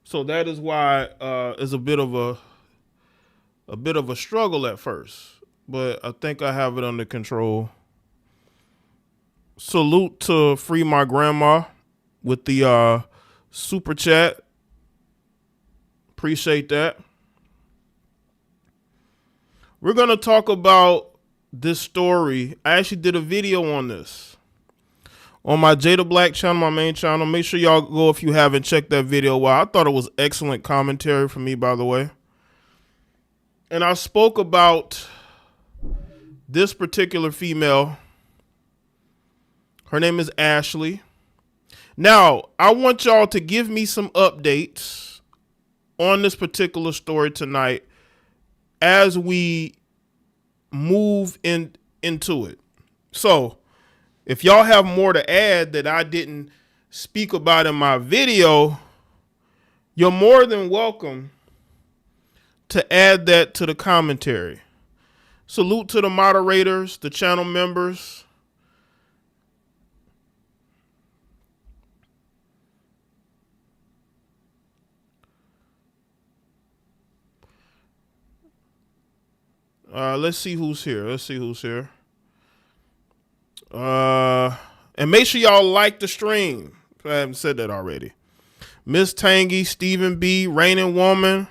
So that is why it's a bit of a struggle at first, but I think I have it under control. Salute to Free My Grandma with the super chat. Appreciate that. We're going to talk about this story. I actually did a video on this on my JayeDeBlack channel, my main channel. Make sure y'all go if you haven't checked that video. Wow, I thought it was excellent commentary from me, by the way. And I spoke about this particular female. Her name is Ashley. Now, I want y'all to give me some updates on this particular story tonight as we move into it. So, if y'all have more to add that I didn't speak about in my video, you're more than welcome to add that to the commentary. Salute to the moderators, the channel members. Let's see who's here. And make sure y'all like the stream if I haven't said that already. Miss Tangy, Stephen B, Raining Woman,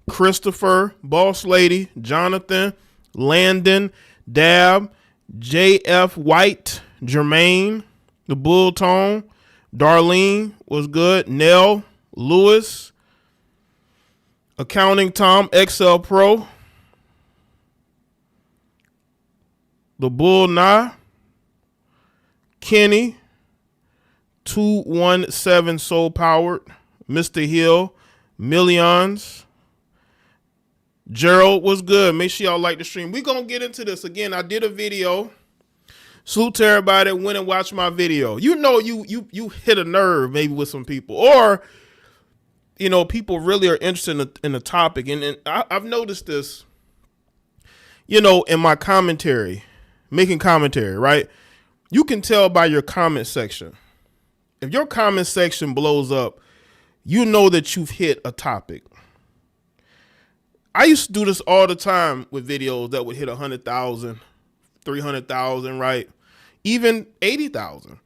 Christopher, Boss Lady, Jonathan, Landon, Dab, JF White, Jermaine, The Bull Tone, Darlene was good, Nell, Lewis, Accounting Tom, XL Pro, The Bull Nah, Kenny, 217 Soul Powered, Mr. Hill, Millions, Gerald was good. Make sure y'all like the stream. We're going to get into this. Again, I did a video. Salute to everybody that went and watched my video. You know, you hit a nerve maybe with some people. Or, you know, people really are interested in the topic. And I've noticed this, you know, in my commentary, making commentary, right? You can tell by your comment section. If your comment section blows up, you know that you've hit a topic. I used to do this all the time with videos that would hit 100,000, 300,000, right? Even 80,000.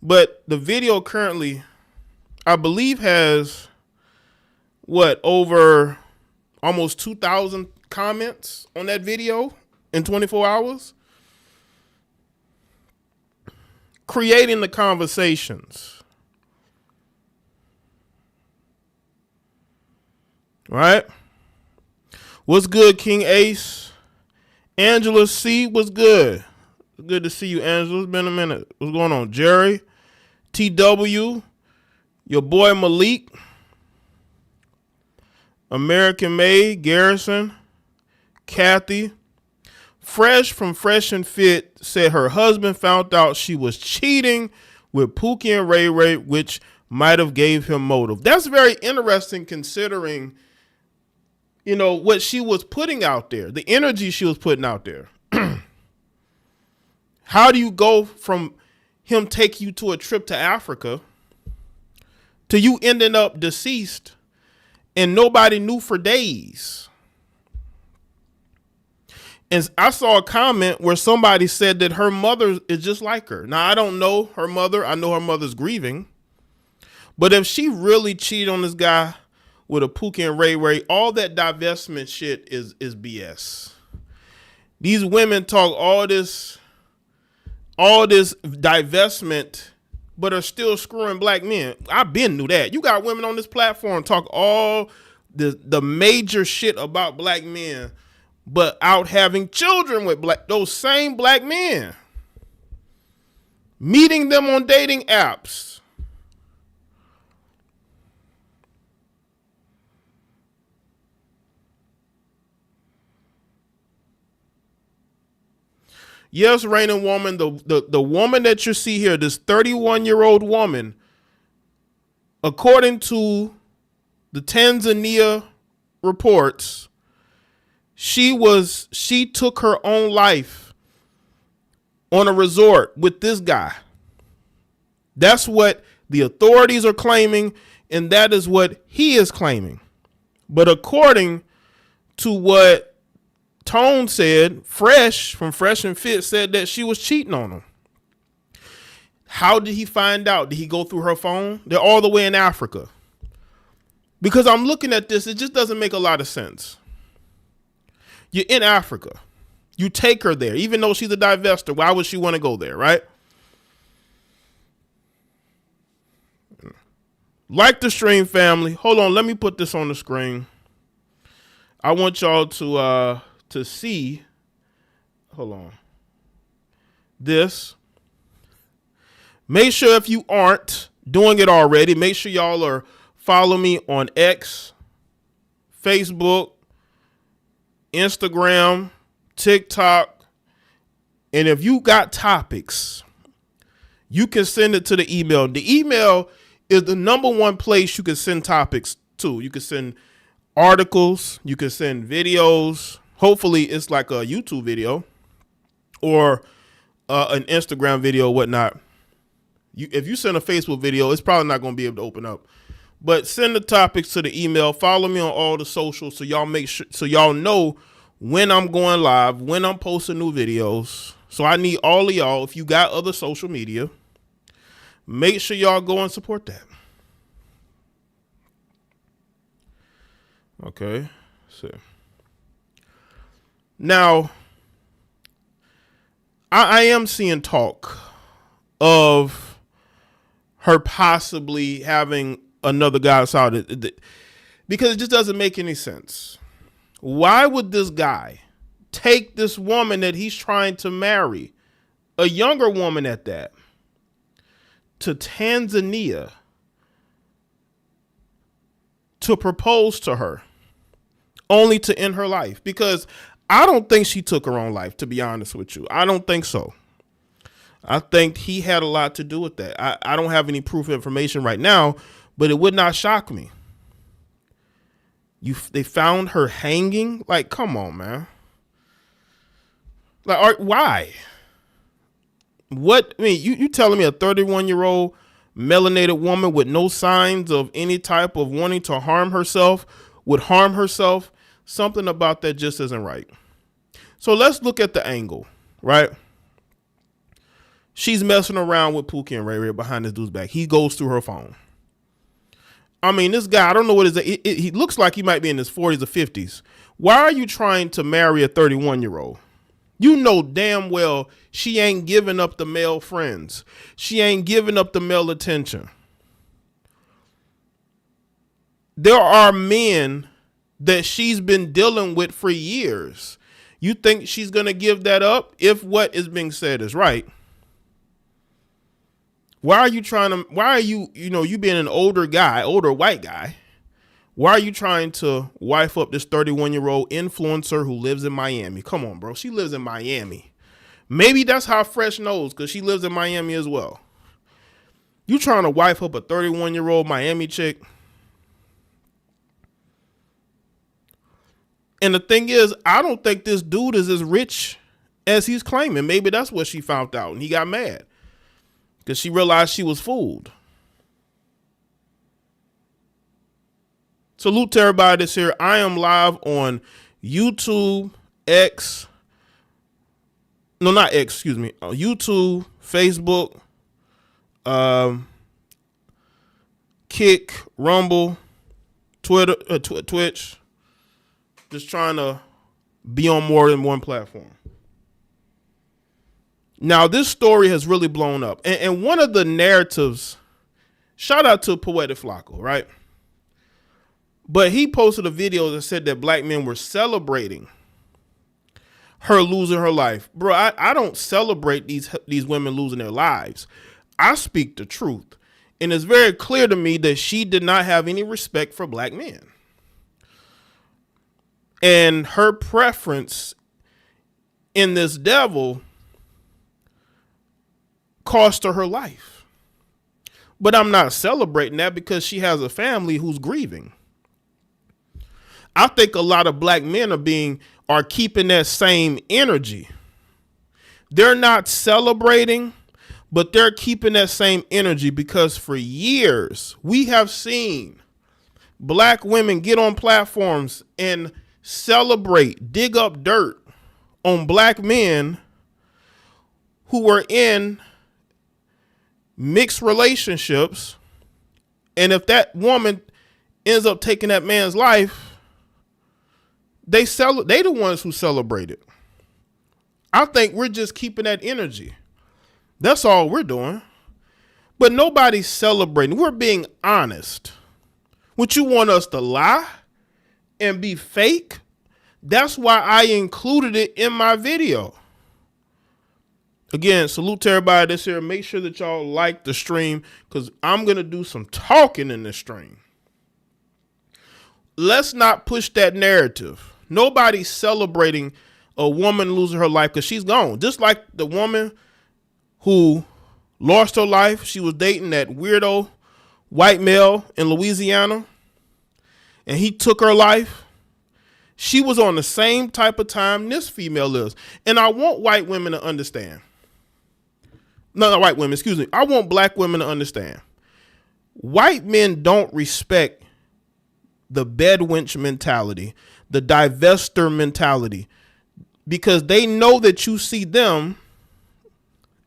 But the video currently, I believe, has over almost 2,000 comments on that video in 24 hours. Creating the conversations. Right? What's good, King Ace? Angela C, what's good? Good to see you, Angela. It's been a minute. What's going on? Jerry, TW, your boy Malik, American Made, Garrison, Kathy. Fresh from Fresh and Fit said her husband found out she was cheating with Pookie and Ray Ray, which might have gave him motive. That's very interesting considering, you know, what she was putting out there, the energy she was putting out there. How do you go from him taking you to a trip to Africa to you ending up deceased and nobody knew for days? And I saw a comment where somebody said that her mother is just like her. Now, I don't know her mother. I know her mother's grieving. But if she really cheated on this guy with a Pookie and Ray Ray, all that divestment shit is BS. These women talk all this divestment, but are still screwing black men. I've been knew that. You got women on this platform talk all the major shit about black men, but out having children with those same black men, meeting them on dating apps. Yes, Raining Woman, the woman that you see here, this 31-year-old woman, according to the Tanzania reports, she took her own life on a resort with this guy. That's what the authorities are claiming, And that is what he is claiming. But according to what Tone said, Fresh from Fresh and Fit said that she was cheating on him. How did he find out? Did he go through her phone? They're all the way in Africa. Because I'm looking at this, it just doesn't make a lot of sense. You're in Africa. You take her there. Even though she's a divester, why would she want to go there, right? Like the stream, family. Hold on, let me put this on the screen. I want y'all to see. Hold on. This. Make sure if you aren't doing it already, make sure y'all are follow me on X, Facebook, Instagram, TikTok. And if you got topics, you can send it to the email. The email is the number one place you can send topics to. You can send articles, you can send videos. Hopefully it's like a YouTube video or an Instagram video, whatnot. If you send a Facebook video, it's probably not going to be able to open up. But send the topics to the email. Follow me on all the socials so y'all make sure, so y'all know when I'm going live, when I'm posting new videos. So I need all of y'all, if you got other social media, make sure y'all go and support that. Okay. So now I am seeing talk of her possibly having another guy outside, because it just doesn't make any sense. Why would this guy take this woman that he's trying to marry, a younger woman at that, to Tanzania to propose to her, only to end her life? Because I don't think she took her own life, to be honest with you. I don't think so. I think he had a lot to do with that. I don't have any proof of information right now, but it would not shock me. They found her hanging? Like, come on, man. Like, why? What? I mean, you telling me a 31-year-old melanated woman with no signs of any type of wanting to harm herself would harm herself? Something about that just isn't right. So let's look at the angle, right? She's messing around with Pookie and Ray Ray behind this dude's back. He goes through her phone. I mean, this guy, I don't know what he looks like he might be in his 40s or 50s. Why are you trying to marry a 31-year-old? You know damn well she ain't giving up the male friends. She ain't giving up the male attention. There are men that she's been dealing with for years. You think she's going to give that up if what is being said is right? Why are you you being an older white guy, why are you trying to wife up this 31-year-old influencer who lives in Miami? Come on, bro. She lives in Miami. Maybe that's how Fresh knows, because she lives in Miami as well. You trying to wife up a 31-year-old Miami chick? And the thing is, I don't think this dude is as rich as he's claiming. Maybe that's what she found out and he got mad because she realized she was fooled. Salute to everybody that's here. I am live on YouTube, X. No, not X, excuse me. YouTube, Facebook, Kick, Rumble, Twitter, Twitch. Just trying to be on more than one platform. Now, this story has really blown up. And one of the narratives, shout out to Poetic Flacco, right? But he posted a video that said that black men were celebrating her losing her life. Bro, I don't celebrate these women losing their lives. I speak the truth. And it's very clear to me that she did not have any respect for black men. And her preference in this devil cost her life. But I'm not celebrating that because she has a family who's grieving. I think a lot of black men are keeping that same energy. They're not celebrating, But they're keeping that same energy because for years we have seen black women get on platforms and celebrate, dig up dirt on black men who were in mixed relationships. And if that woman ends up taking that man's life, they the ones who celebrate it. I think we're just keeping that energy. That's all we're doing. But nobody's celebrating. We're being honest. Would you want us to lie and be fake? That's why I included it in my video. Again, salute to everybody that's here. Make sure that y'all like the stream because I'm going to do some talking in this stream. Let's not push that narrative. Nobody's celebrating a woman losing her life because she's gone. Just like the woman who lost her life. She was dating that weirdo white male in Louisiana, and he took her life. She was on the same type of time this female is. And I want white women to understand. No, not white women, excuse me. I want black women to understand. White men don't respect the bedwench mentality, the divester mentality, because they know that you see them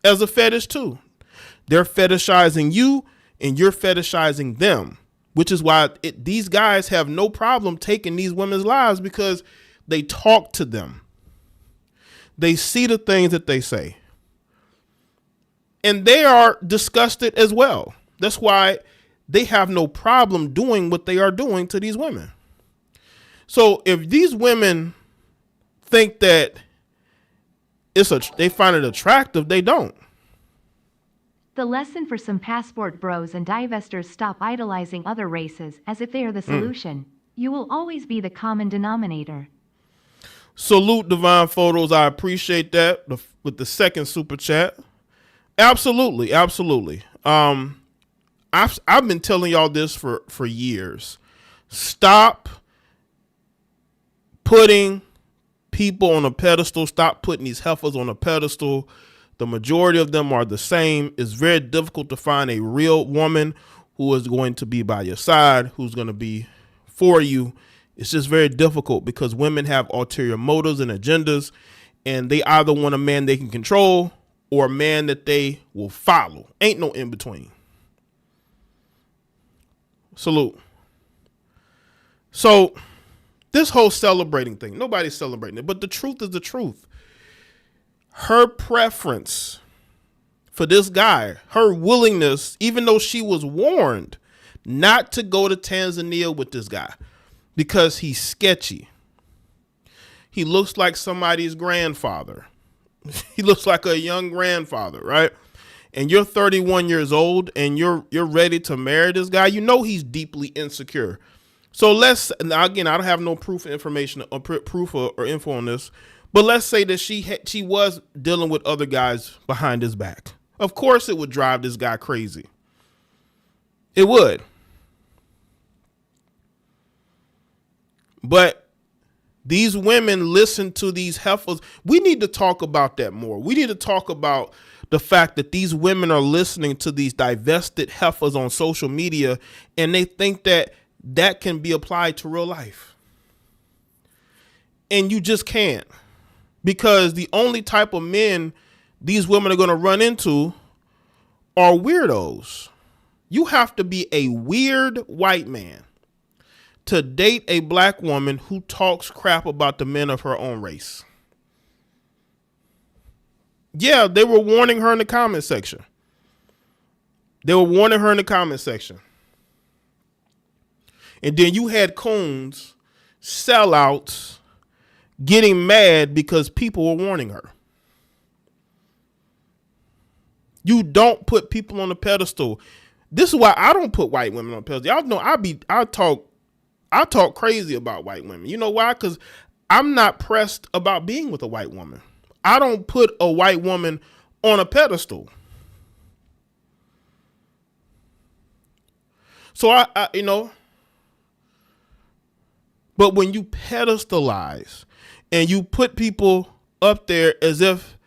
as a fetish too. They're fetishizing you and you're fetishizing them, which is why these guys have no problem taking these women's lives because they talk to them. They see the things that they say. And they are disgusted as well. That's why they have no problem doing what they are doing to these women. So if these women think that they find it attractive, they don't. The lesson for some passport bros and divestors: stop idolizing other races as if they are the solution. You will always be the common denominator. Salute Divine Photos. I appreciate that with the second super chat. Absolutely. Absolutely. I've been telling y'all this for years. Stop putting people on a pedestal. Stop putting these heifers on a pedestal. The majority of them are the same. It's very difficult to find a real woman who is going to be by your side, who's going to be for you. It's just very difficult because women have ulterior motives and agendas, and they either want a man they can control or a man that they will follow. Ain't no in between. Salute. So this whole celebrating thing, nobody's celebrating it, but the truth is the truth. Her preference for this guy, her willingness, even though she was warned not to go to Tanzania with this guy because he's sketchy. He looks like somebody's grandfather. He looks like a young grandfather, right? And you're 31 years old and you're ready to marry this guy. You know he's deeply insecure. So again, I don't have no proof of information or proof or info on this, but let's say that she was dealing with other guys behind his back. Of course it would drive this guy crazy. It would. But these women listen to these heifers. We need to talk about that more. We need to talk about the fact that these women are listening to these divested heifers on social media, and they think that that can be applied to real life. And you just can't, because the only type of men these women are going to run into are weirdos. You have to be a weird white man to date a black woman who talks crap about the men of her own race. Yeah, they were warning her in the comment section. And then you had coons, sellouts, getting mad because people were warning her. You don't put people on a pedestal. This is why I don't put white women on a pedestal. Y'all know I talk crazy about white women. You know why? Because I'm not pressed about being with a white woman. I don't put a white woman on a pedestal. So I but when you pedestalize and you put people up there as if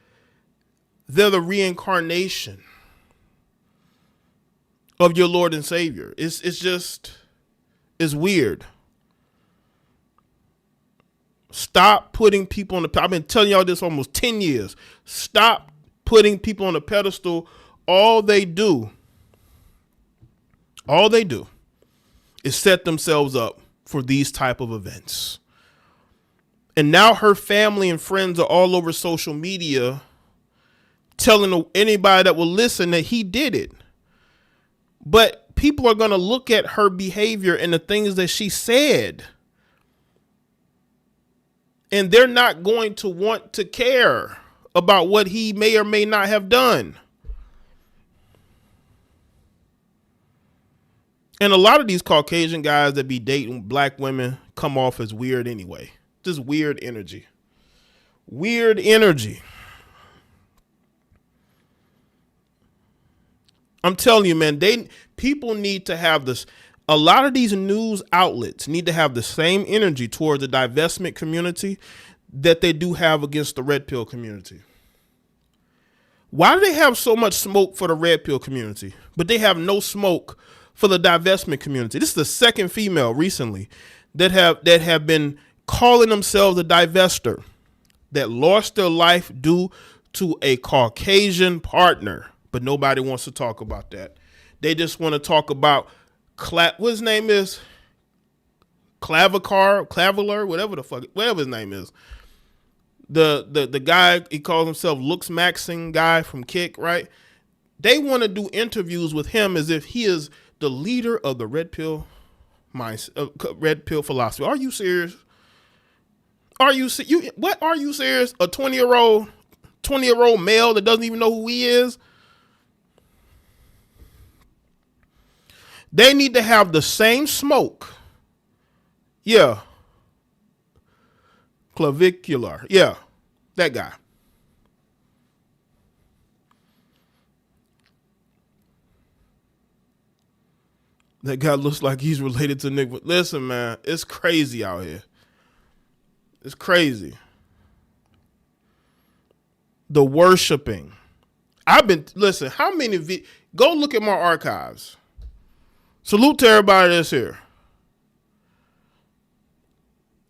they're the reincarnation of your Lord and Savior. It's weird. Stop putting people on the, I've been telling y'all this almost 10 years. Stop putting people on the pedestal. All they do is set themselves up for these type of events. And now her family and friends are all over social media telling anybody that will listen that he did it. But people are going to look at her behavior and the things that she said, and they're not going to want to care about what he may or may not have done. And a lot of these Caucasian guys that be dating black women come off as weird anyway. Just weird energy. Weird energy. I'm telling you, man, people need to have this. A lot of these news outlets need to have the same energy toward the divestment community that they do have against the red pill community. Why do they have so much smoke for the red pill community, but they have no smoke for the divestment community? This is the second female recently that have been calling themselves a divester that lost their life due to a Caucasian partner. But nobody wants to talk about that. They just want to talk about what his name is, Claveler, whatever his name is. The guy, he calls himself Looks Maxing guy from Kick, right? They want to do interviews with him as if he is the leader of the red pill red pill philosophy. Are you serious? What are you serious? A 20-year-old male that doesn't even know who he is? They need to have the same smoke. Yeah. Clavicular. Yeah. That guy. That guy looks like he's related to Nick. Listen, man, it's crazy out here. It's crazy. The worshiping. Listen, how many, go look at my archives. Salute to everybody that's here.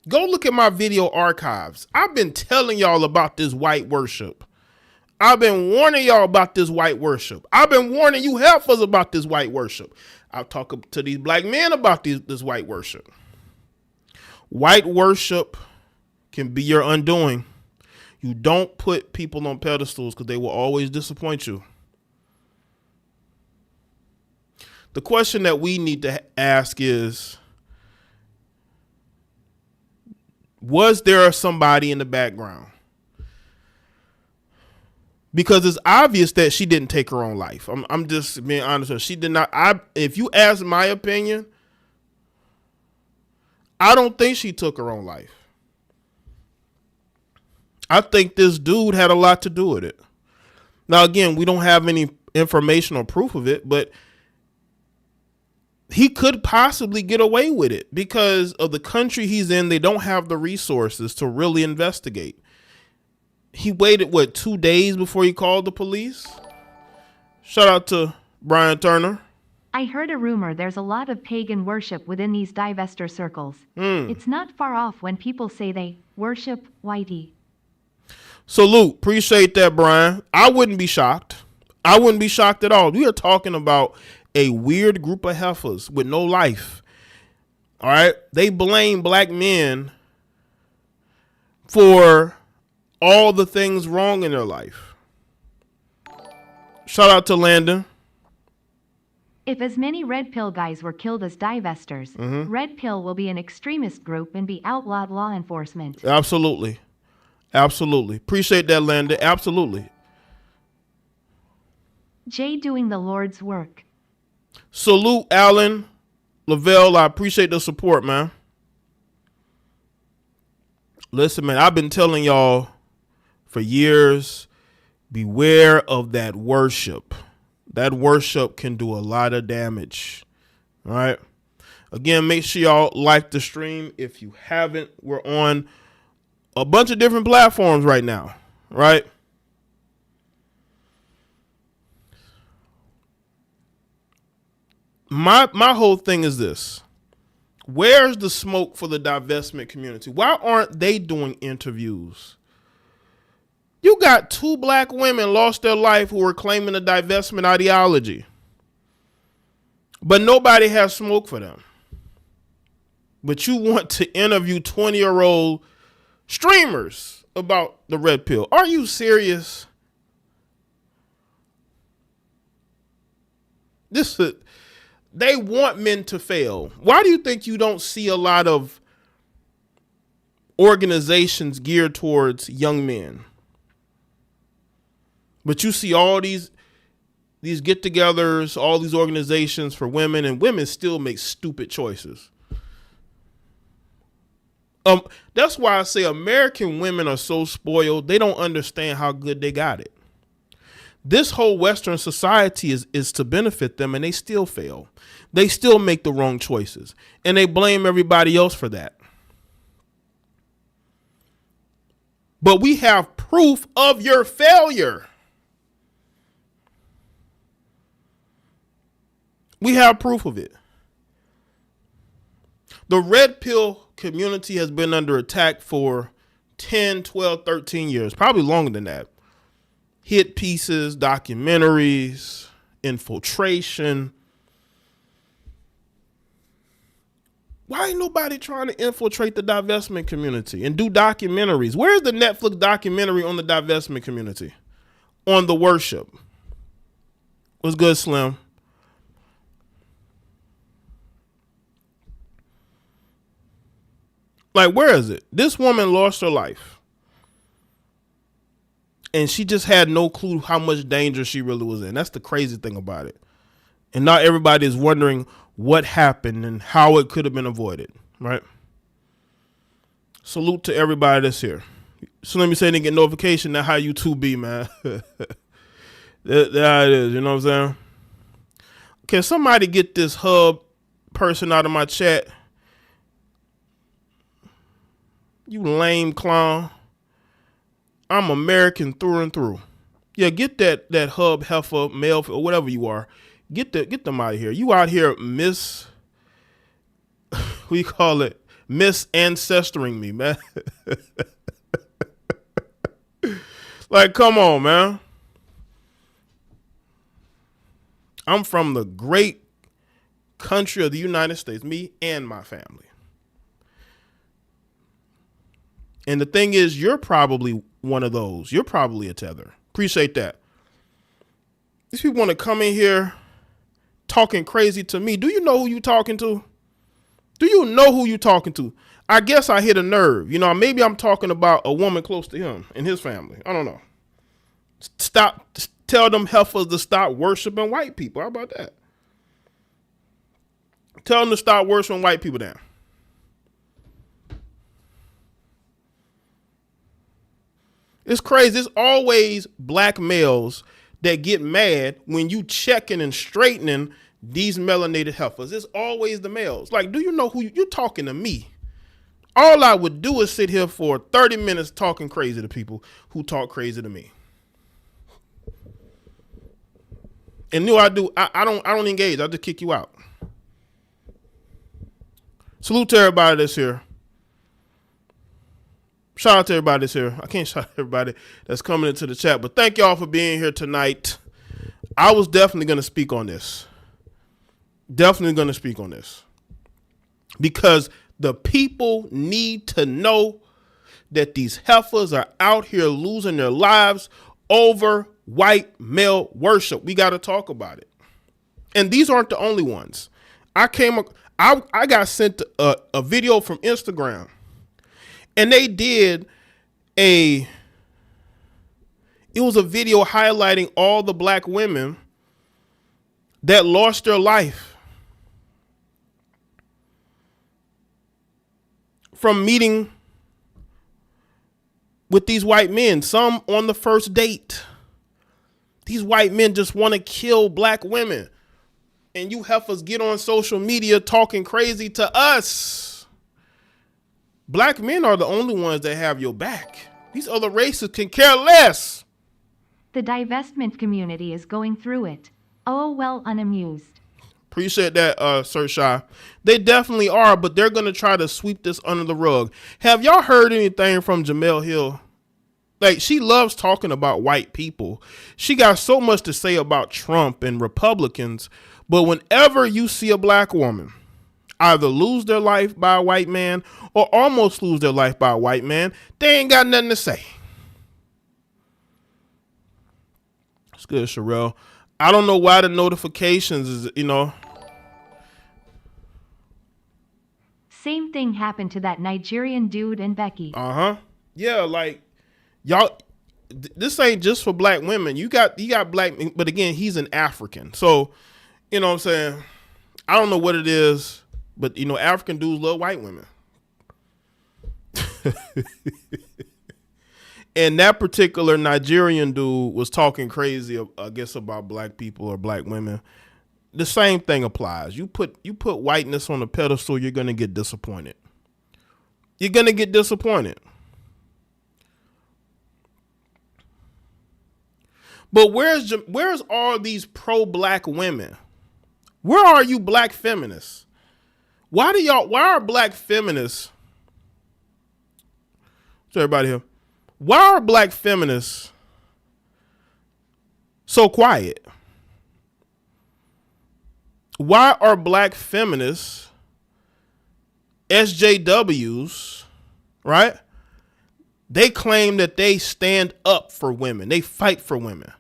Go look at my video archives. I've been telling y'all about this white worship. I've been warning y'all about this white worship. I've been warning you heifers about this white worship. I'll talk to these black men about this white worship. White worship can be your undoing. You don't put people on pedestals because they will always disappoint you. The question that we need to ask is, was there somebody in the background? Because it's obvious that she didn't take her own life. I'm just being honest. She did not. If you ask my opinion, I don't think she took her own life. I think this dude had a lot to do with it. Now, again, we don't have any information or proof of it, but he could possibly get away with it because of the country he's in. They don't have the resources to really investigate. He waited, 2 days before he called the police? Shout out to Brian Turner. I heard a rumor there's a lot of pagan worship within these divester circles. It's not far off when people say they worship whitey. Salute. Appreciate that, Brian. I wouldn't be shocked. I wouldn't be shocked at all. We are talking about a weird group of heifers with no life. All right. They blame black men for all the things wrong in their life. Shout out to Landon. If as many red pill guys were killed as divestors, red pill will be an extremist group and be outlawed law enforcement. Absolutely. Absolutely. Appreciate that, Landon. Absolutely. Jaye doing the Lord's work. Salute, Alan Lavelle. I appreciate the support, man. Listen, man, I've been telling y'all for years, beware of that worship. That worship can do a lot of damage. All right. Again, make sure y'all like the stream. If you haven't, we're on a bunch of different platforms right now. Right. My whole thing is this. Where's the smoke for the divestment community? Why aren't they doing interviews? You got 2 black women lost their life who were claiming the divestment ideology. But nobody has smoke for them. But you want to interview 20-year-old streamers about the red pill. Are you serious? They want men to fail. Why do you think you don't see a lot of organizations geared towards young men? But you see all these get-togethers, all these organizations for women, and women still make stupid choices. That's why I say American women are so spoiled. They don't understand how good they got it. This whole Western society is to benefit them, and they still fail. They still make the wrong choices, and they blame everybody else for that. But we have proof of your failure. We have proof of it. The red pill community has been under attack for 10, 12, 13 years, probably longer than that. Hit pieces, documentaries, infiltration. Why ain't nobody trying to infiltrate the divestment community and do documentaries? Where's the Netflix documentary on the divestment community? On the worship? What's good, Slim? Like, where is it? This woman lost her life. And she just had no clue how much danger she really was in. That's the crazy thing about it. And now everybody is wondering what happened and how it could have been avoided, right? Salute to everybody that's here. So let me say they get notification. Now how you 2B, man. There it is, you know what I'm saying? Can somebody get this hub person out of my chat? You lame clown. I'm American through and through. Yeah, get that hub heifer, male, or whatever you are. Get them out of here. You out here we call it mis-ancestering me, man. Like, come on, man. I'm from the great country of the United States, me and my family. And the thing is, you're probably one of those. You're probably a tether. Appreciate that. These people want to come in here talking crazy to me. Do you know who you talking to? Do you know who you talking to? I guess I hit a nerve. You know, maybe I'm talking about a woman close to him and his family. I don't know. Tell them heifers to stop worshiping white people. How about that? Tell them to stop worshiping white people down. It's crazy. It's always black males that get mad when you checking and straightening these melanated heifers. It's always the males. Like, do you know who you're talking to me? All I would do is sit here for 30 minutes talking crazy to people who talk crazy to me. And you know what I do? I don't engage. I just kick you out. Salute to everybody that's here. Shout out to everybody that's here. I can't shout out everybody that's coming into the chat, but thank y'all for being here tonight. I was definitely going to speak on this. Definitely going to speak on this. Because the people need to know that these heifers are out here losing their lives over white male worship. We got to talk about it. And these aren't the only ones. I got sent a video from Instagram. And they did it was a video highlighting all the black women that lost their life from meeting with these white men, some on the first date. These white men just want to kill black women. And you heifers get on social media talking crazy to us. Black men are the only ones that have your back. These other races can care less. The divestment community is going through it. Oh, well, unamused. Appreciate that, Sir Shy. They definitely are, but they're going to try to sweep this under the rug. Have y'all heard anything from Jemele Hill? Like, she loves talking about white people. She got so much to say about Trump and Republicans, but whenever you see a black woman either lose their life by a white man or almost lose their life by a white man, they ain't got nothing to say. It's good, Sherelle. I don't know why the notifications is, Same thing happened to that Nigerian dude and Becky. Yeah, like, y'all, this ain't just for black women. You got black, but again, he's an African. So, you know what I'm saying? I don't know what it is, but, African dudes love white women. And that particular Nigerian dude was talking crazy, I guess, about black people or black women. The same thing applies. You put whiteness on a pedestal, you're going to get disappointed. You're going to get disappointed. But where's all these pro-black women? Where are you black feminists? Why are black feminists? So everybody here. Why are black feminists so quiet? Why are black feminists, SJWs, right? They claim that they stand up for women. They fight for women.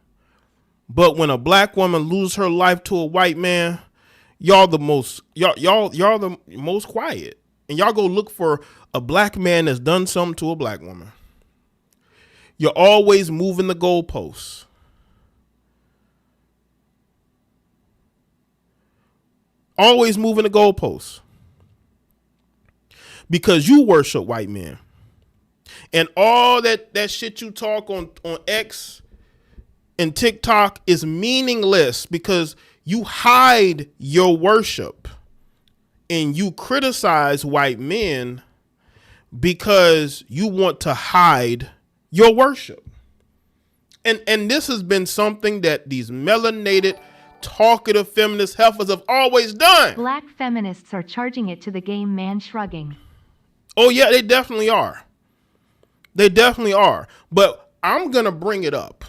But when a black woman loses her life to a white man, y'all the most quiet. And y'all go look for a black man that's done something to a black woman. You're always moving the goalposts. Always moving the goalposts. Because you worship white men. And all that shit you talk on X and TikTok is meaningless because you hide your worship and you criticize white men because you want to hide your worship. And this has been something that these melanated, talkative feminist heifers have always done. Black feminists are charging it to the game, man shrugging. Oh yeah, they definitely are. They definitely are. But I'm going to bring it up.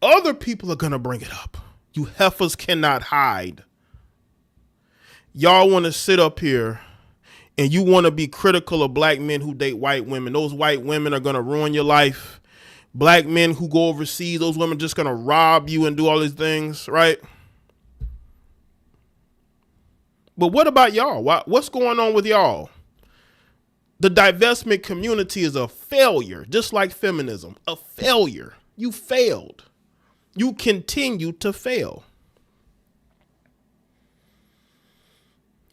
Other people are going to bring it up. You heifers cannot hide. Y'all want to sit up here and you want to be critical of black men who date white women. Those white women are going to ruin your life. Black men who go overseas, those women just going to rob you and do all these things, right? But what about y'all? What's going on with y'all? The divestment community is a failure, just like feminism, a failure. You failed. You continue to fail.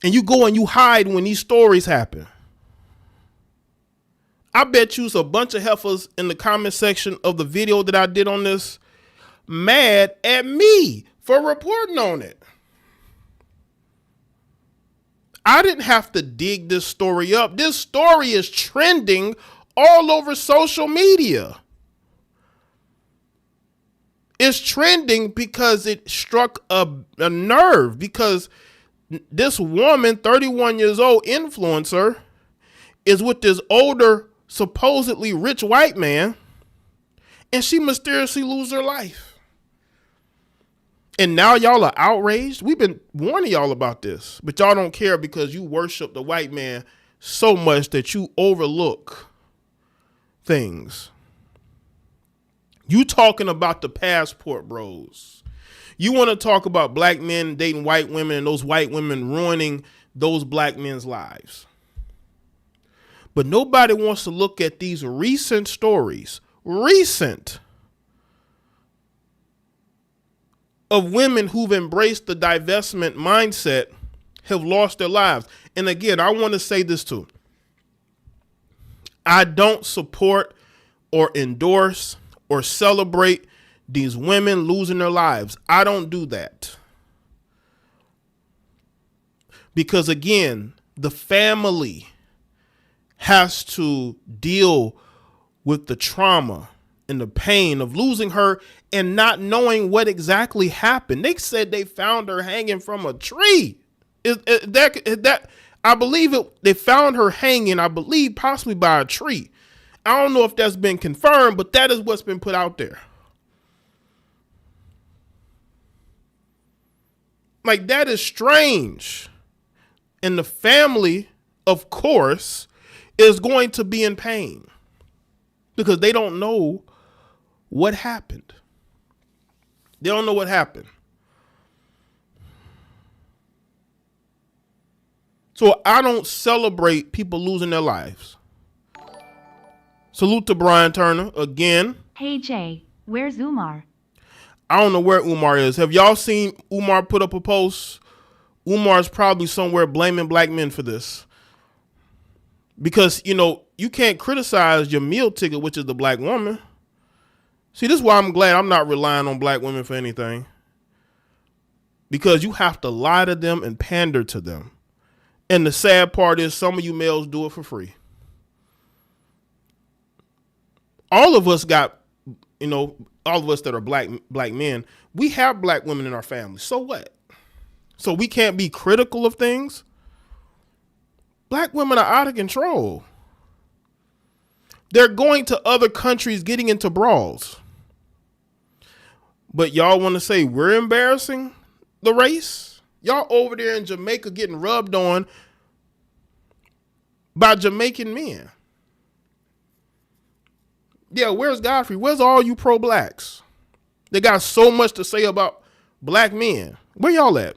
And you go and you hide when these stories happen. I bet you's a bunch of heifers in the comment section of the video that I did on this mad at me for reporting on it. I didn't have to dig this story up. This story is trending all over social media. It's trending because it struck a nerve, because this woman, 31 years old, influencer, is with this older, supposedly rich white man, and she mysteriously loses her life. And now y'all are outraged. We've been warning y'all about this, but y'all don't care because you worship the white man so much that you overlook things. You talking about the passport bros. You want to talk about black men dating white women and those white women ruining those black men's lives. But nobody wants to look at these recent stories, of women who've embraced the divestment mindset have lost their lives. And again, I want to say this too. I don't support or endorse or celebrate these women losing their lives. I don't do that. Because again, the family has to deal with the trauma and the pain of losing her and not knowing what exactly happened. They said they found her hanging from a tree. I believe it. They found her hanging, I believe, possibly by a tree. I don't know if that's been confirmed, but that is what's been put out there. Like, that is strange. And the family, of course, is going to be in pain because they don't know what happened. They don't know what happened. So I don't celebrate people losing their lives. Salute to Brian Turner again. Hey Jay, where's Umar? I don't know where Umar is. Have y'all seen Umar put up a post? Umar's probably somewhere blaming black men for this. Because, you know, you can't criticize your meal ticket, which is the black woman. See, this is why I'm glad I'm not relying on black women for anything. Because you have to lie to them and pander to them. And the sad part is some of you males do it for free. All of us got, you know, all of us that are black men, we have black women in our family. So what? So we can't be critical of things? Black women are out of control. They're going to other countries getting into brawls. But y'all want to say we're embarrassing the race? Y'all over there in Jamaica getting rubbed on by Jamaican men. Yeah, where's Godfrey? Where's all you pro-blacks? They got so much to say about black men. Where y'all at?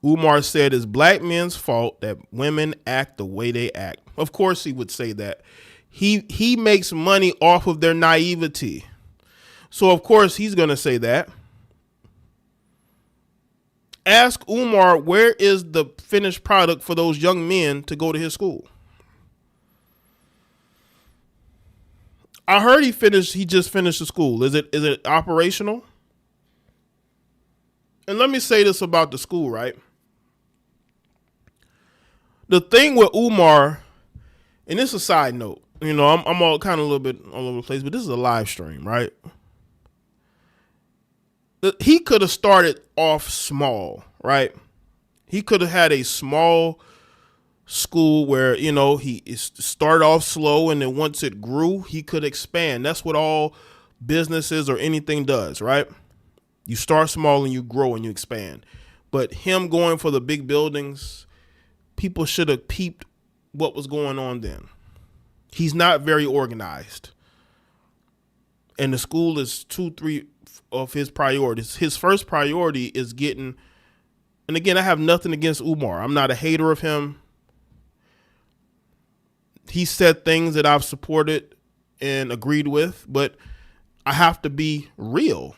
Umar said it's black men's fault that women act the way they act. Of course he would say that. He makes money off of their naivety. So of course he's going to say that. Ask Umar, where is the finished product for those young men to go to his school? I heard he just finished the school. Is it operational? And let me say this about the school, right? The thing with Umar, and this is a side note, you know, I'm all kind of a little bit all over the place, but this is a live stream, right? He could have started off small, right? He could have had a small school where, you know, he started off slow, and then once it grew, he could expand. That's what all businesses or anything does, right? You start small and you grow and you expand. But him going for the big buildings, people should have peeped what was going on then. He's not very organized. And the school is 2-3 of his priorities. His first priority is getting, and again, I have nothing against Umar. I'm not a hater of him. He said things that I've supported and agreed with, but I have to be real.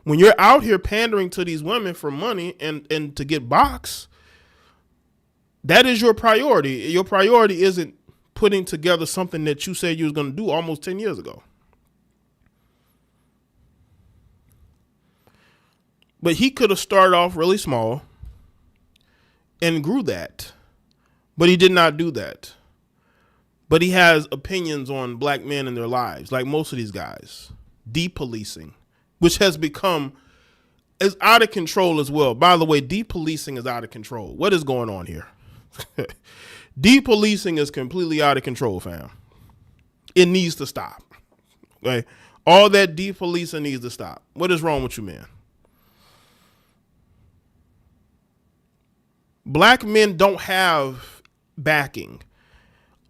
When you're out here pandering to these women for money and to get box, that is your priority. Your priority isn't putting together something that you said you was going to do almost 10 years ago. But he could have started off really small and grew that. But he did not do that. But he has opinions on black men and their lives, like most of these guys. Depolicing, which has become is out of control as well. By the way, depolicing is out of control. What is going on here? Depolicing is completely out of control, fam. It needs to stop. Okay? All that depolicing needs to stop. What is wrong with you, man? Black men don't have backing.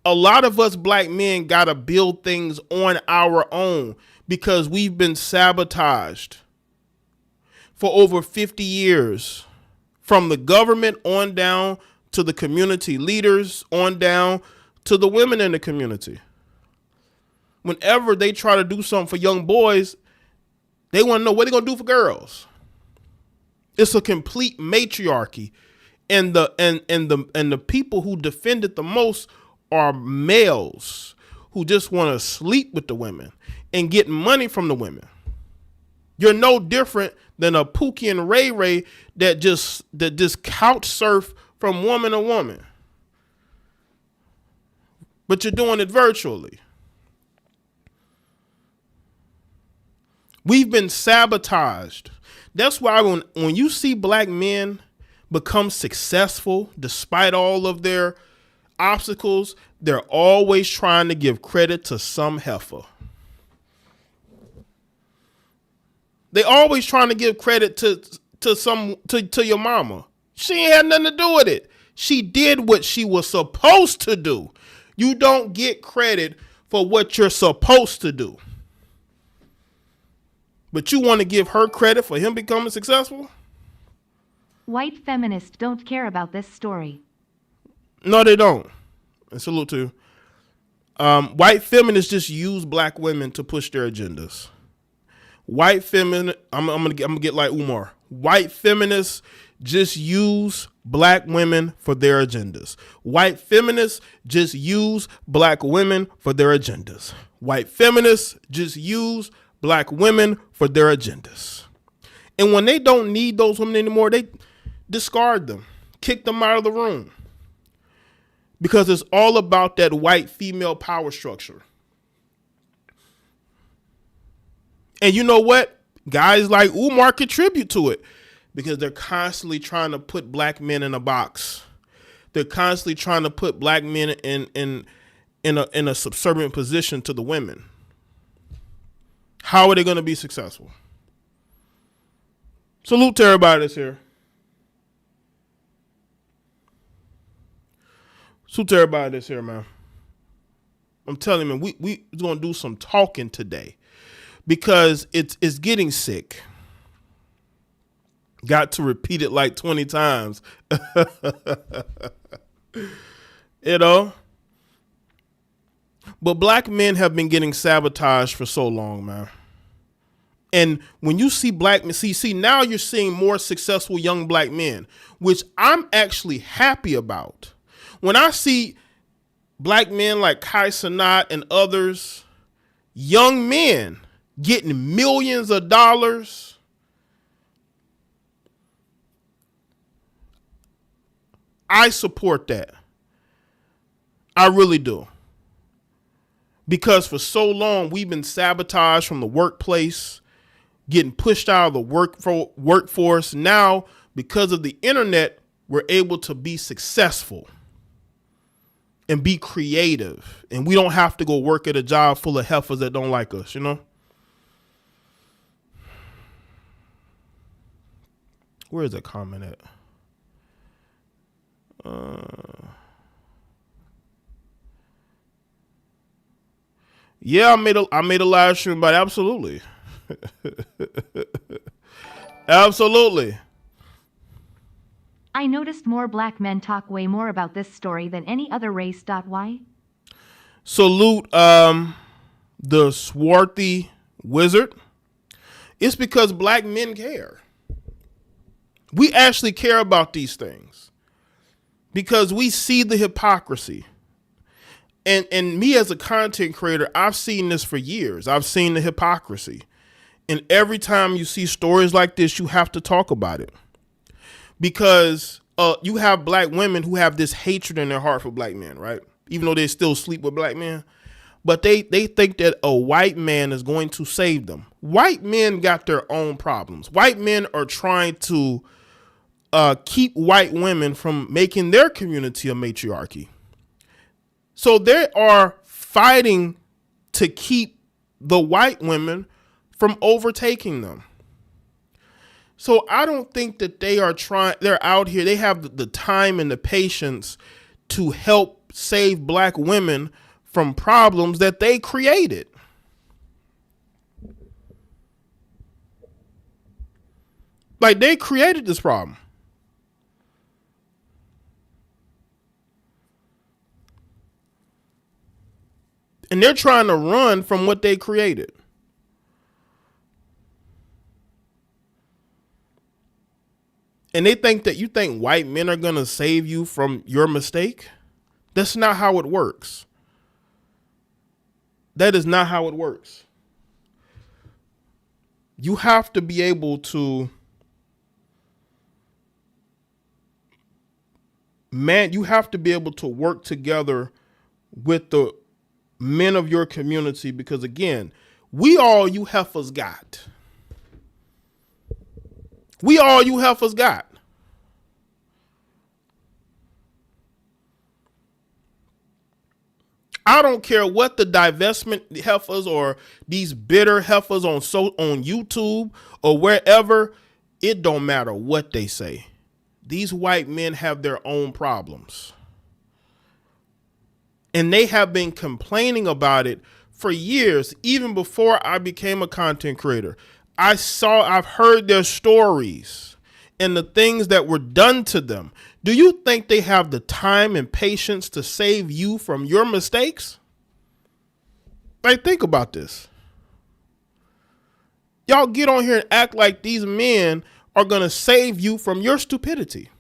A lot of us black men got to build things on our own because we've been sabotaged for over 50 years, from the government on down to the community leaders on down to the women in the community. Whenever they try to do something for young boys, they want to know what they're going to do for girls. It's a complete matriarchy. And the people who defend it the most are males who just want to sleep with the women and get money from the women. You're no different than a Pookie and Ray Ray that just couch surf from woman to woman. But you're doing it virtually. We've been sabotaged. That's why when you see black men become successful despite all of their obstacles, they're always trying to give credit to some heifer. They always trying to give credit to your mama. She ain't had nothing to do with it. She did what she was supposed to do. You don't get credit for what you're supposed to do. But you want to give her credit for him becoming successful? White feminists don't care about this story. No, they don't. And salute to you. White feminists just use black women to push their agendas. White feminists, I'm gonna get like Umar. White feminists just use black women for their agendas. White feminists just use black women for their agendas. White feminists just use black women for their agendas. And when they don't need those women anymore, they discard them, kick them out of the room. Because it's all about that white female power structure. And you know what? Guys like Umar contribute to it because they're constantly trying to put black men in a box. They're constantly trying to put black men in a subservient position to the women. How are they going to be successful? Salute to everybody that's here. Salute to everybody that's here, man. I'm telling you, man, we going to do some talking today because it's getting sick. Got to repeat it like 20 times. You know? But black men have been getting sabotaged for so long, man. And when you see black men, see now you're seeing more successful young black men, which I'm actually happy about. When I see black men like Kai Cenat and others, young men getting millions of dollars, I support that. I really do. Because for so long, we've been sabotaged from the workplace, getting pushed out of the workforce. Now, because of the internet, we're able to be successful and be creative. And we don't have to go work at a job full of heifers that don't like us, you know? Where is that comment at? Yeah, I made a live stream about it. Absolutely. Absolutely. I noticed more black men talk way more about this story than any other race. Why? Salute the swarthy wizard. It's because black men care. We actually care about these things because we see the hypocrisy. And me as a content creator, I've seen this for years. I've seen the hypocrisy. And every time you see stories like this, you have to talk about it. Because you have black women who have this hatred in their heart for black men, right? Even though they still sleep with black men. But they think that a white man is going to save them. White men got their own problems. White men are trying to keep white women from making their community a matriarchy. So they are fighting to keep the white women from overtaking them. So I don't think that they're out here, they have the time and the patience to help save black women from problems that they created. Like they created this problem. And they're trying to run from what they created. And they think that you think white men are going to save you from your mistake. That's not how it works. That is not how it works. You have to be able to man, you have to be able to work together with the men of your community, because again, we all you heifers got. We all you heifers got. I don't care what the divestment heifers or these bitter heifers on YouTube or wherever. It don't matter what they say. These white men have their own problems. And they have been complaining about it for years, even before I became a content creator. I've heard their stories and the things that were done to them. Do you think they have the time and patience to save you from your mistakes? Like, think about this. Y'all get on here and act like these men are going to save you from your stupidity,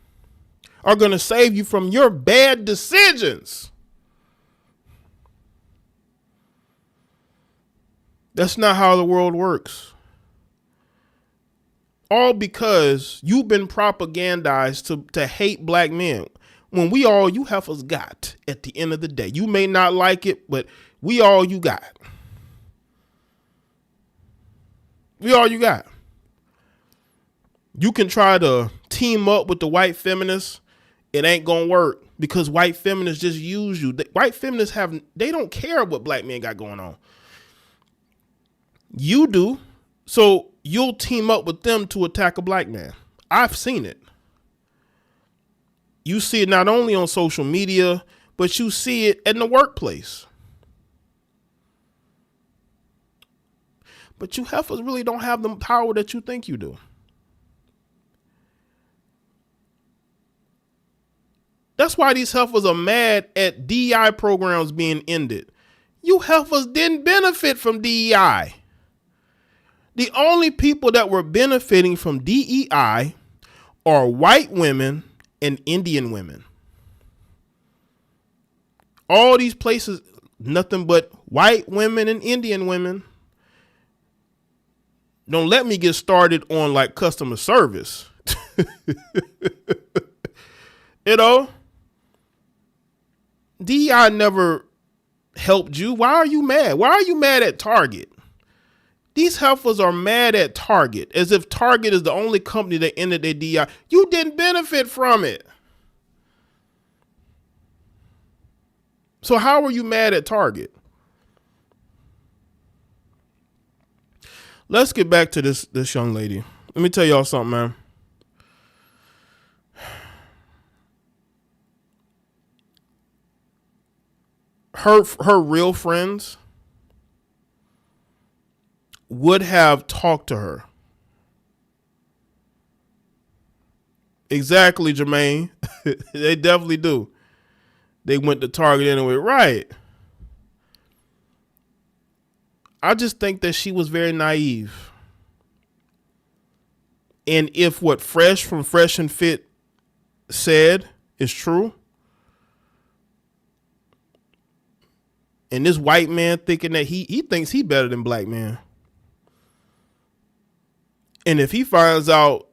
are going to save you from your bad decisions. That's not how the world works. All because you've been propagandized to hate black men, when we all you heifers got at the end of the day. You may not like it, but we all you got. We all you got. You can try to team up with the white feminists. It ain't gonna work, because white feminists just use you. White feminists they don't care what black men got going on. You do. So you'll team up with them to attack a black man. I've seen it. You see it not only on social media, but you see it in the workplace. But you heifers really don't have the power that you think you do. That's why these heifers are mad at DEI programs being ended. You heifers didn't benefit from DEI. The only people that were benefiting from DEI are white women and Indian women. All these places, nothing but white women and Indian women. Don't let me get started on like customer service. You know, DEI never helped you. Why are you mad? Why are you mad at Target? These heifers are mad at Target as if Target is the only company that ended their DEI. You didn't benefit from it. So how are you mad at Target? Let's get back to this young lady. Let me tell y'all something, man. Her real friends would have talked to her. Exactly, Jermaine. They definitely do. They went to Target anyway. Right. I just think that she was very naive. And if what Fresh from Fresh and Fit said is true, and this white man thinking that he thinks he better than black men, and if he finds out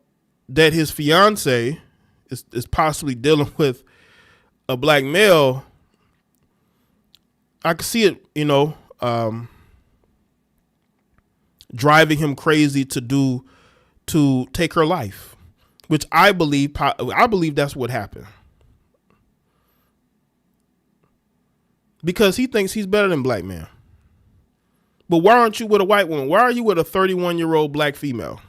that his fiancé is possibly dealing with a black male, I could see it, driving him crazy to take her life, which I believe that's what happened. Because he thinks he's better than black men. But why aren't you with a white woman? Why are you with a 31-year-old black female?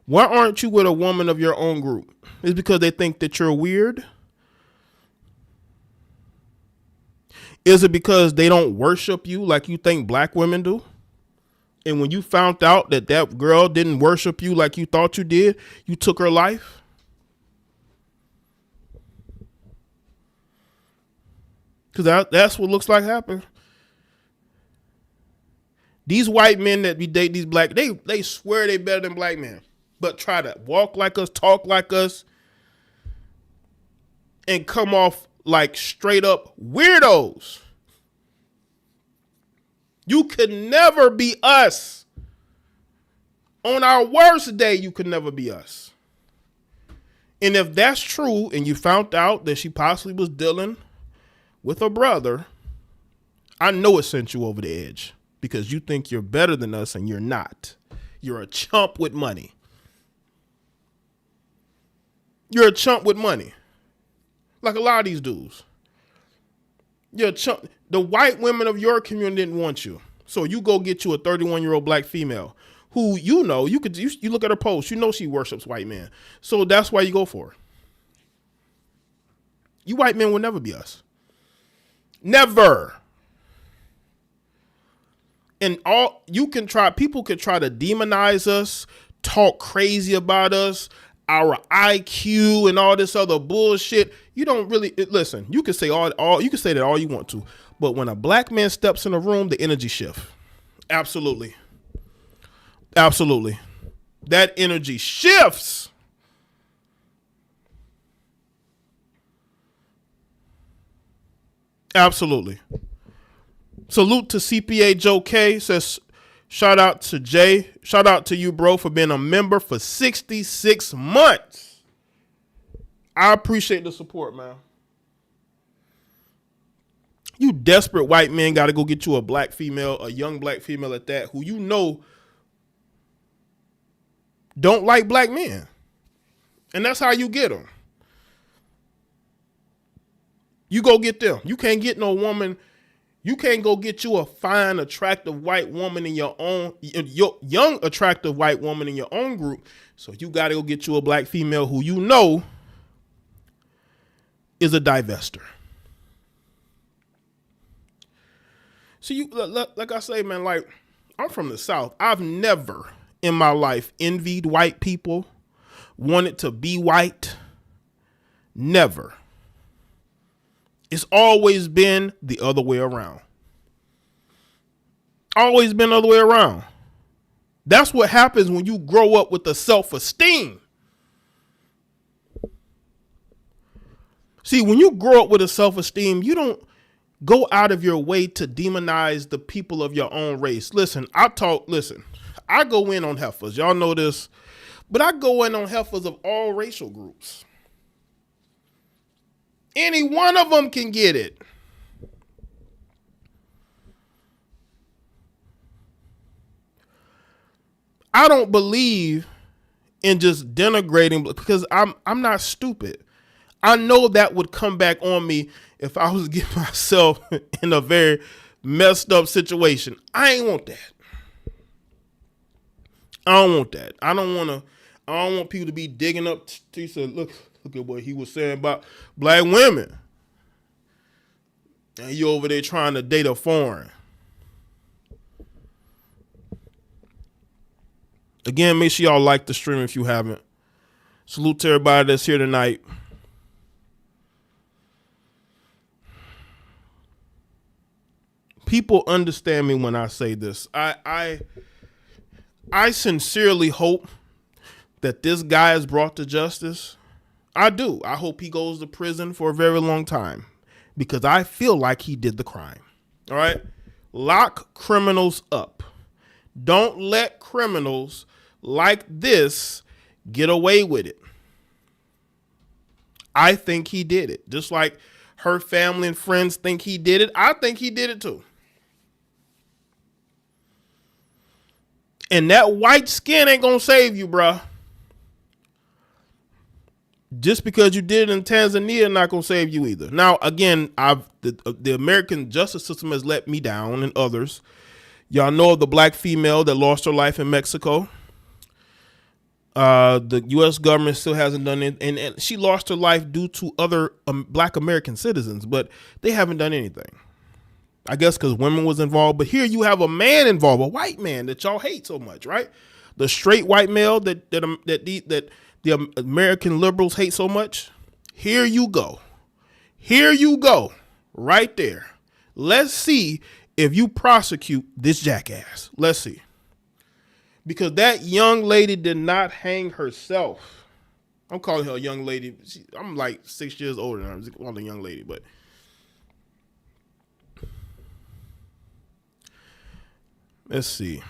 Why aren't you with a woman of your own group? It's because they think that you're weird? Is it because they don't worship you like you think black women do? And when you found out that that girl didn't worship you like you thought you did, you took her life? Because that's what looks like happened. These white men that we date, these black, they swear they better than black men, but try to walk like us, talk like us, and come off like straight up weirdos. You could never be us. On our worst day, you could never be us. And if that's true and you found out that she possibly was dealing with her brother, I know it sent you over the edge because you think you're better than us and you're not. You're a chump with money. You're a chump with money. Like a lot of these dudes. You're a chump. The white women of your community didn't want you. So you go get you a 31-year-old black female who you know, you look at her post, you know she worships white men. So that's why you go for her. You white men will never be us. Never. And people could try to demonize us, talk crazy about us, our IQ and all this other bullshit. You don't really listen. You can say you can say that all you want to, but when a black man steps in a room, the energy shifts. Absolutely. Absolutely. That energy shifts. Absolutely. Salute to CPA Joe K. Says, shout out to Jay. Shout out to you, bro, for being a member for 66 months. I appreciate the support, man. You desperate white men got to go get you a black female, a young black female at that, who you know don't like black men. And that's how you get them. You go get them. You can't get no woman. You can't go get you a fine, attractive white woman in your young, attractive white woman in your own group. So you got to go get you a black female who you know is a divester. So like I say, man, like I'm from the South. I've never in my life envied white people, wanted to be white. Never. It's always been the other way around. Always been the other way around. That's what happens when you grow up with the self-esteem. See, when you grow up with a self-esteem, you don't go out of your way to demonize the people of your own race. Listen, I go in on heifers. Y'all know this, but I go in on heifers of all racial groups. Any one of them can get it. I don't believe in just denigrating because I'm not stupid. I know that would come back on me if I was getting myself in a very messed up situation. I ain't want that. I don't want that. I don't want people to be digging up. He said, look at what he was saying about black women. And you over there trying to date a foreign. Again, make sure y'all like the stream if you haven't. Salute to everybody that's here tonight. People understand me when I say this. I sincerely hope that this guy is brought to justice. I do. I hope he goes to prison for a very long time because I feel like he did the crime. All right? Lock criminals up. Don't let criminals like this get away with it. I think he did it. Just like her family and friends think he did it. I think he did it too. And that white skin ain't gonna save you, bruh. Just because you did it in Tanzania, not gonna save you either. Now, again, the American justice system has let me down and others. Y'all know of the black female that lost her life in Mexico. The U.S. government still hasn't done it, and she lost her life due to other black American citizens, but they haven't done anything. I guess because women was involved, but here you have a man involved, a white man that y'all hate so much, right? The straight white male that the American liberals hate so much. Here you go. Here you go. Right there. Let's see if you prosecute this jackass. Let's see. Because that young lady did not hang herself. I'm calling her a young lady. I'm like 6 years older than her. I'm calling her a young lady, but let's see.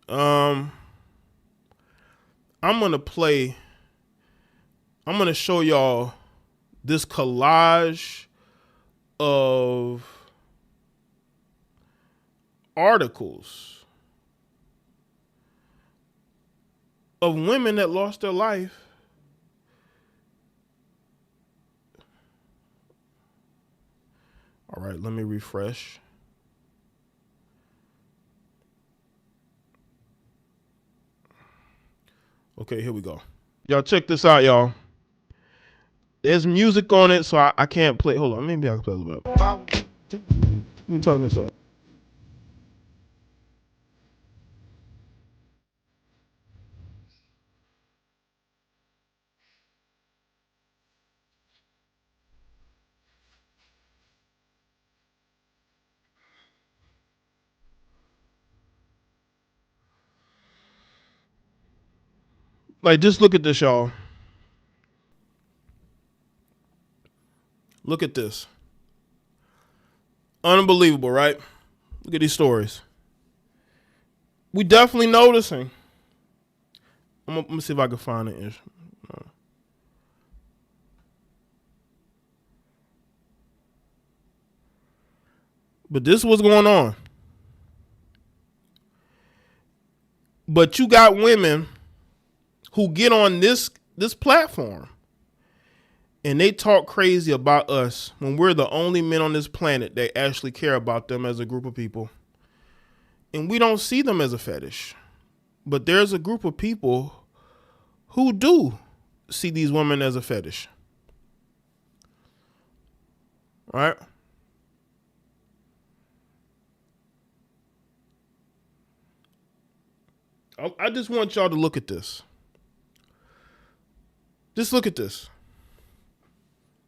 I'm gonna play I'm going to show y'all this collage of articles of women that lost their life All right, let me refresh. Okay, here we go. Y'all check this out, y'all. There's music on it, so I can't play. Hold on, maybe I can play a little bit. Let me turn this up. Like, just look at this, y'all. Look at this. Unbelievable, right? Look at these stories. We definitely noticing. I'm gonna see if I can find it. But this is what's going on. But you got women who get on this platform and they talk crazy about us when we're the only men on this planet that actually care about them as a group of people. And we don't see them as a fetish. But there's a group of people who do see these women as a fetish. Right? I just want y'all to look at this. Just look at this.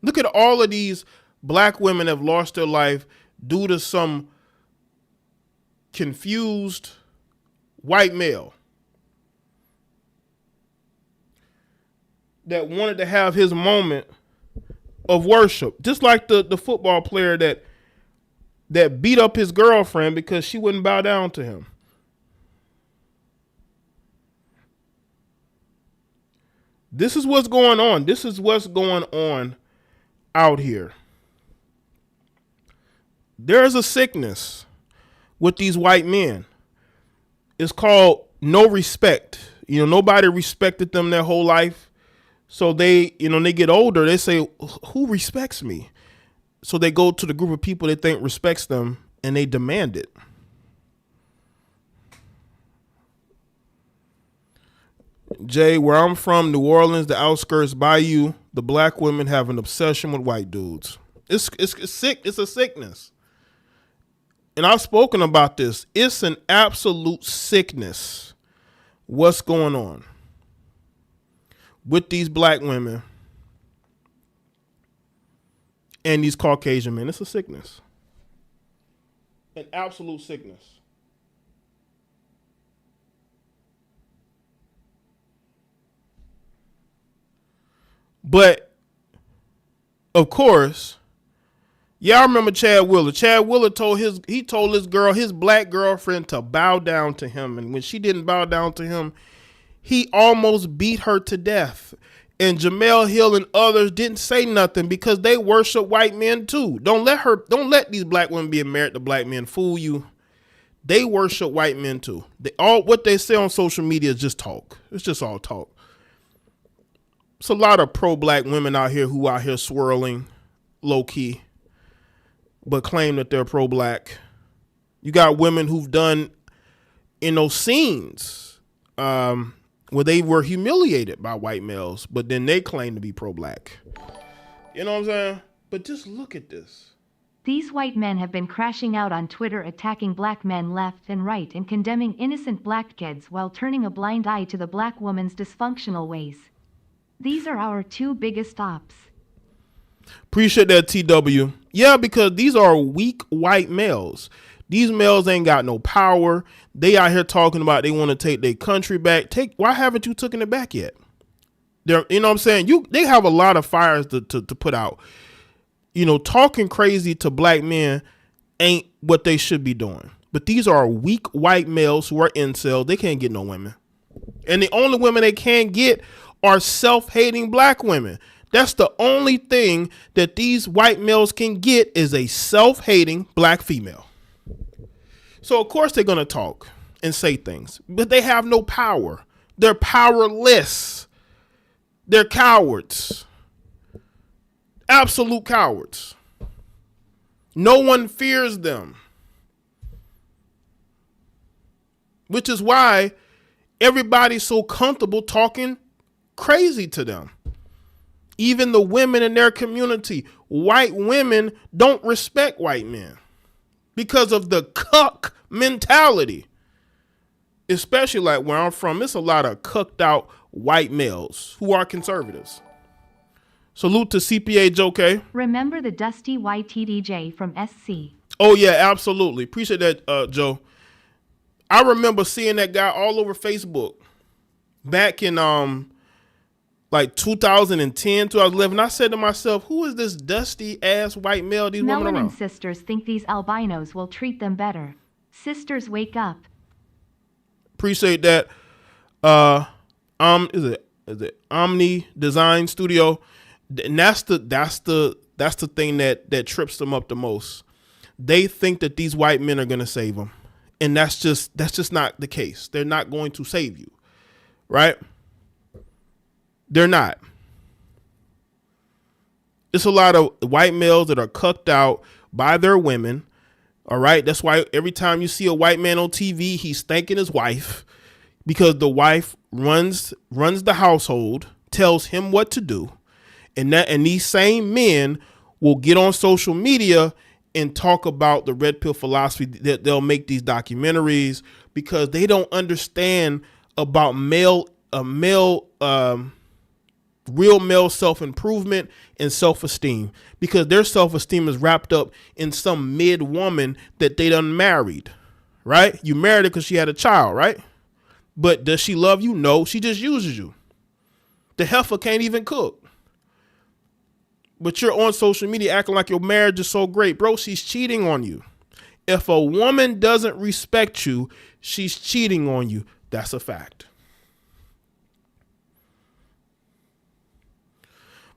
Look at all of these black women that have lost their life due to some confused white male that wanted to have his moment of worship. Just like the football player that beat up his girlfriend because she wouldn't bow down to him. This is what's going on. This is what's going on out here. There is a sickness with these white men. It's called no respect. Nobody respected them their whole life. So they get older, they say, who respects me? So they go to the group of people they think respects them and they demand it. Jay, where I'm from, New Orleans, the outskirts, Bayou, the black women have an obsession with white dudes. It's sick. It's a sickness. And I've spoken about this. It's an absolute sickness. What's going on with these black women and these Caucasian men? It's a sickness. An absolute sickness. But, of course, y'all remember Chad Willer. Chad Willer told his black girlfriend to bow down to him. And when she didn't bow down to him, he almost beat her to death. And Jamel Hill and others didn't say nothing because they worship white men too. Don't let these black women being married to black men fool you. They worship white men too. What they say on social media is just talk. It's just all talk. It's a lot of pro-black women out here who out here swirling low-key, but claim that they're pro-black. You got women who've done scenes where they were humiliated by white males, but then they claim to be pro-black. You know what I'm saying? But just look at this. These white men have been crashing out on Twitter, attacking black men left and right and condemning innocent black kids while turning a blind eye to the black woman's dysfunctional ways. These are our two biggest ops. Appreciate that, TW. Yeah, because these are weak white males. These males ain't got no power. They out here talking about they want to take their country back. Why haven't you taken it back yet? You know what I'm saying? They have a lot of fires to put out. Talking crazy to black men ain't what they should be doing. But these are weak white males who are incel. They can't get no women. And the only women they can get are self-hating black women. That's the only thing that these white males can get is a self-hating black female. So of course they're going to talk and say things, but they have no power. They're powerless. They're cowards. Absolute cowards. No one fears them. Which is why everybody's so comfortable talking crazy to them. Even the women in their community, white women don't respect white men because of the cuck mentality. Especially like where I'm from, it's a lot of cucked out white males who are conservatives. Salute to CPA Joe K. Remember the dusty YTDJ from SC. Oh yeah, absolutely. Appreciate that, Joe. I remember seeing that guy all over Facebook back in like 2010, 2011. I said to myself, who is this dusty ass white male these women Melanin around? sisters think these albinos will treat them better. Sisters, wake up. Appreciate that. Is it Omni Design Studio? And that's the thing that trips them up the most. They think that these white men are gonna save them, and that's just not the case. They're not going to save you, right? They're not. It's a lot of white males that are cucked out by their women. All right. That's why every time you see a white man on TV, he's thanking his wife because the wife runs the household, tells him what to do. And these same men will get on social media and talk about the red pill philosophy, that they'll make these documentaries because they don't understand about real male self-improvement and self-esteem, because their self-esteem is wrapped up in some mid woman that they done married, right? You married her because she had a child, right? But does she love you? No, she just uses you. The heifer can't even cook. But you're on social media acting like your marriage is so great. Bro, she's cheating on you. If a woman doesn't respect you, she's cheating on you. That's a fact.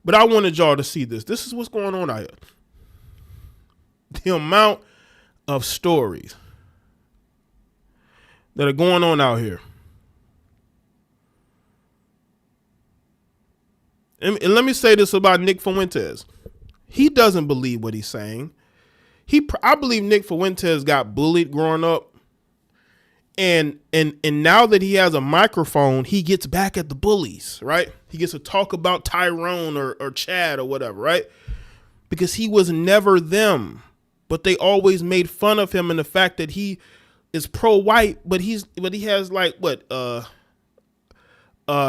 But I wanted y'all to see this. This is what's going on out here. The amount of stories that are going on out here. And let me say this about Nick Fuentes. He doesn't believe what he's saying. I believe Nick Fuentes got bullied growing up. And now that he has a microphone, he gets back at the bullies, right? He gets to talk about Tyrone or Chad or whatever, right? Because he was never them, but they always made fun of him and the fact that he is pro-white, but he has like what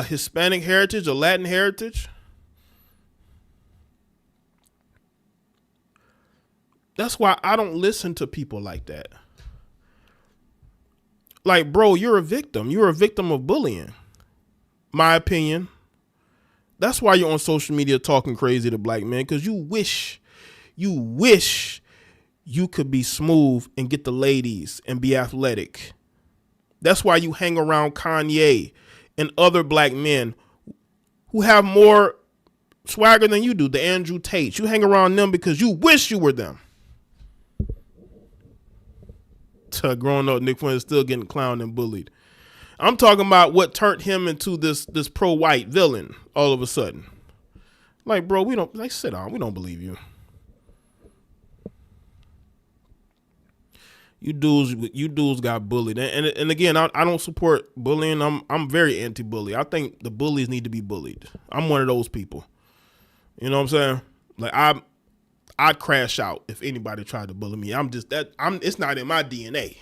Hispanic heritage or Latin heritage. That's why I don't listen to people like that. Like, bro, you're a victim. You're a victim of bullying. My opinion. That's why you're on social media talking crazy to black men, because you wish you could be smooth and get the ladies and be athletic. That's why you hang around Kanye and other black men who have more swagger than you do, the Andrew Tate. You hang around them because you wish you were them. Growing up, Nick Flynn is still getting clowned and bullied. I'm talking about what turned him into this pro-white villain all of a sudden. Like, bro, we don't, like, sit down. We don't believe you. You dudes got bullied. And again, I don't support bullying. I'm very anti-bully. I think the bullies need to be bullied. I'm one of those people. You know what I'm saying? Like, I'd crash out if anybody tried to bully me. It's not in my DNA.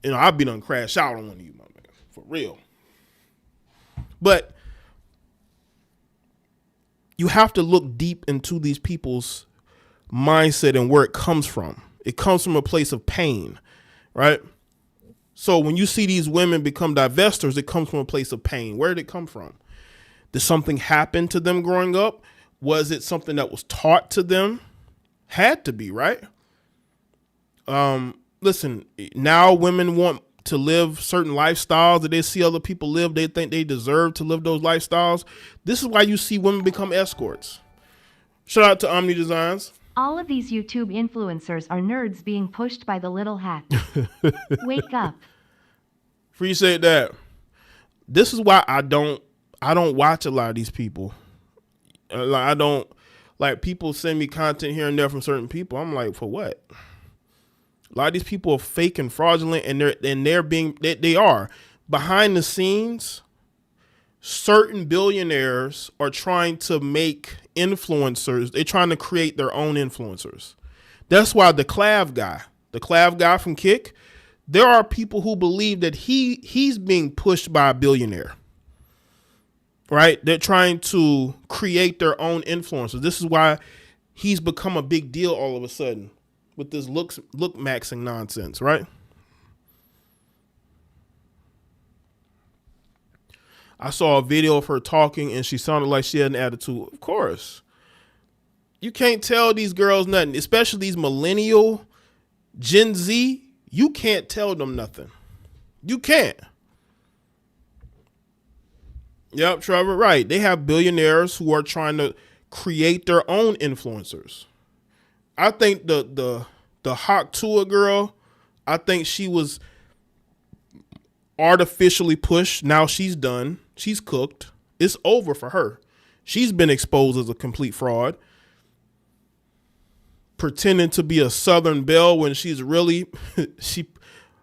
You know, I'd be done crash out on one of you, my man, for real. But you have to look deep into these people's mindset and where it comes from. It comes from a place of pain, right? So when you see these women become divestors, it comes from a place of pain. Where did it come from? Did something happen to them growing up? Was it something that was taught to them? Had to be, right? Listen, now women want to live certain lifestyles that they see other people live. They think they deserve to live those lifestyles. This is why you see women become escorts. Shout out to Omni Designs. All of these YouTube influencers are nerds being pushed by the little hat. Wake up. Appreciate that. This is why I don't watch a lot of these people. I don't like people send me content here and there from certain people. I'm like, for what? A lot of these people are fake and fraudulent, and they are behind the scenes. Certain billionaires are trying to make influencers. They're trying to create their own influencers. That's why the Clav guy from Kick, there are people who believe that he's being pushed by a billionaire. Right? They're trying to create their own influencers. This is why he's become a big deal all of a sudden with this look maxing nonsense, right? I saw a video of her talking and she sounded like she had an attitude. Of course. You can't tell these girls nothing, especially these millennial Gen Z. You can't tell them nothing. You can't. Yep, Trevor, right. They have billionaires who are trying to create their own influencers. I think the Hawk Tua girl, I think she was artificially pushed. Now she's done. She's cooked. It's over for her. She's been exposed as a complete fraud. Pretending to be a Southern belle when she's really, she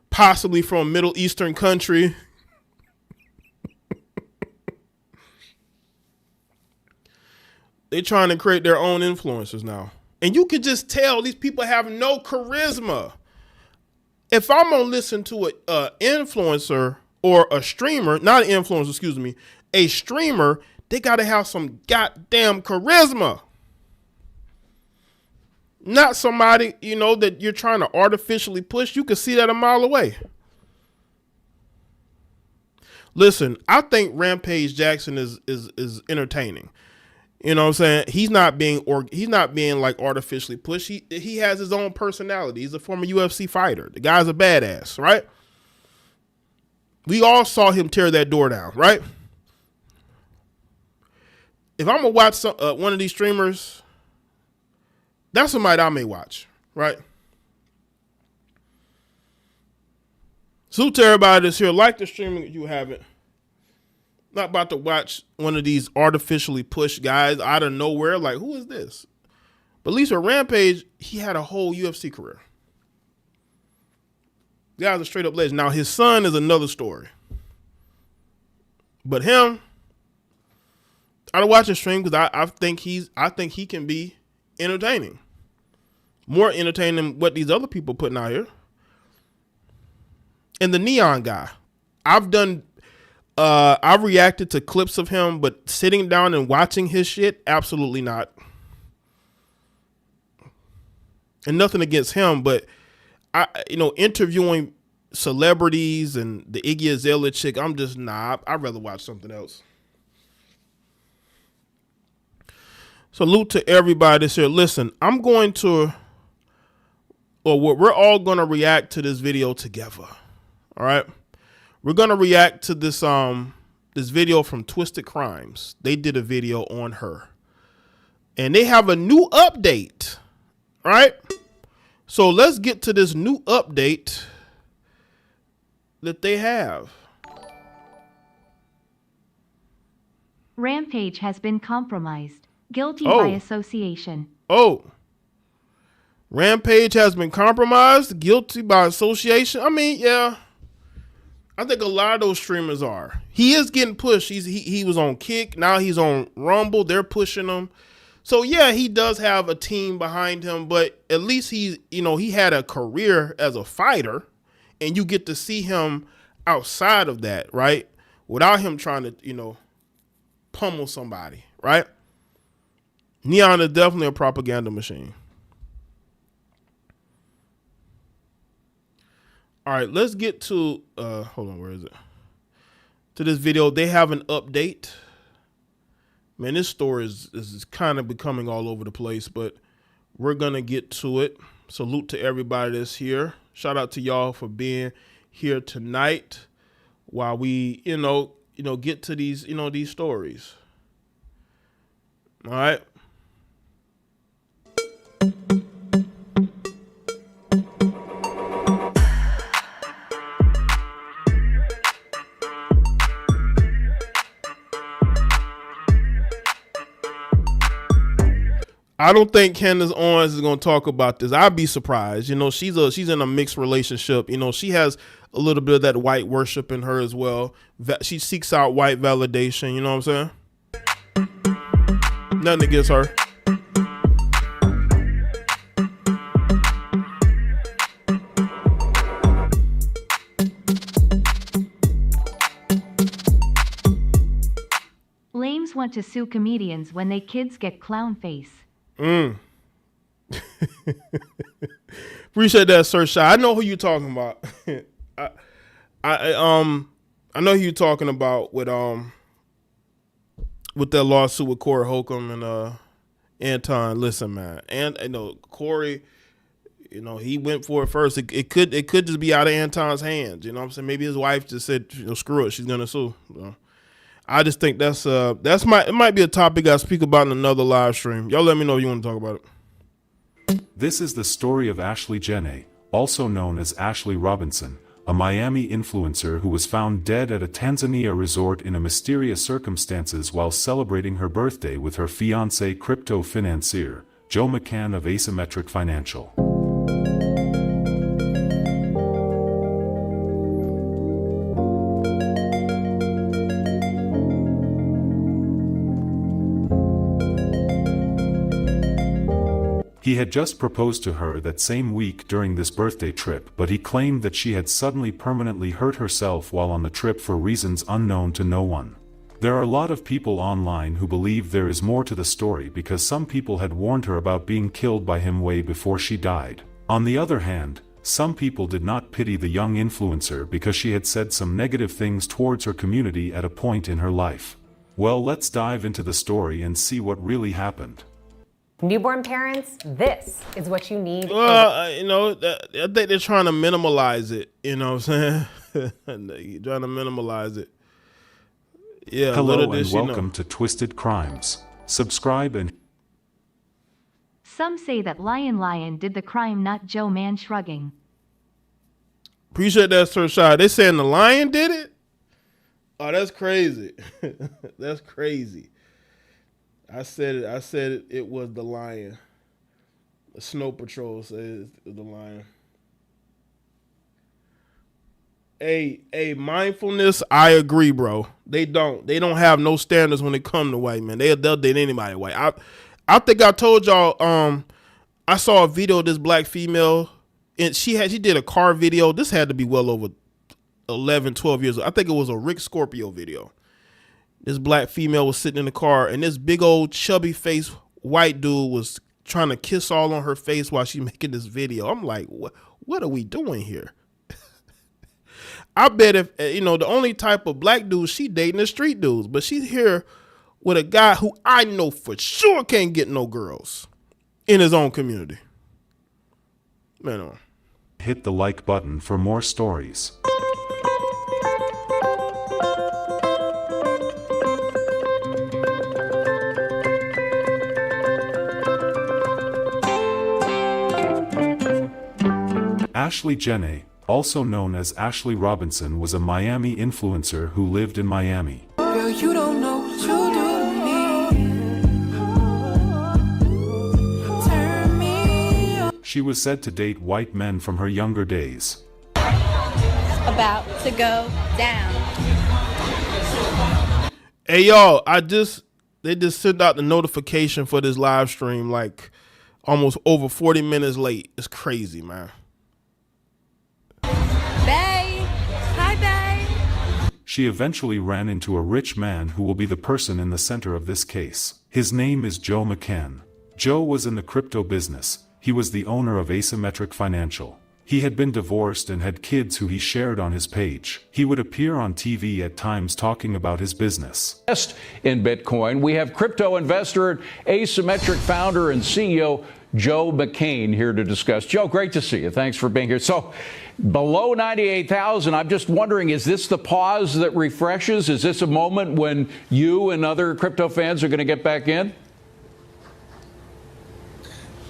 possibly from a Middle Eastern country. They're trying to create their own influencers now. And you can just tell these people have no charisma. If I'm going to listen to an influencer or a streamer, not an influencer, excuse me, a streamer, they got to have some goddamn charisma. Not somebody, that you're trying to artificially push. You can see that a mile away. Listen, I think Rampage Jackson is entertaining. You know what I'm saying? He's not being like artificially pushed. He has his own personality. He's a former UFC fighter. The guy's a badass, right? We all saw him tear that door down, right? If I'm gonna watch one of these streamers, that's somebody I may watch, right? Salute to everybody that's here. Like the streaming if you haven't. Not about to watch one of these artificially pushed guys out of nowhere. Like, who is this? But at least with Rampage, he had a whole UFC career. The guy's a straight up legend. Now, his son is another story. But him, I'd watch his stream because I think he can be entertaining. More entertaining than what these other people putting out here. And the Neon guy. I've reacted to clips of him, but sitting down and watching his shit, absolutely not. And nothing against him, but interviewing celebrities and the Iggy Azalea chick, I'm just I'd rather watch something else. Salute to everybody that's here. Listen, we're all going to react to this video together. All right. We're going to react to this video from Twisted Crimes. They did a video on her. And they have a new update. All right? So let's get to this new update that they have. Rampage has been compromised. Guilty by association. Rampage has been compromised. Guilty by association. I mean, yeah. I think a lot of those streamers are. He is getting pushed. He was on Kick. Now he's on Rumble. They're pushing him. So yeah, he does have a team behind him, but at least he had a career as a fighter, and you get to see him outside of that, right? Without him trying to, pummel somebody, right? Neon is definitely a propaganda machine. All right, let's get to, hold on, where is it? To this video. They have an update. Man, this story is kind of becoming all over the place, but we're going to get to it. Salute to everybody that's here. Shout out to y'all for being here tonight while we, get to these, these stories. All right. I don't think Candace Owens is going to talk about this. I'd be surprised. She's in a mixed relationship. She has a little bit of that white worship in her as well. She seeks out white validation. You know what I'm saying? Nothing against her. Lames want to sue comedians when they kids get clown face. Appreciate that, Sir Shy. I know who you're talking about. I know who you're talking about with that lawsuit with Corey Holcomb and Anton. Listen, man, and Corey, he went for it first. It could just be out of Anton's hands. You know what I'm saying? Maybe his wife just said, screw it, she's gonna sue. I just think it might be a topic I speak about in another live stream. Y'all let me know if you want to talk about it. This is the story of Ashley Jaye, also known as Ashley Robinson, a Miami influencer who was found dead at a Tanzania resort in a mysterious circumstances while celebrating her birthday with her fiancé crypto financier, Joe McCann of Asymmetric Financial. He had just proposed to her that same week during this birthday trip, but he claimed that she had suddenly permanently hurt herself while on the trip for reasons unknown to no one. There are a lot of people online who believe there is more to the story because some people had warned her about being killed by him way before she died. On the other hand, some people did not pity the young influencer because she had said some negative things towards her community at a point in her life. Well, let's dive into the story and see what really happened. Newborn parents, this is what you need. Well, I think they're trying to minimalize it. You know what I'm saying? They're trying to minimalize it. Yeah. Hello and welcome to Twisted Crimes. Subscribe and... Some say that Lion did the crime, not Joe Man shrugging. Appreciate that, Sir Shy. They saying the lion did it? Oh, that's crazy. That's crazy. I said it was the lion. The Snow Patrol says the lion. Hey, mindfulness, I agree, bro. They don't have no standards when it comes to white men. They'll date anybody white. I think I told y'all, I saw a video of this black female, and she did a car video. This had to be well over 11, 12 years old. I think it was a Rick Scorpio video. This black female was sitting in the car, and this big old chubby face white dude was trying to kiss all on her face while she's making this video. I'm like, what are we doing here? I bet if, the only type of black dudes she dating is street dudes, but she's here with a guy who I know for sure can't get no girls in his own community. Man, hit the like button for more stories. Ashley Jaye, also known as Ashley Robinson, was a Miami influencer who lived in Miami. Girl, you don't know what you do to me. Turn me on. She was said to date white men from her younger days. About to go down. Hey y'all, they just sent out the notification for this live stream like almost over 40 minutes late. It's crazy, man. She eventually ran into a rich man who will be the person in the center of this case. His name is Joe McCann. Joe was in the crypto business. He was the owner of Asymmetric Financial. He had been divorced and had kids who he shared on his page. He would appear on TV at times talking about his business. In Bitcoin, we have crypto investor, Asymmetric founder and CEO Joe McCain here to discuss. Joe, great to see you. Thanks for being here. So below 98,000, I'm just wondering, is this the pause that refreshes? Is this a moment when you and other crypto fans are going to get back in?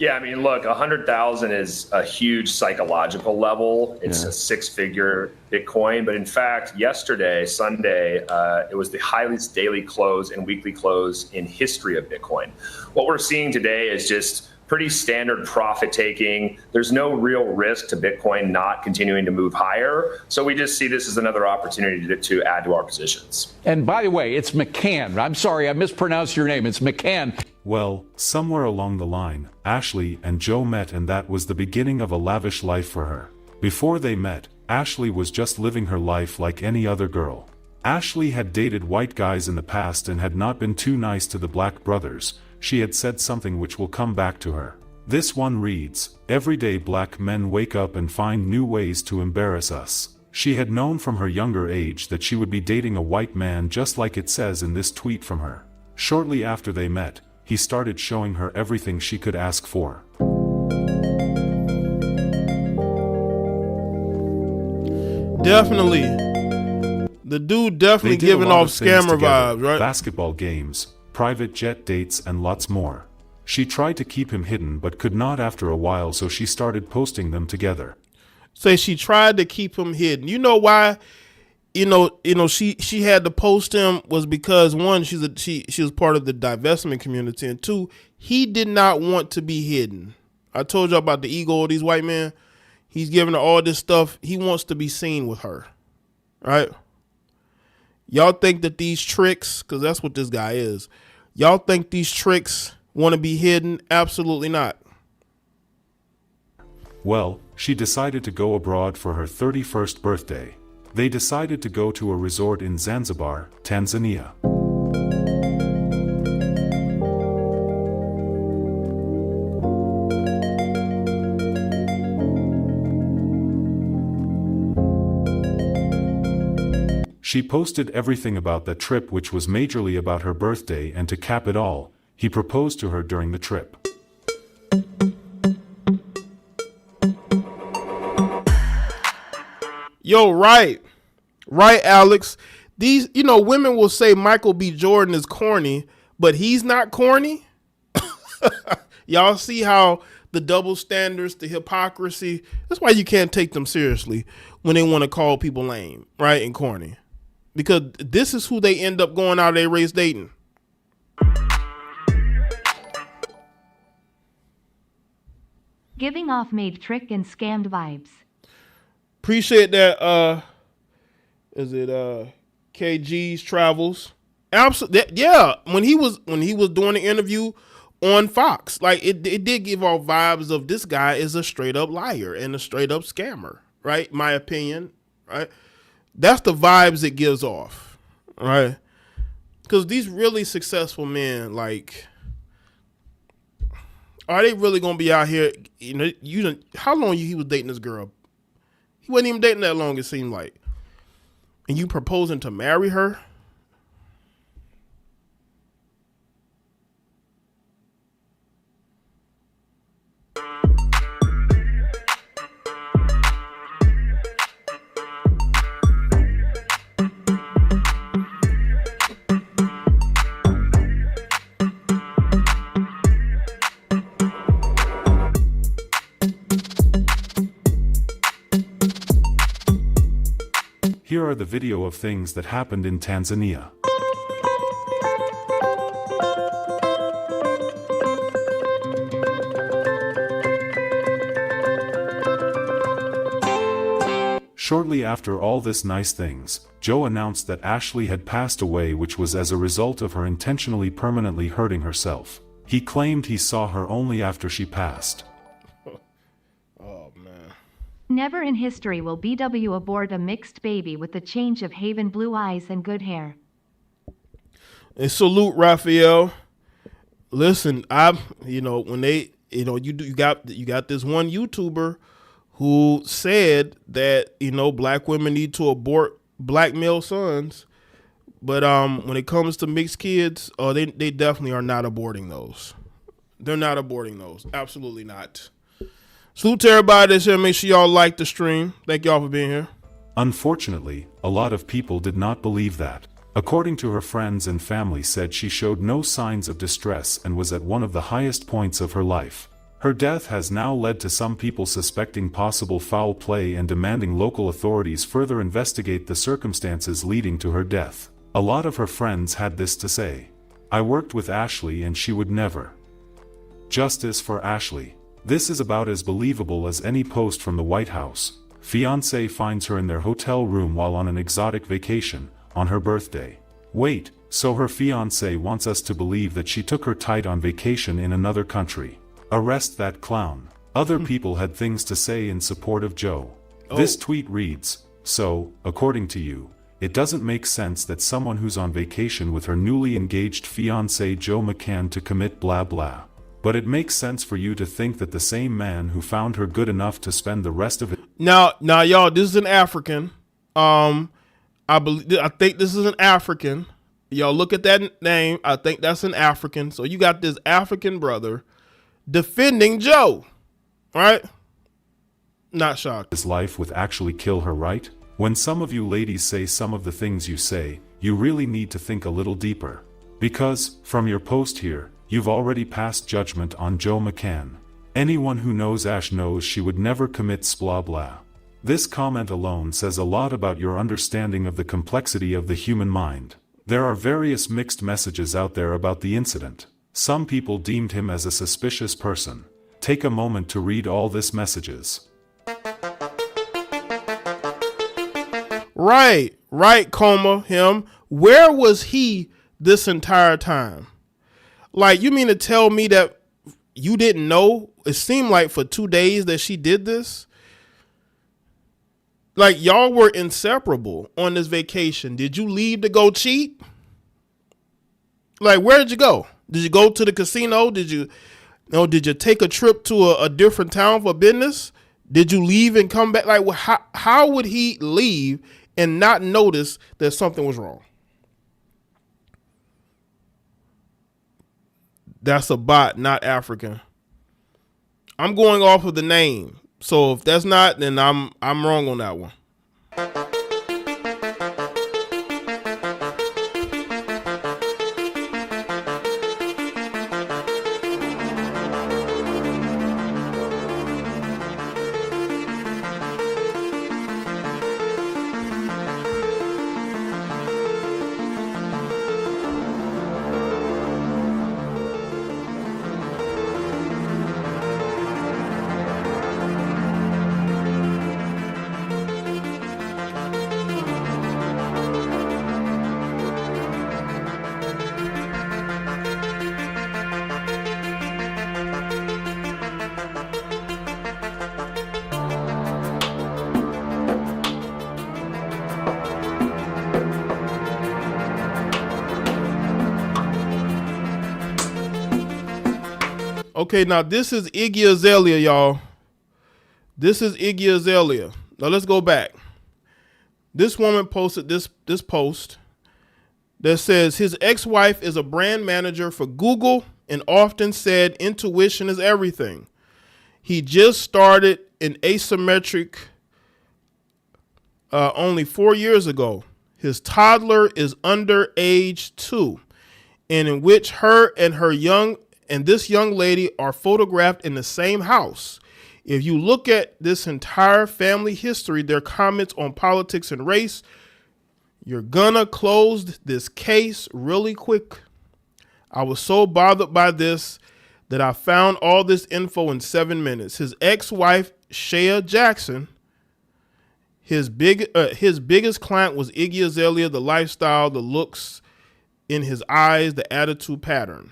Yeah, I mean, look, 100,000 is a huge psychological level. It's a six-figure Bitcoin. But in fact, yesterday, Sunday, it was the highest daily close and weekly close in history of Bitcoin. What we're seeing today is just pretty standard profit taking. There's no real risk to Bitcoin not continuing to move higher. So we just see this as another opportunity to add to our positions. And by the way, it's McCann. I'm sorry, I mispronounced your name. It's McCann. Well, somewhere along the line, Ashley and Joe met, and that was the beginning of a lavish life for her. Before they met, Ashley was just living her life like any other girl. Ashley had dated white guys in the past and had not been too nice to the black brothers. She had said something which will come back to her. This one reads, "Every day black men wake up and find new ways to embarrass us." She had known from her younger age that she would be dating a white man, just like it says in this tweet from her. Shortly after they met, he started showing her everything she could ask for. Definitely. The dude definitely They did a giving lot off of things scammer together, vibes, right? Basketball games, private jet dates, and lots more. She tried to keep him hidden but could not after a while, so she started posting them together. Say she tried to keep him hidden. You know why? She had to post him was because one, she was part of the divestment community, and two, he did not want to be hidden. I told you about the ego of these white men. He's giving her all this stuff. He wants to be seen with her, right? Y'all think that these tricks, because that's what this guy is, y'all think these tricks want to be hidden? Absolutely not. Well, she decided to go abroad for her 31st birthday. They decided to go to a resort in Zanzibar, Tanzania. She posted everything about that trip, which was majorly about her birthday, and to cap it all, he proposed to her during the trip. Yo, right, Alex. These, women will say Michael B. Jordan is corny, but he's not corny. Y'all see how the double standards, the hypocrisy, that's why you can't take them seriously when they want to call people lame, right, and corny. Because this is who they end up going out of their race dating. Giving off made trick and scammed vibes. Appreciate that. Is it KG's Travels? Absolutely. Yeah. When he was doing the interview on Fox, like it did give off vibes of this guy is a straight up liar and a straight up scammer, right? My opinion, right? That's the vibes it gives off, right? Because these really successful men, like, are they really gonna be out here? How long he was dating this girl? He wasn't even dating that long, it seemed like. And you proposing to marry her? Here are the video of things that happened in Tanzania. Shortly after all this nice things, Joe announced that Ashley had passed away, which was as a result of her intentionally permanently hurting herself. He claimed he saw her only after she passed. Never in history will BW abort a mixed baby with the change of haven blue eyes and good hair. And salute Raphael. Listen, when they, you got this one YouTuber who said that, black women need to abort black male sons. But when it comes to mixed kids, they definitely are not aborting those. They're not aborting those. Absolutely not. Salute to everybody that's here. Make sure y'all like the stream. Thank y'all for being here. Unfortunately, a lot of people did not believe that. According to her friends and family said she showed no signs of distress and was at one of the highest points of her life. Her death has now led to some people suspecting possible foul play and demanding local authorities further investigate the circumstances leading to her death. A lot of her friends had this to say. I worked with Ashley and she would never. Justice for Ashley. This is about as believable as any post from the White House. Fiancé finds her in their hotel room while on an exotic vacation, on her birthday. Wait, so her fiancé wants us to believe that she took her tight on vacation in another country. Arrest that clown. Other people had things to say in support of Joe. This tweet reads, so, according to you, it doesn't make sense that someone who's on vacation with her newly engaged fiancé Joe McCann to commit blah blah. But it makes sense for you to think that the same man who found her good enough to spend the rest of it. Now, y'all, this is an African. I think this is an African. Y'all look at that name. I think that's an African. So you got this African brother defending Joe, right? Not shocked. His life would actually kill her, right? When some of you ladies say some of the things you say, you really need to think a little deeper. Because, from your post here, you've already passed judgment on Joe McCann. Anyone who knows Ash knows she would never commit blah blah. This comment alone says a lot about your understanding of the complexity of the human mind. There are various mixed messages out there about the incident. Some people deemed him as a suspicious person. Take a moment to read all these messages. Right, him. Where was he this entire time? Like, you mean to tell me that you didn't know? It seemed like for 2 days that she did this. Like, y'all were inseparable on this vacation. Did you leave to go cheat? Like, where did you go? Did you go to the casino? Did you take a trip to a different town for business? Did you leave and come back? Like, how would he leave and not notice that something was wrong? That's a bot, not African. I'm going off of the name. So if that's not, then I'm wrong on that one. Okay, now this is Iggy Azalea, y'all. This is Iggy Azalea. Now let's go back. This woman posted this post that says his ex-wife is a brand manager for Google and often said intuition is everything. He just started an asymmetric only 4 years ago. His toddler is under age 2, and in which her and this young lady are photographed in the same house. If you look at this entire family history, their comments on politics and race, you're gonna close this case really quick. I was so bothered by this that I found all this info in 7 minutes. His ex-wife, Shea Jackson, his biggest client was Iggy Azalea, the lifestyle, the looks in his eyes, the attitude pattern.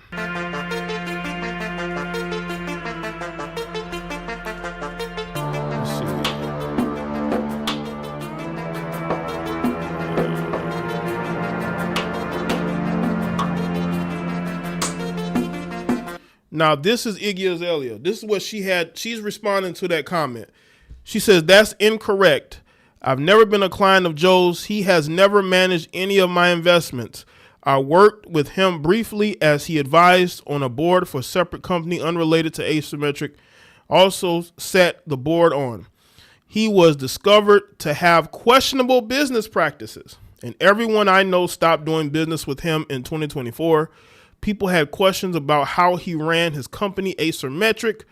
Now, this is Iggy Azalea. This is what she had. She's responding to that comment. She says, that's incorrect. I've never been a client of Joe's. He has never managed any of my investments. I worked with him briefly as he advised on a board for a separate company unrelated to Asymmetric. Also sat the board on. He was discovered to have questionable business practices, and everyone I know stopped doing business with him in 2024. People had questions about how he ran his company Asymmetric.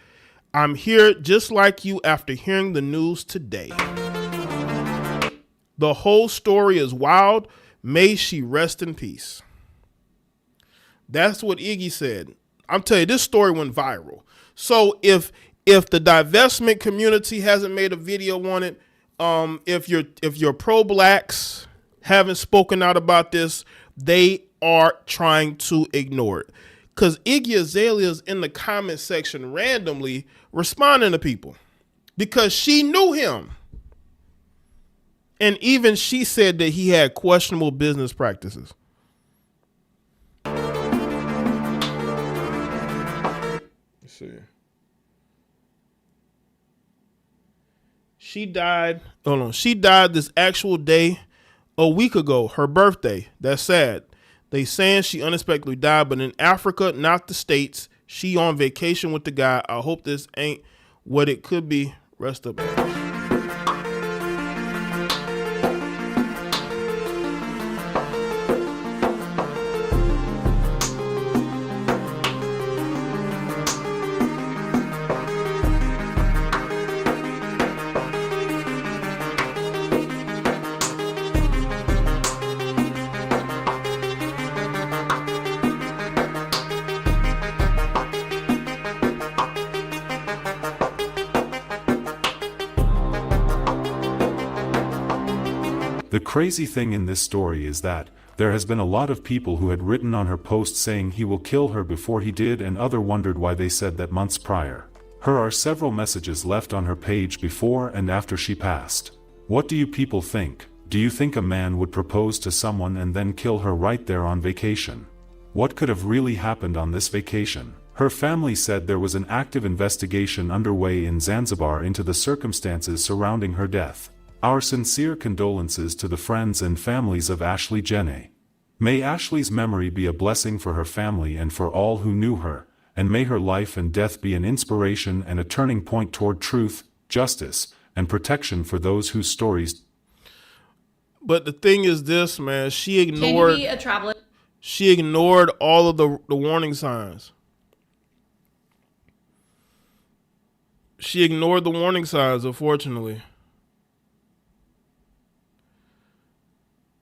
I'm here just like you after hearing the news today. The whole story is wild. May she rest in peace. That's what Iggy said. I'm telling you, this story went viral. So if the divestment community hasn't made a video on it, if you're pro-blacks haven't spoken out about this, they are trying to ignore it. Because Iggy Azalea's in the comment section randomly responding to people because she knew him. And even she said that he had questionable business practices. Let's see. She died this actual day a week ago, her birthday. That's sad. They saying she unexpectedly died, but in Africa, not the States. She on vacation with the guy. I hope this ain't what it could be. Rest up. The crazy thing in this story is that there has been a lot of people who had written on her post saying he will kill her before he did, and other wondered why they said that months prior. Her are several messages left on her page before and after she passed. What do you people think? Do you think a man would propose to someone and then kill her right there on vacation? What could have really happened on this vacation? Her family said there was an active investigation underway in Zanzibar into the circumstances surrounding her death. Our sincere condolences to the friends and families of Ashley Jaye. May Ashley's memory be a blessing for her family and for all who knew her, and may her life and death be an inspiration and a turning point toward truth, justice, and protection for those whose stories. But the thing is this, man, she ignored. Can you be a traveler? She ignored all of the warning signs. She ignored the warning signs, unfortunately.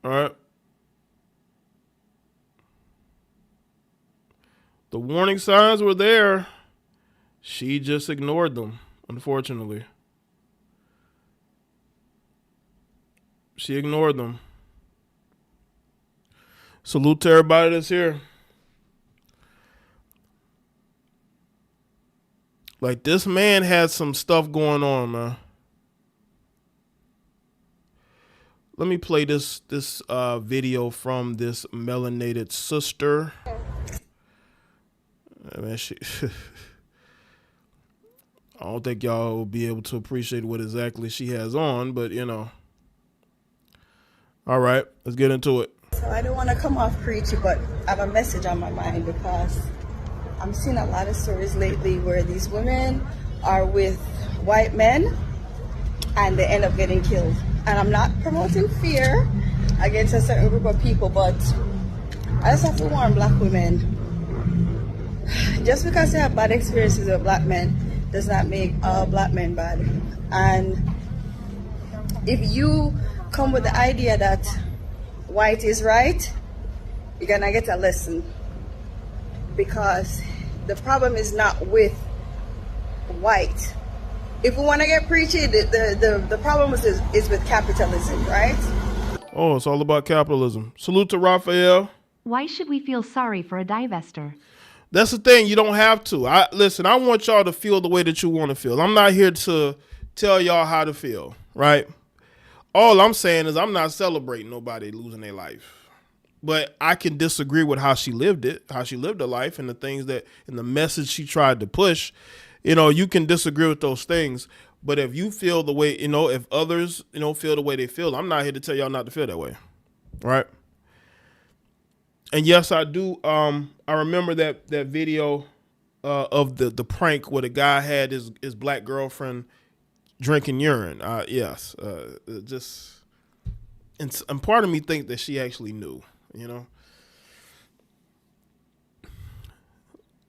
All right. The warning signs were there. She just ignored them, unfortunately. She ignored them. Salute to everybody that's here. Like, this man had some stuff going on, man. Let me play this video from this melanated sister. I mean, I don't think y'all will be able to appreciate what exactly she has on, but you know. All right, let's get into it. So I don't want to come off preachy, but I have a message on my mind because I'm seeing a lot of stories lately where these women are with white men and they end up getting killed. And I'm not promoting fear against a certain group of people, but I just have to warn black women. Just because they have bad experiences with black men does not make all black men bad. And if you come with the idea that white is right, you're gonna get a lesson. Because the problem is not with white. If we want to get preachy, the problem is with capitalism, right? Oh, it's all about capitalism. Salute to Raphael. Why should we feel sorry for a divester? That's the thing. You don't have to. Listen, I want y'all to feel the way that you want to feel. I'm not here to tell y'all how to feel, right? All I'm saying is I'm not celebrating nobody losing their life. But I can disagree with how she lived it, how she lived her life, and the things that, and the message she tried to push. You know, you can disagree with those things, but if you feel the way, you know, if others, you know, feel the way they feel, I'm not here to tell y'all not to feel that way, right? And yes, I do. I remember that video of the prank where the guy had his black girlfriend drinking urine. Yes, and part of me think that she actually knew. You know.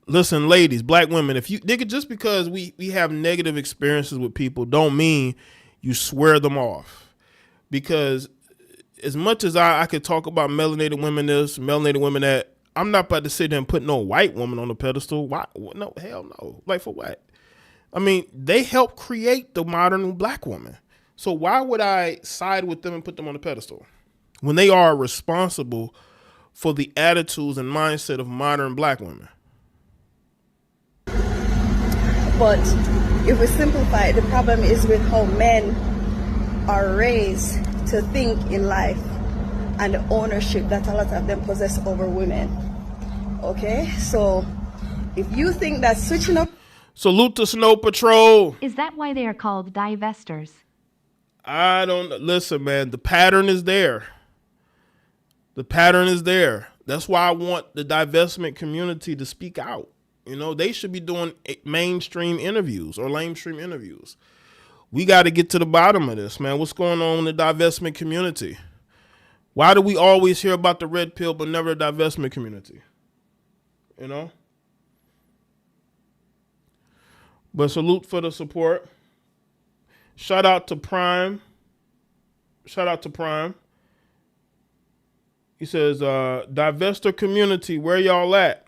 Listen, ladies, black women, if you nigga, just because we have negative experiences with people don't mean you swear them off. Because as much as I could talk about melanated women this, melanated women that, I'm not about to sit there and put no white woman on the pedestal. Why? No, hell no. Like, for what? I mean, they helped create the modern black woman. So why would I side with them and put them on the pedestal when they are responsible for the attitudes and mindset of modern black women? But if we simplify it, the problem is with how men are raised to think in life and the ownership that a lot of them possess over women. Okay, so if you think that switching up. Salute to Snow Patrol. Is that why they are called divestors? I don't listen, man. The pattern is there. The pattern is there. That's why I want the divestment community to speak out. You know, they should be doing mainstream interviews or lamestream interviews. We got to get to the bottom of this, man. What's going on in the divestment community? Why do we always hear about the red pill but never the divestment community? You know? But salute for the support. Shout out to Prime. Shout out to Prime. He says, divestor community, where y'all at?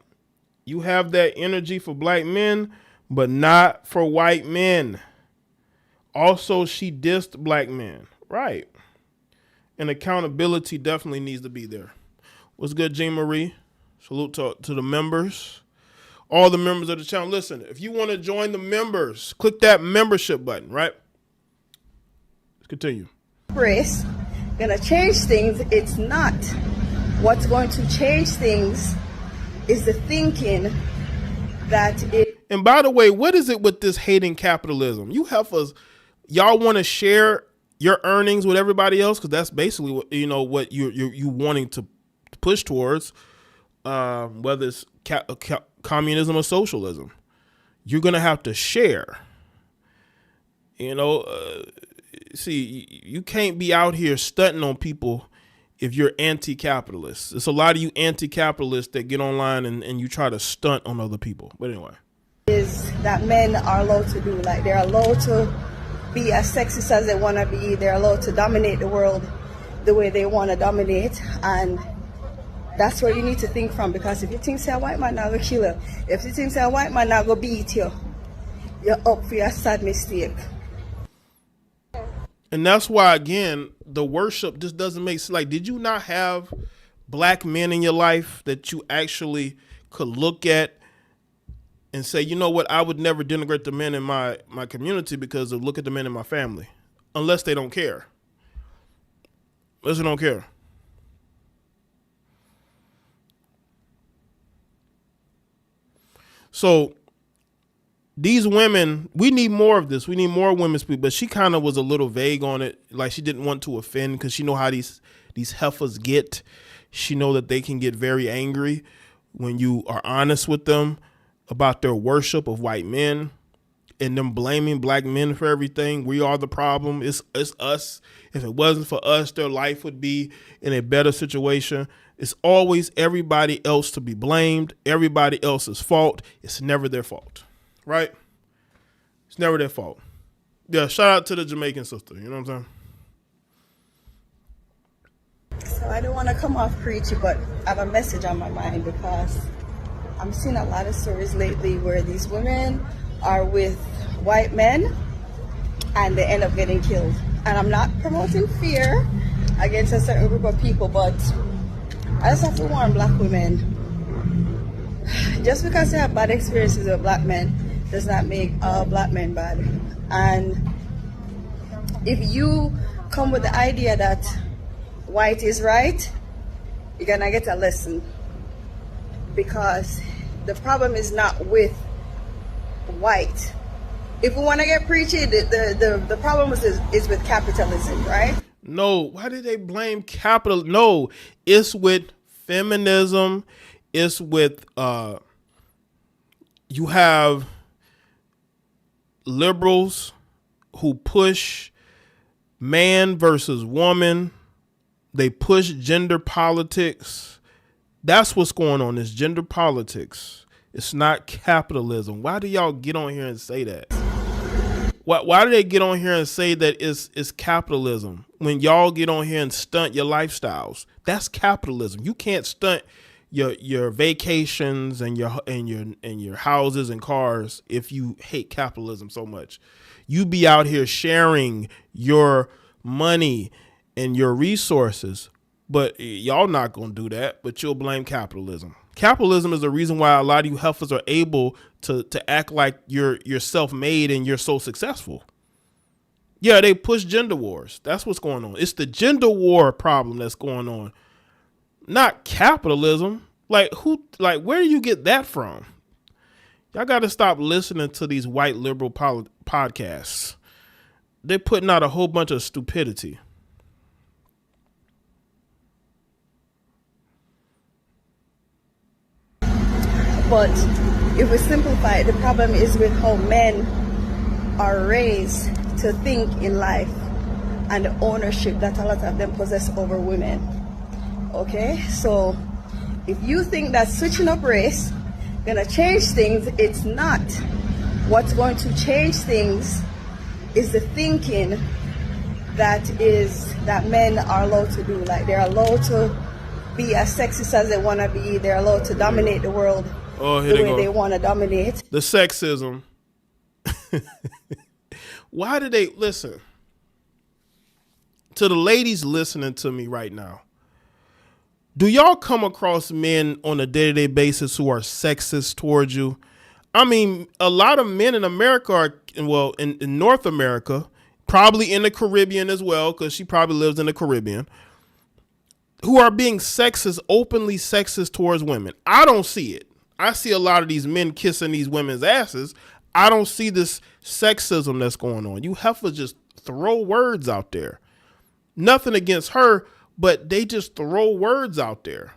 You have that energy for black men, but not for white men. Also, she dissed black men. Right. And accountability definitely needs to be there. What's good, Jean Marie? Salute to the members. All the members of the channel. Listen, if you want to join the members, click that membership button, right? Let's continue. Race gonna change things. It's not. What's going to change things is the thinking that it. And by the way, what is it with this hating capitalism? You heifers, y'all want to share your earnings with everybody else because that's basically what what you wanting to push towards, whether it's communism or socialism. You're gonna have to share. See, you can't be out here stunting on people if you're anti-capitalist. There's a lot of you anti-capitalists that get online and you try to stunt on other people. But anyway. Is that men are allowed to do. Like, they're allowed to be as sexist as they want to be. They're allowed to dominate the world the way they want to dominate. And that's where you need to think from. Because if you think say a white man not going to kill you, if you think say a white man not going to beat you, you're up for your sad mistake. And that's why, again, the worship just doesn't make sense. Like, did you not have black men in your life that you actually could look at and say, you know what, I would never denigrate the men in my community because of look at the men in my family, unless they don't care. Unless they don't care. So these women, we need more of this. We need more women speak, but she kind of was a little vague on it. Like, she didn't want to offend because she know how these heifers get. She know that they can get very angry when you are honest with them about their worship of white men and them blaming black men for everything. We are the problem. It's us. If it wasn't for us, their life would be in a better situation. It's always everybody else to be blamed. Everybody else's fault. It's never their fault. Right? It's never their fault. Yeah, shout out to the Jamaican sister. You know what I'm saying? So I don't want to come off preachy, but I have a message on my mind because I'm seeing a lot of stories lately where these women are with white men and they end up getting killed. And I'm not promoting fear against a certain group of people, but I just have to warn black women. Just because they have bad experiences with black men does not make all black men bad. And if you come with the idea that white is right, you're gonna get a lesson. Because the problem is not with white. If we want to get preachy, the problem is with capitalism, right? No, why did they blame capital? No, it's with feminism. It's with you have liberals who push man versus woman. They push gender politics. That's what's going on. It's gender politics. It's not capitalism. Why do y'all get on here and say that? Why do they get on here and say that it's capitalism when y'all get on here and stunt your lifestyles? That's capitalism. You can't stunt your vacations and your houses and cars if you hate capitalism so much. You be out here sharing your money and your resources, but y'all not gonna do that. But you'll blame capitalism. Capitalism is the reason why a lot of you heifers are able to act like you're self-made and you're so successful. Yeah, they push gender wars. That's what's going on. It's the gender war problem that's going on, not capitalism. Like where do you get that from? Y'all got to stop listening to these white liberal podcasts. They're putting out a whole bunch of stupidity. But if we simplify it, the problem is with how men are raised to think in life and the ownership that a lot of them possess over women. Okay, so if you think that switching up race gonna change things, it's not. What's going to change things is the thinking that men are allowed to do. Like they're allowed to be as sexist as they want to be. They're allowed to dominate the world the way they want to dominate. The sexism. Why do they listen? To the ladies listening to me right now, do y'all come across men on a day-to-day basis who are sexist towards you? I mean, a lot of men in America are, well, in North America, probably in the Caribbean as well, because she probably lives in the Caribbean, who are being sexist, openly sexist towards women. I don't see it. I see a lot of these men kissing these women's asses. I don't see this sexism that's going on. You heifers just throw words out there. Nothing against her, but they just throw words out there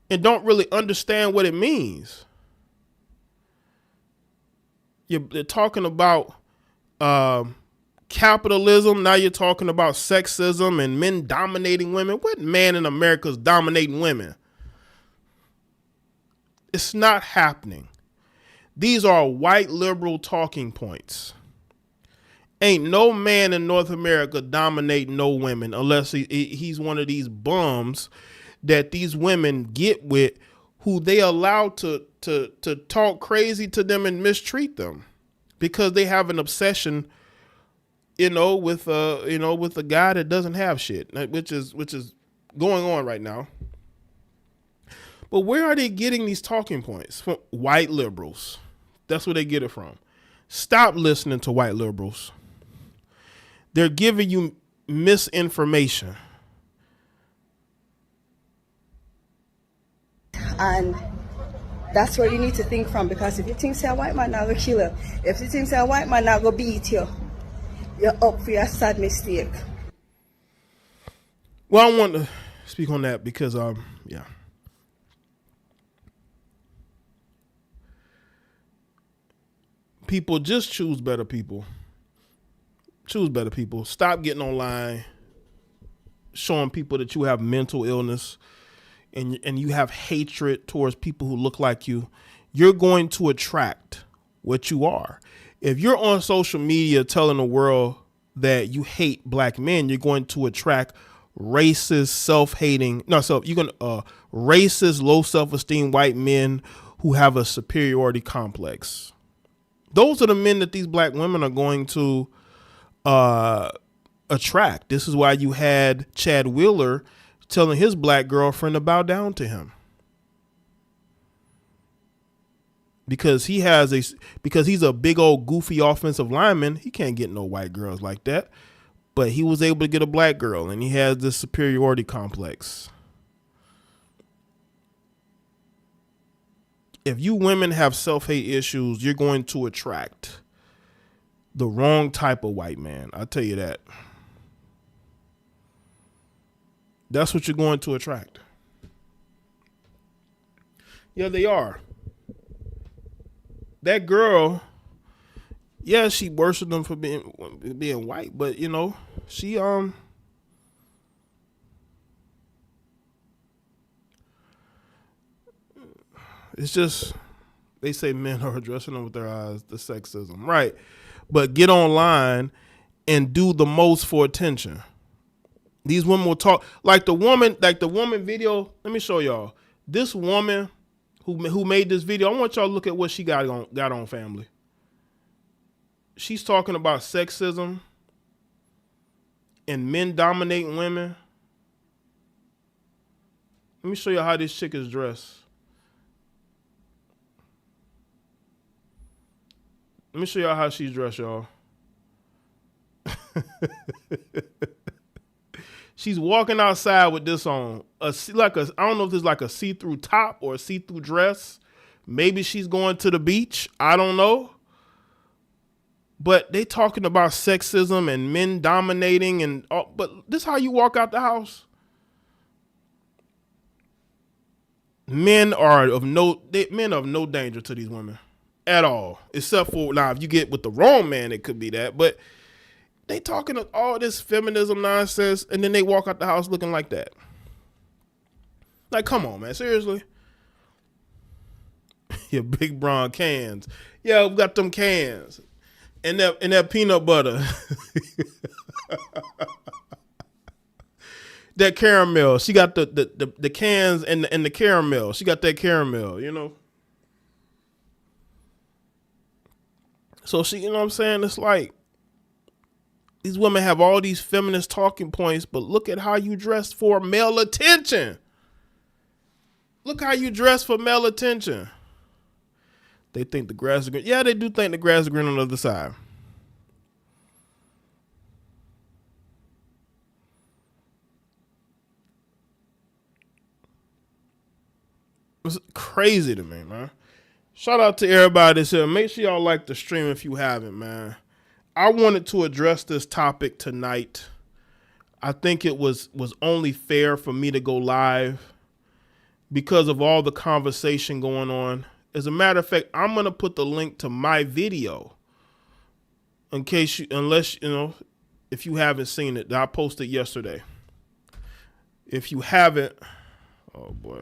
and don't really understand what it means. You're talking about capitalism. Now you're talking about sexism and men dominating women. What man in America is dominating women? It's not happening. These are white liberal talking points. Ain't no man in North America dominating no women unless he's one of these bums that these women get with, who they allow to talk crazy to them and mistreat them because they have an obsession, with a guy that doesn't have shit, which is going on right now. But where are they getting these talking points? From white liberals. That's where they get it from. Stop listening to white liberals. They're giving you misinformation. And that's where you need to think from, because if you think say a white man not gonna kill you, if you think say a white man not gonna beat you, you're up for your sad mistake. Well, I want to speak on that because people, just choose better people. Choose better people. Stop getting online, showing people that you have mental illness and you have hatred towards people who look like you. You're going to attract what you are. If you're on social media telling the world that you hate black men, you're going to attract racist, racist, low self-esteem white men who have a superiority complex. Those are the men that these black women are going to attract. This is why you had Chad Wheeler telling his black girlfriend to bow down to him. Because he's a big old goofy offensive lineman, he can't get no white girls like that. But he was able to get a black girl, and he has this superiority complex. If you women have self-hate issues, you're going to attract the wrong type of white man. I'll tell you that. That's what you're going to attract. Yeah, they are. That girl, yeah, she worshiped them for being white, but you know, she it's just, they say men are addressing them with their eyes, the sexism, right? But get online and do the most for attention. These women will talk like the woman video. Let me show y'all. This woman who made this video, I want y'all to look at what she got on, family. She's talking about sexism and men dominating women. Let me show you how this chick is dressed. Let me show y'all how she's dressed, y'all. She's walking outside with this on. I don't know if it's like a see-through top or a see-through dress. Maybe she's going to the beach. I don't know. But they talking about sexism and men dominating and but this is how you walk out the house. Men are of no danger to these women at all, except for now if you get with the wrong man, it could be that. But they talking all this feminism nonsense, and then they walk out the house looking like that. Like, come on, man, seriously. Your big brown cans, yeah, we got them cans, and that peanut butter. That caramel. She got the cans and the caramel. She got that caramel, you know. So she, you know what I'm saying? It's like these women have all these feminist talking points, but look at how you dress for male attention. Look how you dress for male attention. They think the grass is green. Yeah, they do think the grass is green on the other side. It's crazy to me, man. Shout out to everybody that's here. Make sure y'all like the stream if you haven't, man. I wanted to address this topic tonight. I think it was only fair for me to go live because of all the conversation going on. As a matter of fact, I'm going to put the link to my video in case unless, you know, if you haven't seen it. I posted yesterday. If you haven't, oh boy.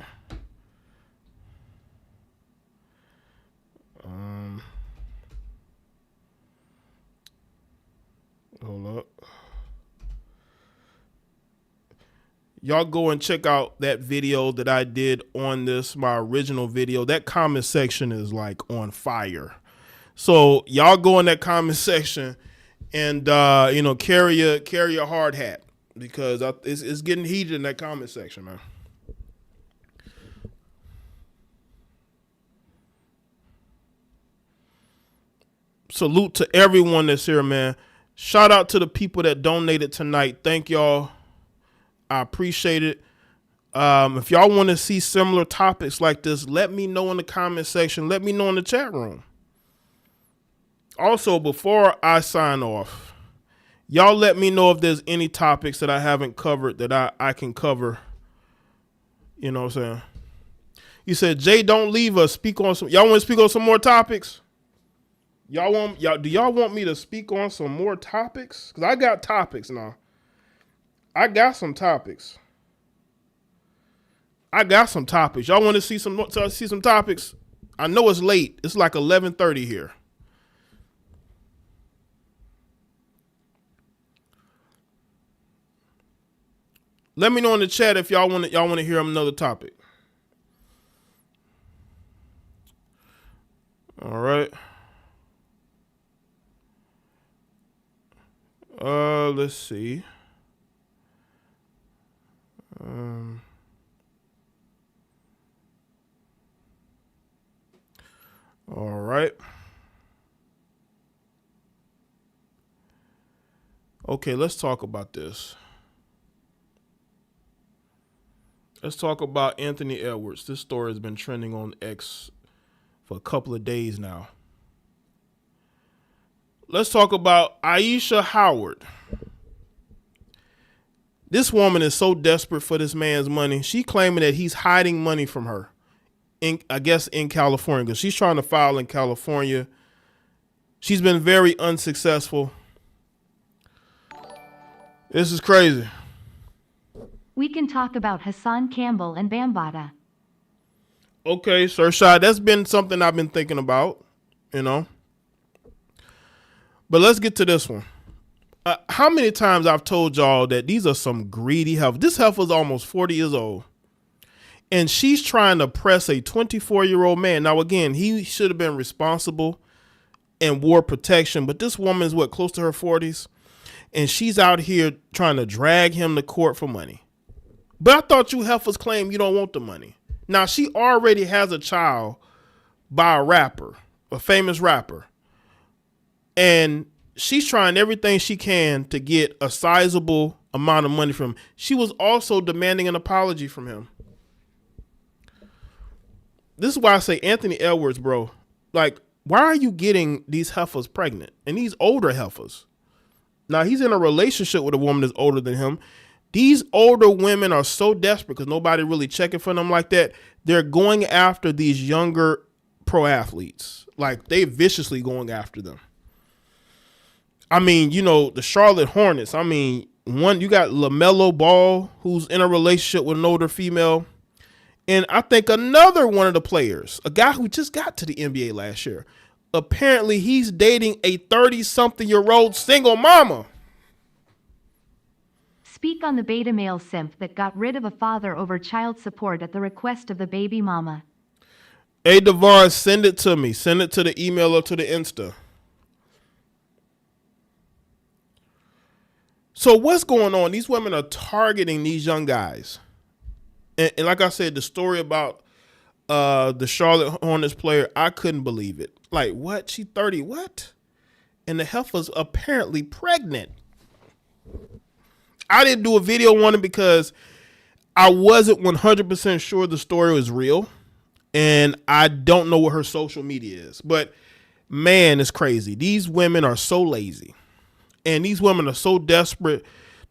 Hold up. Y'all go and check out that video that I did on this, my original video. That comment section is like on fire. So y'all go in that comment section and you know, carry a hard hat because it's getting heated in that comment section, man. Salute to everyone that's here, man. Shout out to the people that donated tonight. Thank y'all. I appreciate it. If y'all want to see similar topics like this, let me know in the comment section. Let me know in the chat room. Also, before I sign off, y'all let me know if there's any topics that I haven't covered that I can cover. You know what I'm saying? You said, Jay, don't leave us. Speak on some. Y'all want to speak on some more topics? Do y'all want me to speak on some more topics? Because I got topics now. I got some topics. Y'all want to see some topics? I know it's late. It's like 11:30 here. Let me know in the chat if y'all want to hear another topic. All right. Let's see. All right. Okay, let's talk about this. Let's talk about Anthony Edwards. This story has been trending on X for a couple of days now. Let's talk about Aisha Howard. This woman is so desperate for this man's money. She claiming that he's hiding money from her. I guess in California, because she's trying to file in California. She's been very unsuccessful. This is crazy. We can talk about Hassan Campbell and Bambaataa. Okay, Sir Shah, that's been something I've been thinking about, you know. But let's get to this one. How many times I've told y'all that these are some greedy heifers. This heifer is almost 40 years old. And she's trying to press a 24-year-old man. Now, again, he should have been responsible and wore protection. But this woman is, close to her 40s? And she's out here trying to drag him to court for money. But I thought you heifers claim you don't want the money. Now, she already has a child by a rapper, a famous rapper. And she's trying everything she can to get a sizable amount of money from him. She was also demanding an apology from him. This is why I say Anthony Edwards, bro. Like, why are you getting these heifers pregnant? And these older heifers. Now, he's in a relationship with a woman that's older than him. These older women are so desperate because nobody really checking for them like that. They're going after these younger pro athletes. Like, they viciously going after them. I mean, you know, the Charlotte Hornets. I mean, you got LaMelo Ball, who's in a relationship with an older female. And I think another one of the players, a guy who just got to the NBA last year, apparently he's dating a 30-something-year-old single mama. Speak on the beta male simp that got rid of a father over child support at the request of the baby mama. Hey, Devon, send it to me. Send it to the email or to the Insta. So what's going on? These women are targeting these young guys. And like I said, the story about the Charlotte Hornets player, I couldn't believe it. Like, what? She 30, what? And the heifer's apparently pregnant. I didn't do a video on it because I wasn't 100% sure the story was real. And I don't know what her social media is. But, man, it's crazy. These women are so lazy. And these women are so desperate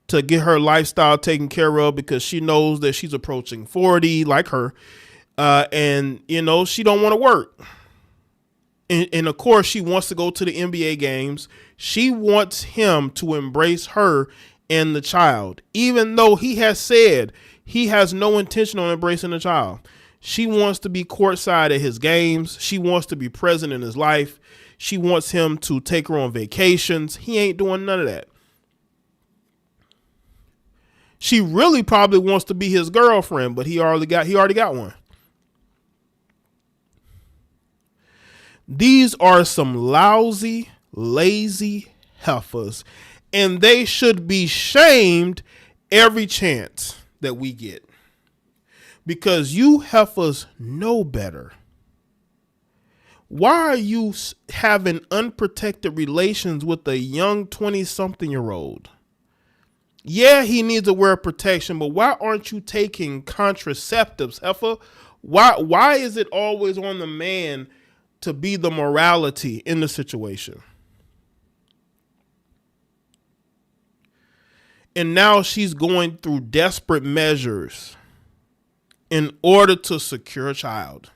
to get her lifestyle taken care of because she knows that she's approaching 40 like her. And, you know, she don't want to work. And of course, she wants to go to the NBA games. She wants him to embrace her and the child, even though he has said he has no intention on embracing the child. She wants to be courtside at his games. She wants to be present in his life. She wants him to take her on vacations. He ain't doing none of that. She really probably wants to be his girlfriend, but he already got one. These are some lousy, lazy heifers, and they should be shamed every chance that we get. Because you heifers know better. Why are you having unprotected relations with a young 20-something-year-old? Yeah, he needs to wear protection, but why aren't you taking contraceptives, heifer? Why is it always on the man to be the morality in the situation? And now she's going through desperate measures in order to secure a child.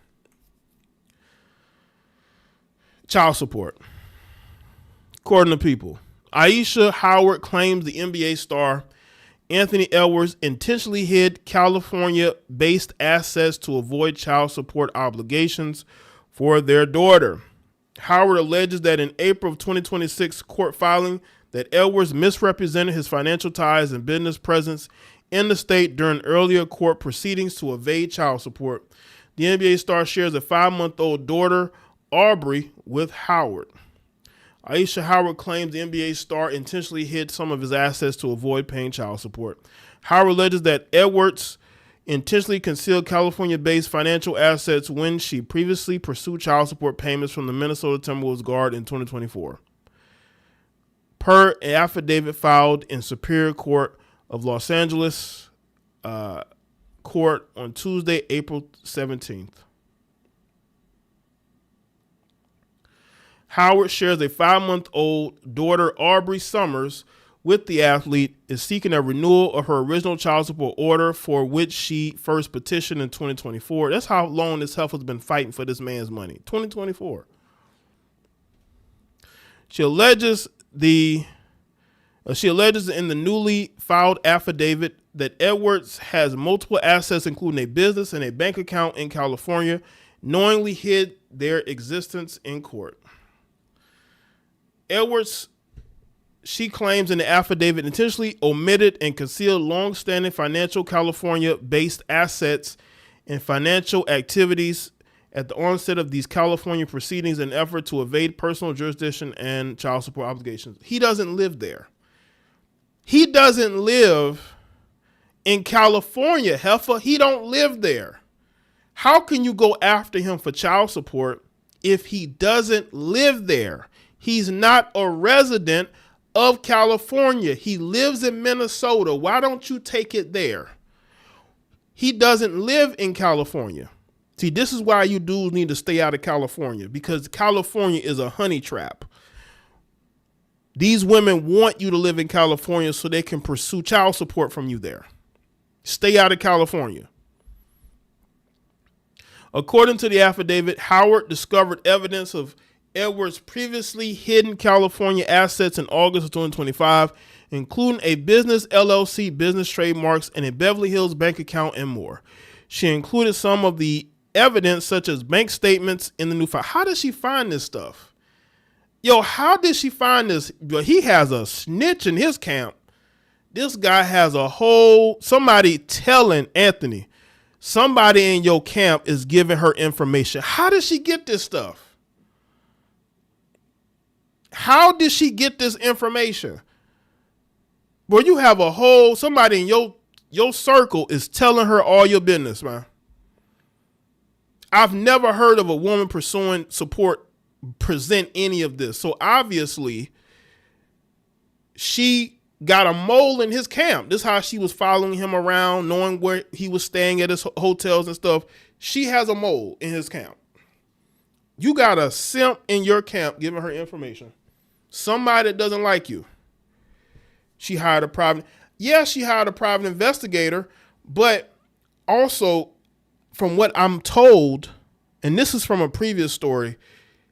Child support. According to People, Aisha Howard claims the NBA star Anthony Edwards intentionally hid California-based assets to avoid child support obligations for their daughter. Howard alleges that in April of 2026 court filing that Edwards misrepresented his financial ties and business presence in the state during earlier court proceedings to evade child support. The NBA star shares a 5-month-old daughter, Aubrey, with Howard. Aisha Howard claims the NBA star intentionally hid some of his assets to avoid paying child support. Howard alleges that Edwards intentionally concealed California-based financial assets when she previously pursued child support payments from the Minnesota Timberwolves guard in 2024. Per an affidavit filed in Superior Court of Los Angeles Court on Tuesday, April 17th. Howard shares a 5-month-old daughter, Aubrey Summers, with the athlete is seeking a renewal of her original child support order for which she first petitioned in 2024. That's how long this heifer's been fighting for this man's money. 2024. She alleges in the newly filed affidavit that Edwards has multiple assets, including a business and a bank account in California, knowingly hid their existence in court. Edwards, she claims in the affidavit, intentionally omitted and concealed long-standing financial California-based assets and financial activities at the onset of these California proceedings in an effort to evade personal jurisdiction and child support obligations. He doesn't live there. He doesn't live in California, heifer. He don't live there. How can you go after him for child support if he doesn't live there? He's not a resident of California. He lives in Minnesota. Why don't you take it there? He doesn't live in California. See, this is why you dudes need to stay out of California, because California is a honey trap. These women want you to live in California so they can pursue child support from you there. Stay out of California. According to the affidavit, Howard discovered evidence of Edwards' previously hidden California assets in August of 2025, including a business LLC, business trademarks, and a Beverly Hills bank account, and more. She included some of the evidence, such as bank statements, in the new file. How did she find this stuff? Yo, how did she find this? He has a snitch in his camp. This guy has somebody telling Anthony, somebody in your camp is giving her information. How did she get this stuff? How did she get this information? Boy, you have somebody in your circle is telling her all your business, man. I've never heard of a woman pursuing support present any of this. So obviously she got a mole in his camp. This is how she was following him around, knowing where he was staying at his hotels and stuff. She has a mole in his camp. You got a simp in your camp giving her information. Somebody that doesn't like you. She hired a private investigator, but also from what I'm told, and this is from a previous story,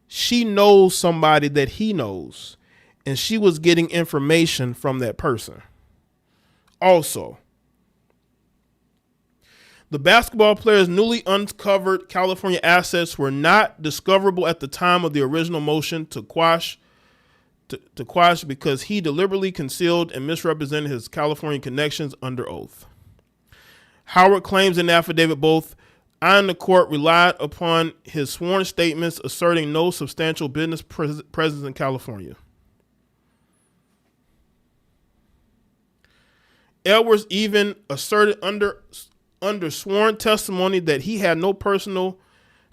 she knows somebody that he knows, and she was getting information from that person. Also, the basketball player's newly uncovered California assets were not discoverable at the time of the original motion to quash because he deliberately concealed and misrepresented his California connections under oath. Howard claims in the affidavit both I and the court relied upon his sworn statements asserting no substantial business presence in California. Edwards even asserted under sworn testimony that he had no personal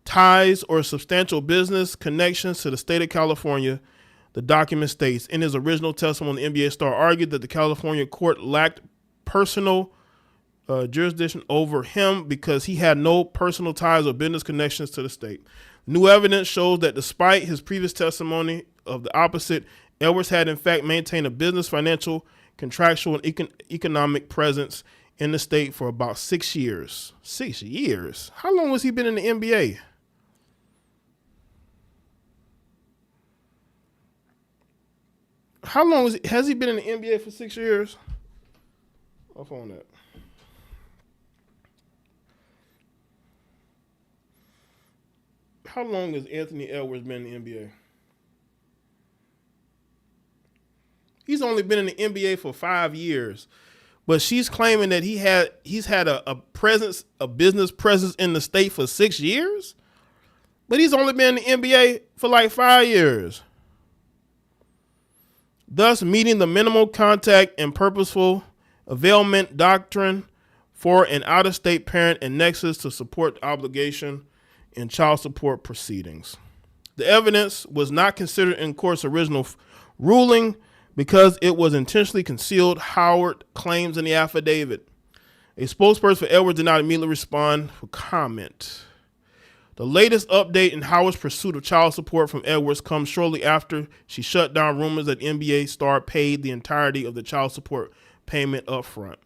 ties or substantial business connections to the state of California. The document states, in his original testimony, the NBA star argued that the California court lacked personal jurisdiction over him because he had no personal ties or business connections to the state. New evidence shows that despite his previous testimony of the opposite, Edwards had in fact maintained a business, financial, contractual, and economic presence in the state for about 6 years. 6 years? How long has he been in the NBA? How long has he been in the NBA for 6 years? Off on that. How long has Anthony Edwards been in the NBA? He's only been in the NBA for 5 years, but she's claiming that he's had a business presence in the state for 6 years, but he's only been in the NBA for like 5 years. Thus meeting the minimal contact and purposeful availment doctrine for an out-of-state parent and nexus to support obligation in child support proceedings. The evidence was not considered in court's original ruling because it was intentionally concealed, Howard claims in the affidavit. A spokesperson for Edwards did not immediately respond for comment. The latest update in Howard's pursuit of child support from Edwards comes shortly after she shut down rumors that NBA star paid the entirety of the child support payment up front.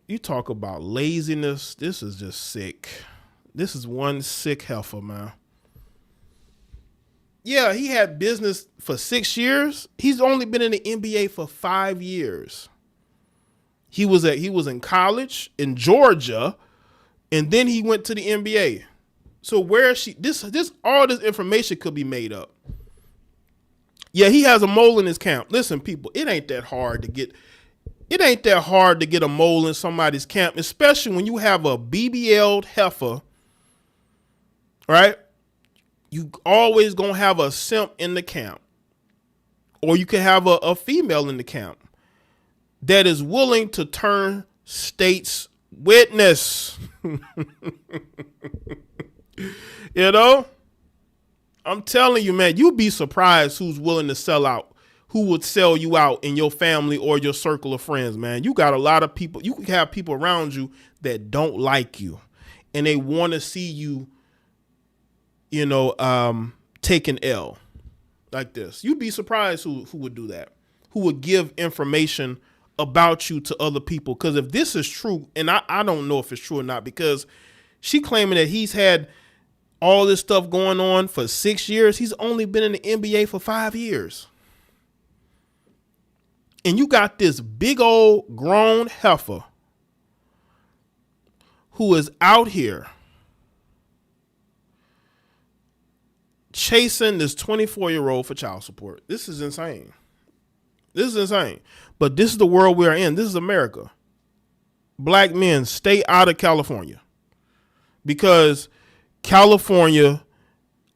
You talk about laziness. This is just sick. This is one sick heifer, man. Yeah, he had business for 6 years. He's only been in the NBA for 5 years. He was in college in Georgia, and then he went to the NBA. So where is she? This all this information could be made up. Yeah, he has a mole in his camp. Listen, people, it ain't that hard to get a mole in somebody's camp, especially when you have a BBL'd heifer, right? You always gonna have a simp in the camp, or you can have a female in the camp that is willing to turn state's witness. You know, I'm telling you, man, you'd be surprised who's willing to sell out, who would sell you out in your family or your circle of friends, man. You got a lot of people. You can have people around you that don't like you, and they want to see you, you know, take an L like this. You'd be surprised who would do that, who would give information about you to other people. Because if this is true, and I don't know if it's true or not, because she claiming that he's had all this stuff going on for 6 years. He's only been in the NBA for 5 years. And you got this big old grown heifer who is out here chasing this 24-year-old for child support. This is insane. This is insane. But this is the world we are in. This is America. Black men, stay out of California. Because California,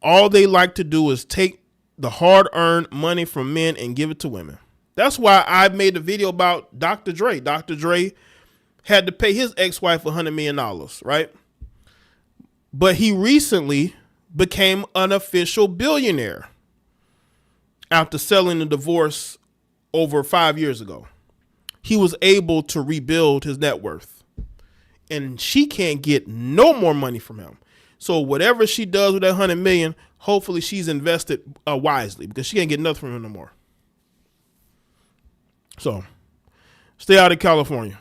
all they like to do is take the hard-earned money from men and give it to women. That's why I made a video about Dr. Dre. Dr. Dre had to pay his ex-wife $100 million, right? But he recently became an official billionaire after selling the divorce over 5 years ago. He was able to rebuild his net worth, and she can't get no more money from him. So whatever she does with that $100 million, hopefully she's invested wisely, because she can't get nothing from him no more. So stay out of California.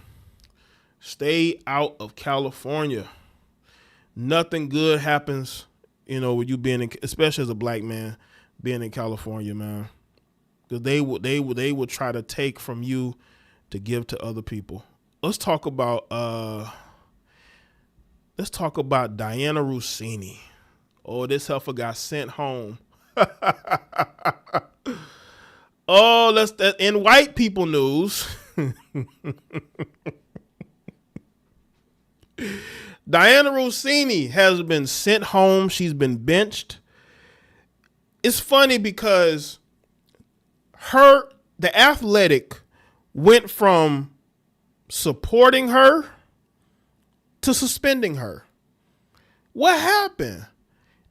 Stay out of California. Nothing good happens, you know, with you being in, especially as a black man, being in California, man. Because they would try to take from you to give to other people. Let's talk about Diana Rossini. Oh, this heifer got sent home. Oh, that's that in white people news. Diana Rossini has been sent home. She's been benched. It's funny because the Athletic went from supporting her to suspending her. What happened?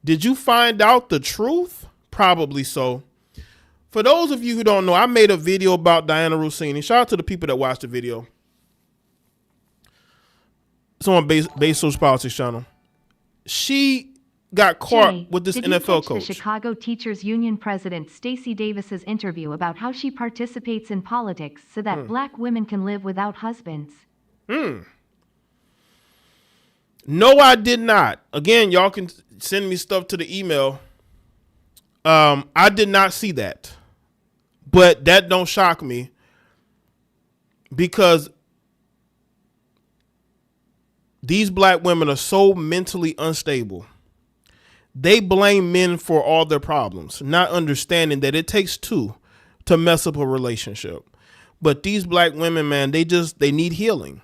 Did you find out the truth? Probably so. For those of you who don't know, I made a video about Diana Rossini. Shout out to the people that watched the video. It's on Base Social Politics channel. She got caught Jay, with this did NFL you catch coach. The Chicago Teachers Union president Stacey Davis's interview about how she participates in politics so that black women can live without husbands. No, I did not. Again, y'all can send me stuff to the email. I did not see that. But that don't shock me, because these black women are so mentally unstable. They blame men for all their problems, not understanding that it takes two to mess up a relationship. But these black women, man, they need healing,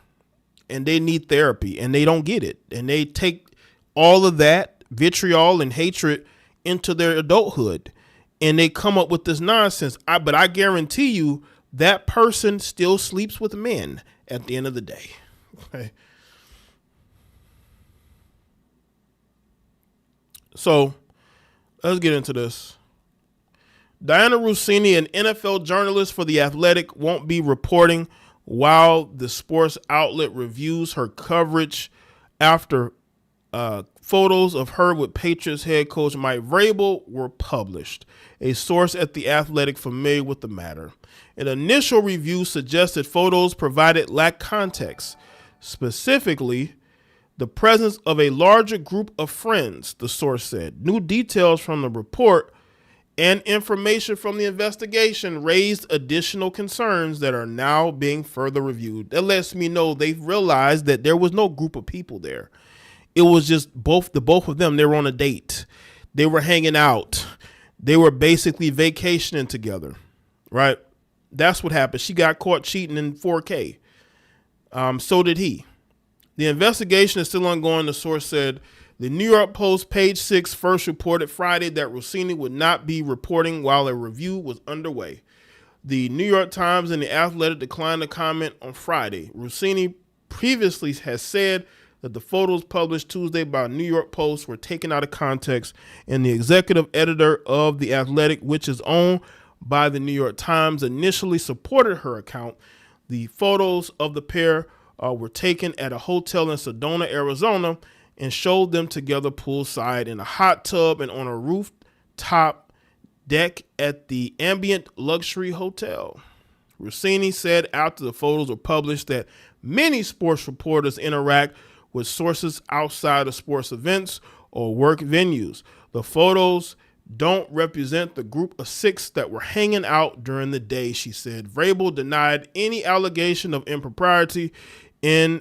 and they need therapy, and they don't get it. And they take all of that vitriol and hatred into their adulthood, and they come up with this nonsense. But I guarantee you that person still sleeps with men at the end of the day. Okay. So let's get into this. Diana Rossini, an NFL journalist for The Athletic, won't be reporting while the sports outlet reviews her coverage after photos of her with Patriots head coach Mike Vrabel were published. A source at The Athletic familiar with the matter. An initial review suggested photos provided lacked context, specifically the presence of a larger group of friends, the source said. New details from the report and information from the investigation raised additional concerns that are now being further reviewed. That lets me know they've realized that there was no group of people there. It was just both of them. They were on a date. They were hanging out. They were basically vacationing together, right? That's what happened. She got caught cheating in 4K. So did he. The investigation is still ongoing, the source said. The New York Post, page 6, first reported Friday that Rossini would not be reporting while a review was underway. The New York Times and The Athletic declined to comment on Friday. Rossini previously has said that the photos published Tuesday by New York Post were taken out of context, and the executive editor of The Athletic, which is owned by the New York Times, initially supported her account. The photos of the pair were taken at a hotel in Sedona, Arizona, and showed them together poolside in a hot tub and on a rooftop deck at the Ambient Luxury Hotel. Rossini said after the photos were published that many sports reporters interact with sources outside of sports events or work venues. The photos don't represent the group of 6 that were hanging out during the day, she said. Vrabel denied any allegation of impropriety in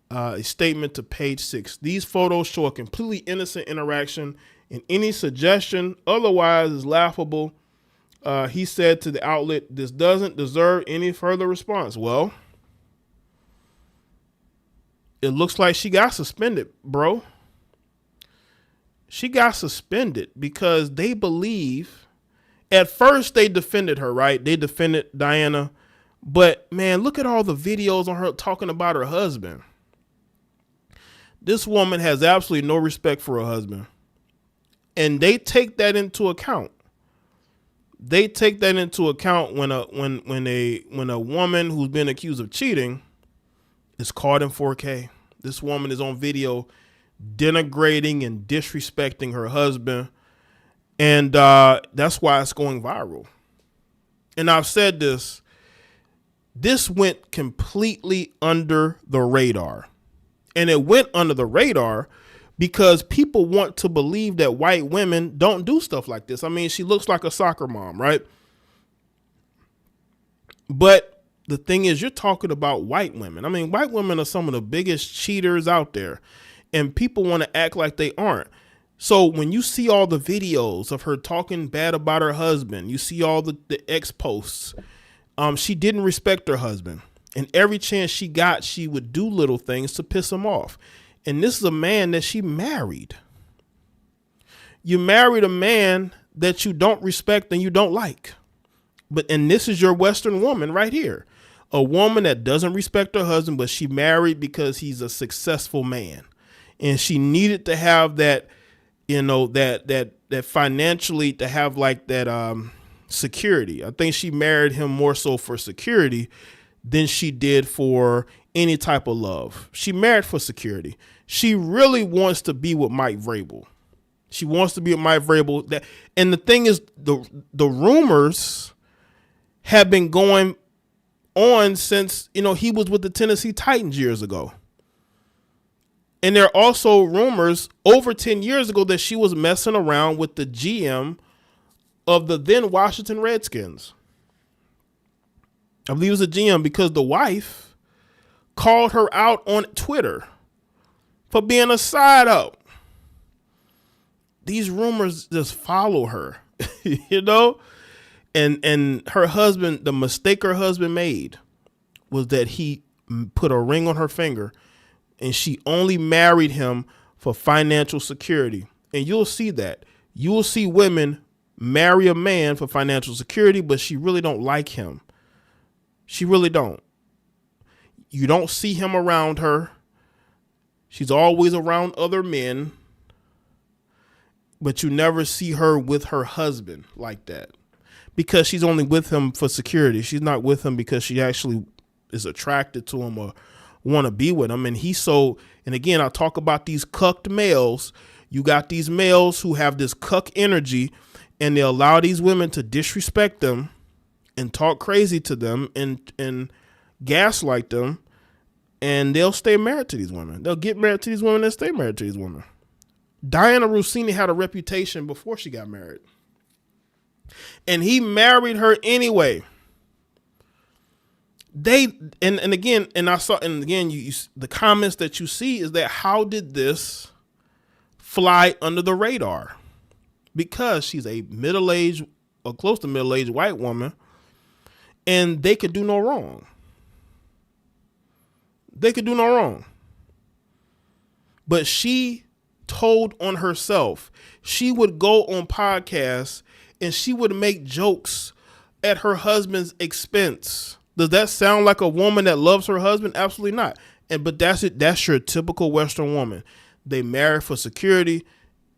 a statement to page 6. These photos show a completely innocent interaction, and any suggestion otherwise is laughable. He said to the outlet, this doesn't deserve any further response. Well, it looks like she got suspended, bro. She got suspended because they believe, at first they defended her, right? They defended Diana. But, man, look at all the videos on her talking about her husband. This woman has absolutely no respect for her husband. And they take that into account. They take that into account when a woman who's been accused of cheating is caught in 4K. This woman is on video denigrating and disrespecting her husband. And that's why it's going viral. And I've said this went completely under the radar. And it went under the radar because people want to believe that white women don't do stuff like this. I mean, she looks like a soccer mom, right? But the thing is, you're talking about white women. I mean, white women are some of the biggest cheaters out there, and people want to act like they aren't. So when you see all the videos of her talking bad about her husband, you see all the ex posts, she didn't respect her husband. And every chance she got, she would do little things to piss him off. And this is a man that she married. You married a man that you don't respect and you don't like. And this is your Western woman right here. A woman that doesn't respect her husband, but she married because he's a successful man. And she needed to have that, that financially, to have like that security. I think she married him more so for security than she did for any type of love. She married for security. She really wants to be with Mike Vrabel. She wants to be with Mike Vrabel. And the thing is, the rumors have been going on since, he was with the Tennessee Titans years ago. And there are also rumors over 10 years ago that she was messing around with the GM of the then Washington Redskins. I believe it was a GM because the wife called her out on Twitter for being a side hoe. These rumors just follow her, and her husband, the mistake her husband made was that he put a ring on her finger and she only married him for financial security. And you'll see that. You will see women marry a man for financial security, but she really don't like him. She really don't. You don't see him around her. She's always around other men, but you never see her with her husband like that because she's only with him for security. She's not with him because she actually is attracted to him want to be with him. And and again, I talk about these cucked males. You got these males who have this cuck energy, and they allow these women to disrespect them and talk crazy to them and gaslight them, and they'll stay married to these women. They'll get married to these women and stay married to these women. Diana Rossini had a reputation before she got married, and he married her anyway. The comments that you see is that how did this fly under the radar? Because she's a middle-aged or close to middle-aged white woman, and they could do no wrong. They could do no wrong. But she told on herself. She would go on podcasts and she would make jokes at her husband's expense. Does that sound like a woman that loves her husband? Absolutely not. But that's it. That's your typical Western woman. They marry for security.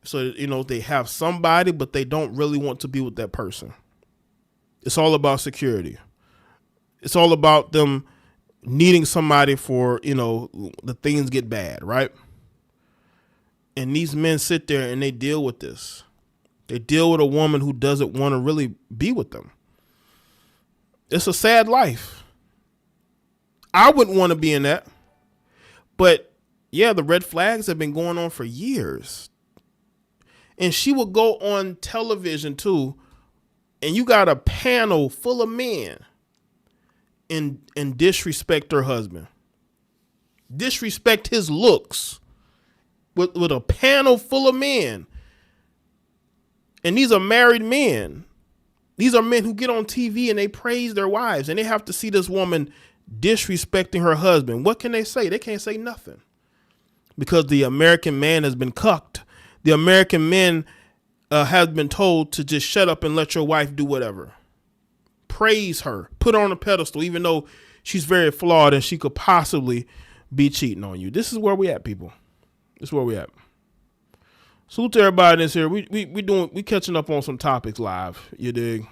So, they have somebody, but they don't really want to be with that person. It's all about security. It's all about them needing somebody for, the things get bad, right? And these men sit there and they deal with this. They deal with a woman who doesn't want to really be with them. It's a sad life. I wouldn't want to be in that. But yeah, the red flags have been going on for years. And she would go on television too, and you got a panel full of men and disrespect her husband. Disrespect his looks with a panel full of men. And these are married men. These are men who get on TV and they praise their wives, and they have to see this woman disrespecting her husband. What can they say? They can't say nothing, because the American man has been cucked. The American men have been told to just shut up and let your wife do whatever. Praise her, put her on a pedestal, even though she's very flawed and she could possibly be cheating on you. This is where we at, people. This is where we at. Salute to everybody that's here. We catching up on some topics live. You dig?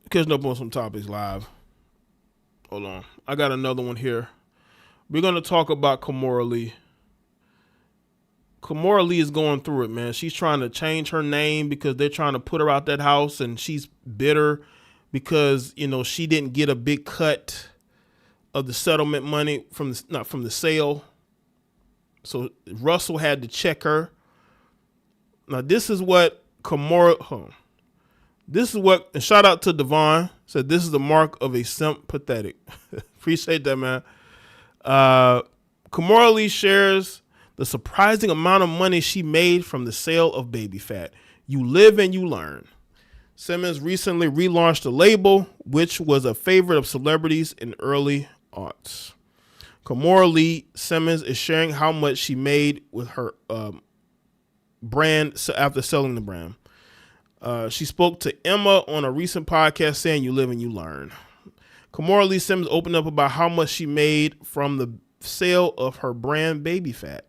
Catching up on some topics live. Hold on. I got another one here. We're going to talk about Kimora Lee. Kimora Lee is going through it, man. She's trying to change her name because they're trying to put her out that house, and she's bitter because, she didn't get a big cut of the settlement money from the sale. So Russell had to check her. Now this is what Kimora. This is what. And shout out to Devon. Said this is the mark of a simp pathetic. Appreciate that, man. Kimora Lee shares the surprising amount of money she made from the sale of baby fat. You live and you learn. Simmons recently relaunched a label, which was a favorite of celebrities in early aughts. Kimora Lee Simmons is sharing how much she made with her brand after selling the brand. She spoke to Emma on a recent podcast saying, "You live and you learn." Kimora Lee Simmons opened up about how much she made from the sale of her brand Baby Fat.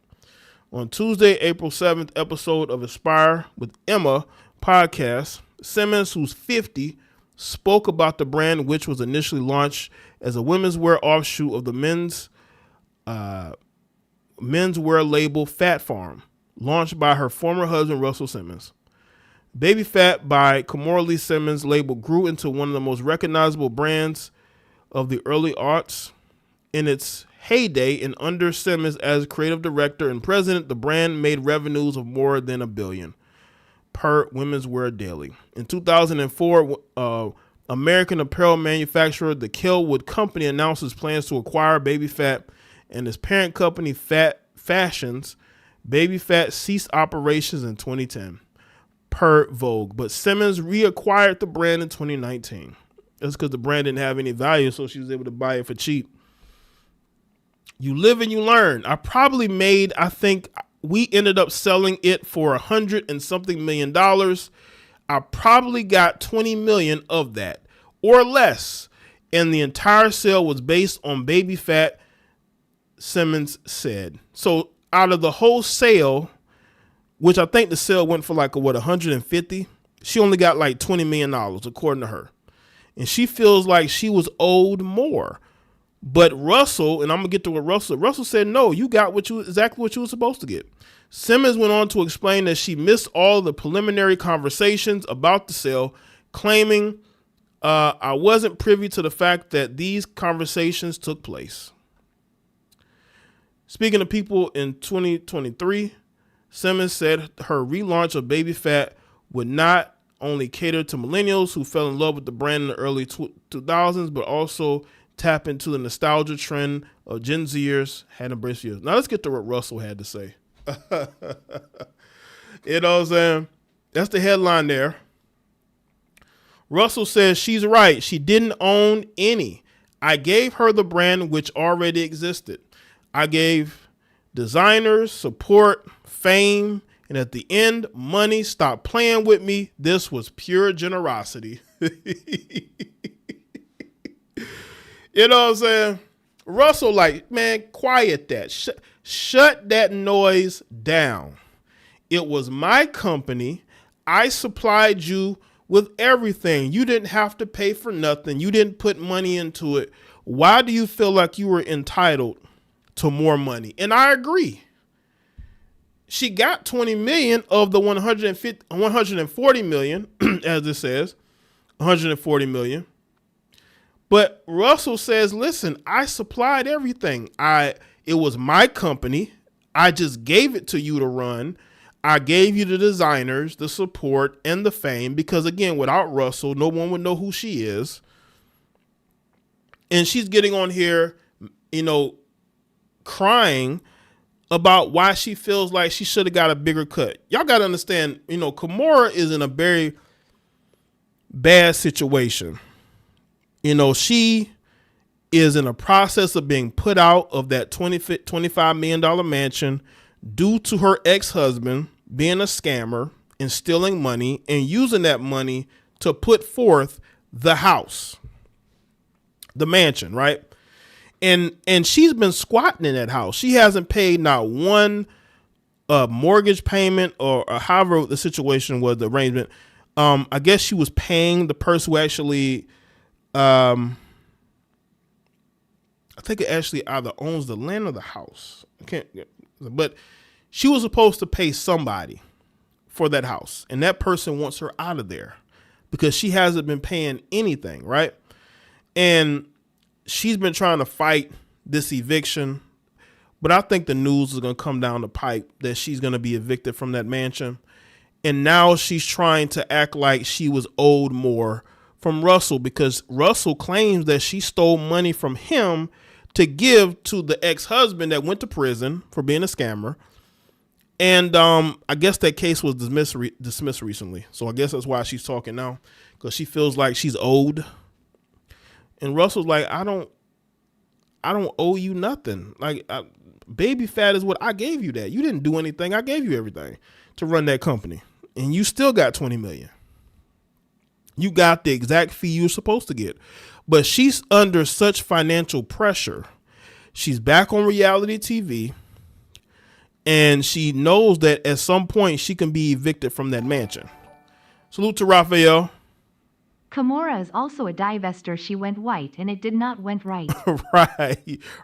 On Tuesday, April 7th episode of Aspire with Emma podcast, Simmons, who's 50, spoke about the brand, which was initially launched as a women's wear offshoot of the menswear label Fat Farm, launched by her former husband, Russell Simmons. Baby Fat by Kimora Lee Simmons label grew into one of the most recognizable brands of the early aughts. In its heyday and under Simmons as creative director and president, the brand made revenues of more than $1 billion per Women's Wear Daily. In 2004, American apparel manufacturer the Kellwood Company announces plans to acquire Baby Fat, and its parent company Fat Fashions. Baby Fat ceased operations in 2010 per Vogue, but Simmons reacquired the brand in 2019. That's because the brand didn't have any value, so she was able to buy it for cheap. You live and you learn. I think we ended up selling it for $100 and something million. I probably got 20 million of that or less. And the entire sale was based on Baby Fat, Simmons said. So out of the whole sale, which I think the sale went for 150, she only got $20 million according to her. And she feels like she was owed more. But Russell, and I'm gonna get to what Russell said, no, you got exactly what you were supposed to get. Simmons went on to explain that she missed all the preliminary conversations about the sale, claiming I wasn't privy to the fact that these conversations took place. Speaking of people in 2023, Simmons said her relaunch of Baby Fat would not only cater to millennials who fell in love with the brand in the early 2000s, but also tap into the nostalgia trend of Gen Zers had embraced years. Now let's get to what Russell had to say. You know what I'm saying? That's the headline there. Russell says she's right. She didn't own any. I gave her the brand which already existed. I gave designers support, fame, and at the end, money. Stop playing with me. This was pure generosity. You know what I'm saying? Russell, like, man, quiet that. Shut that noise down. It was my company. I supplied you with everything. You didn't have to pay for nothing. You didn't put money into it. Why do you feel like you were entitled to more money? And I agree. She got 20 million of the 140 million, as it says, 140 million. But Russell says, listen, I supplied everything. It was my company. I just gave it to you to run. I gave you the designers, the support, and the fame, because again, without Russell, no one would know who she is. And she's getting on here, you know, crying about why she feels like she should have got a bigger cut. Y'all got to understand, you know, Kimora is in a very bad situation. You know, she is in a process of being put out of that $25 million mansion due to her ex-husband being a scammer and stealing money and using that money to put forth the house, the mansion, right? And she's been squatting in that house. She hasn't paid not one mortgage payment or however the situation was, the arrangement. I guess she was paying the person who actually, I think it actually either owns the land or the house. I can't, but she was supposed to pay somebody for that house, and that person wants her out of there because she hasn't been paying anything, right? And she's been trying to fight this eviction, but I think the news is going to come down the pipe that she's going to be evicted from that mansion. And now she's trying to act like she was owed more from Russell because Russell claims that she stole money from him to give to the ex-husband that went to prison for being a scammer. And I guess that case was dismissed recently. So I guess that's why she's talking now, because she feels like she's owed. And Russell's like, I don't owe you nothing. Like, Baby Fat is what I gave you that. You didn't do anything. I gave you everything to run that company. And you still got 20 million. You got the exact fee you're supposed to get. But she's under such financial pressure. She's back on reality TV. And she knows that at some point she can be evicted from that mansion. Salute to Raphael. Kimora is also a divester. She went white and it did not went right.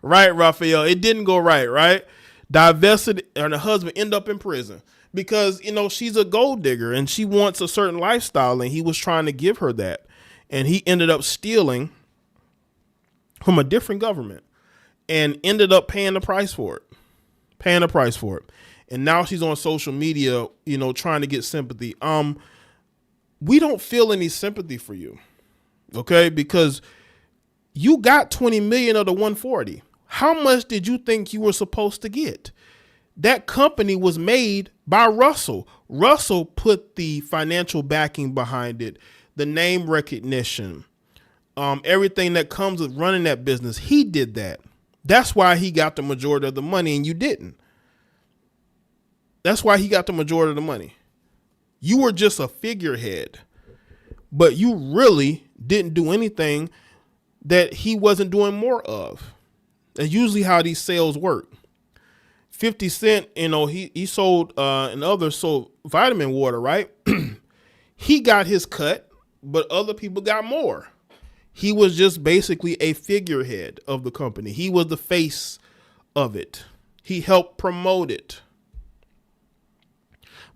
Right, Raphael. It didn't go right? Divested and her husband end up in prison because, you know, she's a gold digger and she wants a certain lifestyle and he was trying to give her that. And he ended up stealing from a different government and ended up paying the price for it. And now she's on social media, you know, trying to get sympathy. We don't feel any sympathy for you. Okay? Because you got 20 million of the 140. How much did you think you were supposed to get? That company was made by Russell. Russell put the financial backing behind it, the name recognition, everything that comes with running that business. He did that. That's why he got the majority of the money and you didn't. That's why he got the majority of the money. You were just a figurehead, but you really didn't do anything that he wasn't doing more of. That's usually how these sales work. 50 Cent, you know, he sold and others sold vitamin water, right? He got his cut, but other people got more. He was just basically a figurehead of the company. He was the face of it. He helped promote it.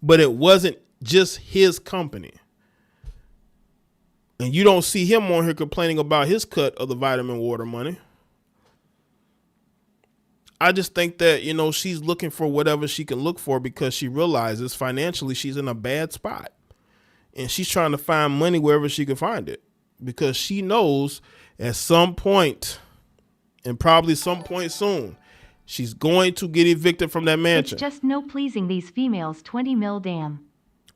But it wasn't just his company. And you don't see him on here complaining about his cut of the vitamin water money. I just think that, you know, she's looking for whatever she can look for because she realizes financially she's in a bad spot. And she's trying to find money wherever she can find it because she knows at some point, and probably some point soon, she's going to get evicted from that mansion. It's just no pleasing these females. 20 mil damn.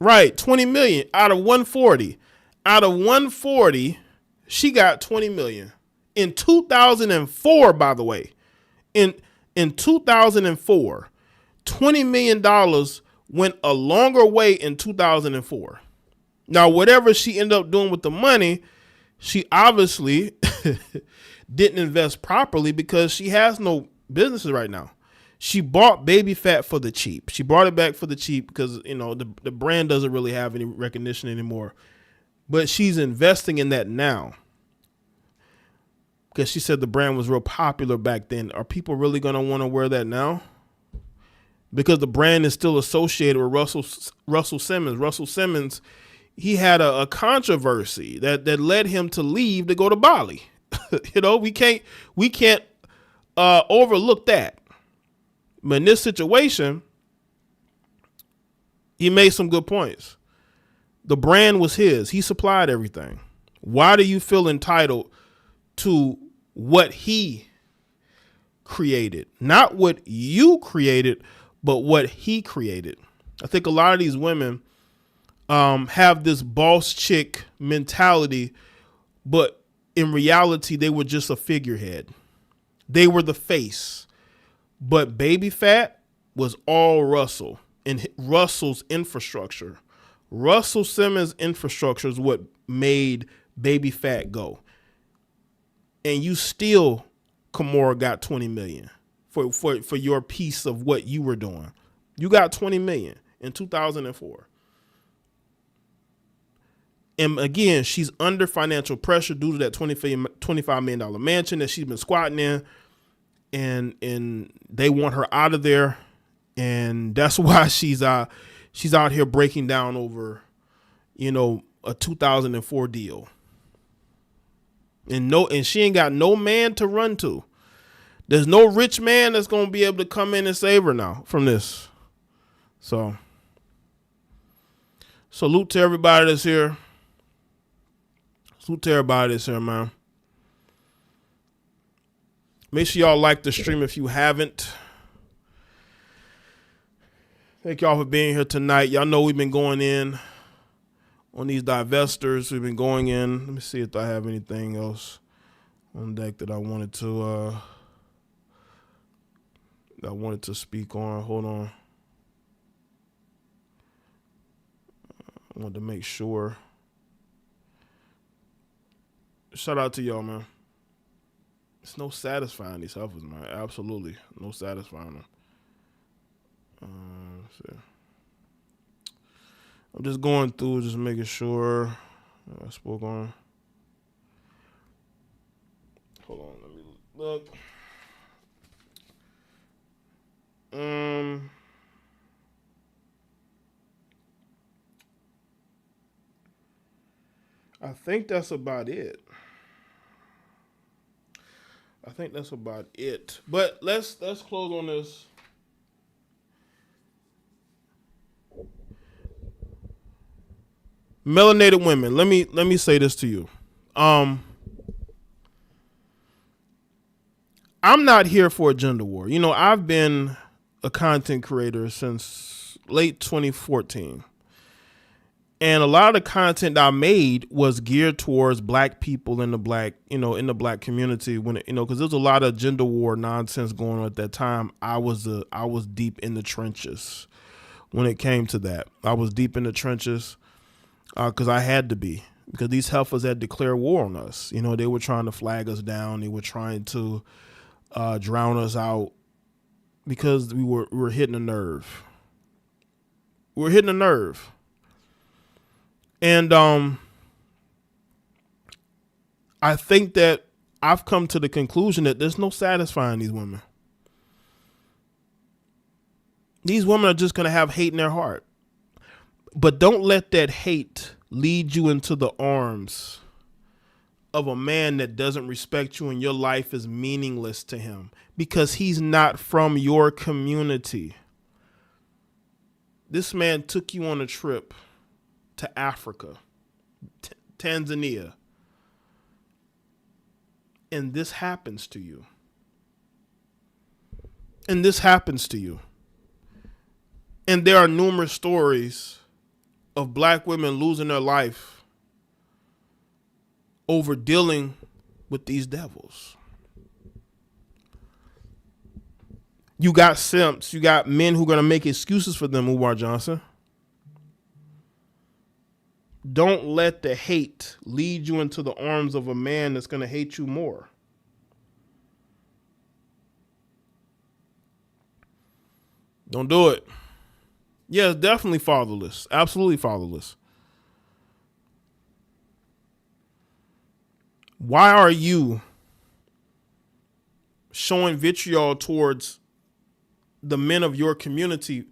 Right, 20 million out of 140. Out of 140, she got 20 million. In 2004, by the way. In 2004, $20 million went a longer way in 2004. Now, whatever she ended up doing with the money, she obviously didn't invest properly because she has no businesses right now. She bought baby fat for the cheap. She brought it back for the cheap because, you know, the brand doesn't really have any recognition anymore. But she's investing in that now. Because she said the brand was real popular back then. Are people really going to want to wear that now? Because the brand is still associated with Russell Simmons. Russell Simmons, he had a controversy that led him to leave to go to Bali. You know, we can't overlook that. But in this situation, he made some good points. The brand was his. He supplied everything. Why do you feel entitled to what he created? Not what you created, but what he created. I think a lot of these women have this boss chick mentality, but in reality, they were just a figurehead. They were the face. But baby fat was all Russell and Russell's infrastructure. Russell Simmons' infrastructure is what made baby fat go. And you still, Kimora, got 20 million for your piece of what you were doing. You got 20 million in 2004. And again, she's under financial pressure due to that $25 million mansion that she's been squatting in. And they want her out of there. And that's why she's out here breaking down over, you know, a 2004 deal. And she ain't got no man to run to. There's no rich man that's going to be able to come in and save her now from this. So, salute to everybody that's here. Salute to everybody that's here, man. Make sure y'all like the stream if you haven't. Thank y'all for being here tonight. Y'all know we've been going in on these divestors. We've been going in. Let me see if I have anything else on deck that I wanted to speak on. Hold on. I wanted to make sure. Shout out to y'all, man. It's no satisfying these heifers, man. Absolutely no satisfying them. I'm just going through, just making sure I spoke on. Hold on, let me look. I think that's about it. But let's close on this. Melanated women. Let me say this to you. I'm not here for a gender war. You know, I've been a content creator since late 2014. And a lot of the content I made was geared towards black people in the black community because there's a lot of gender war nonsense going on at that time. I was deep in the trenches when it came to that. I was deep in the trenches because I had to be, because these heifers had declared war on us. You know, they were trying to flag us down. They were trying to drown us out because we were hitting a nerve. We were hitting a nerve. And I think that I've come to the conclusion that there's no satisfying these women. These women are just going to have hate in their heart. But don't let that hate lead you into the arms of a man that doesn't respect you and your life is meaningless to him because he's not from your community. This man took you on a trip to Africa, Tanzania, and this happens to you. And this happens to you. And there are numerous stories of black women losing their life over dealing with these devils. You got simps. You got men who are going to make excuses for them, Umar Johnson. Don't let the hate lead you into the arms of a man that's going to hate you more. Don't do it. Yeah, it's definitely fatherless. Absolutely fatherless. Why are you showing vitriol towards the men of your community?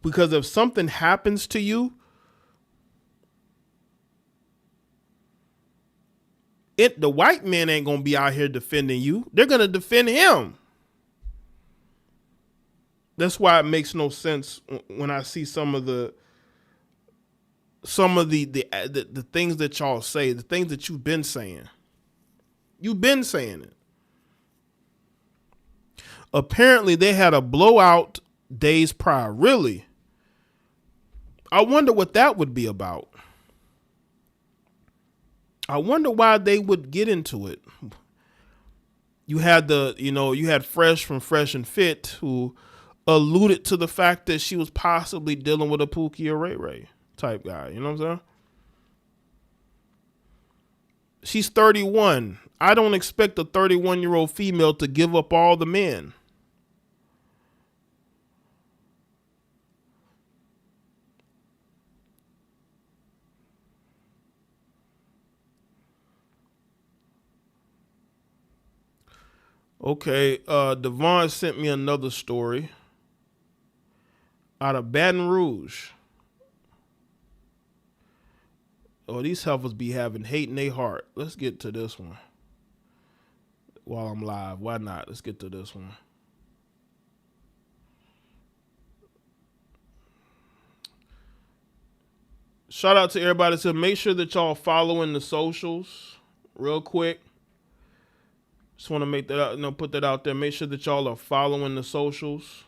Because if something happens to you, the white men ain't going to be out here defending you. They're going to defend him. That's why it makes no sense when I see some of the things that y'all say, the things that you've been saying. You've been saying it. Apparently, they had a blowout days prior. Really? I wonder what that would be about. I wonder why they would get into it. You had you had Fresh from Fresh and Fit who alluded to the fact that she was possibly dealing with a Pookie or Ray Ray type guy. You know what I'm saying? She's 31. I don't expect a 31-year-old female to give up all the men. Okay, Devon sent me another story out of Baton Rouge. Oh, these heifers be having hate in their heart. Let's get to this one while I'm live. Why not? Let's get to this one. Shout out to everybody. So make sure that y'all following the socials real quick. Just want to make that out, put that out there. Make sure that y'all are following the socials.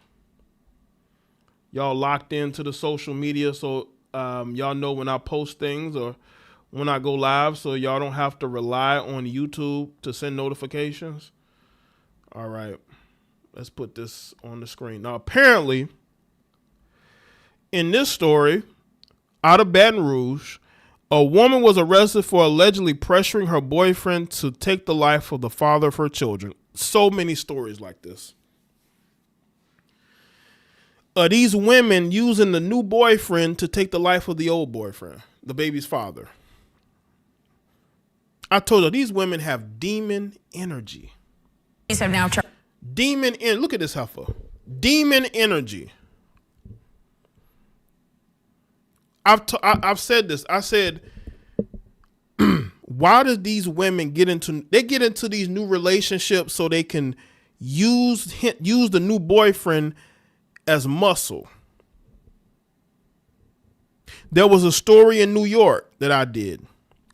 Y'all locked into the social media so y'all know when I post things or when I go live, so y'all don't have to rely on YouTube to send notifications. All right, let's put this on the screen. Now, apparently, in this story, out of Baton Rouge, a woman was arrested for allegedly pressuring her boyfriend to take the life of the father of her children. So many stories like this. These women using the new boyfriend to take the life of the old boyfriend, the baby's father. I told her these women have demon energy. Demon energy. Look at this heifer. Demon energy. I've said this. I said, why do these women get into these new relationships so they can use the new boyfriend as muscle? There was a story in New York that I did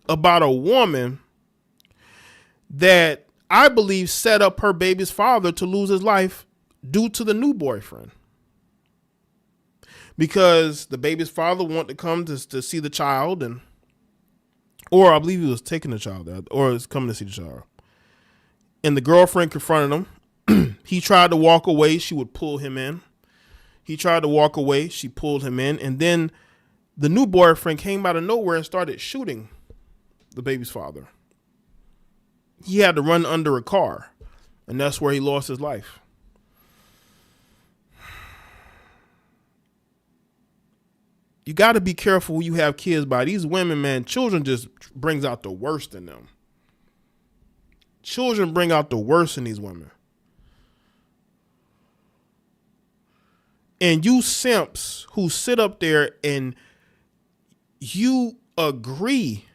about a woman that I believe set up her baby's father to lose his life due to the new boyfriend. Because the baby's father wanted to come to see the child, or I believe he was taking the child out, or was coming to see the child. And the girlfriend confronted him. He tried to walk away. She would pull him in. He tried to walk away. She pulled him in. And then the new boyfriend came out of nowhere and started shooting the baby's father. He had to run under a car, and that's where he lost his life. You got to be careful who you have kids by. These women, man, children just brings out the worst in them. Children bring out the worst in these women. And you simps who sit up there and you agree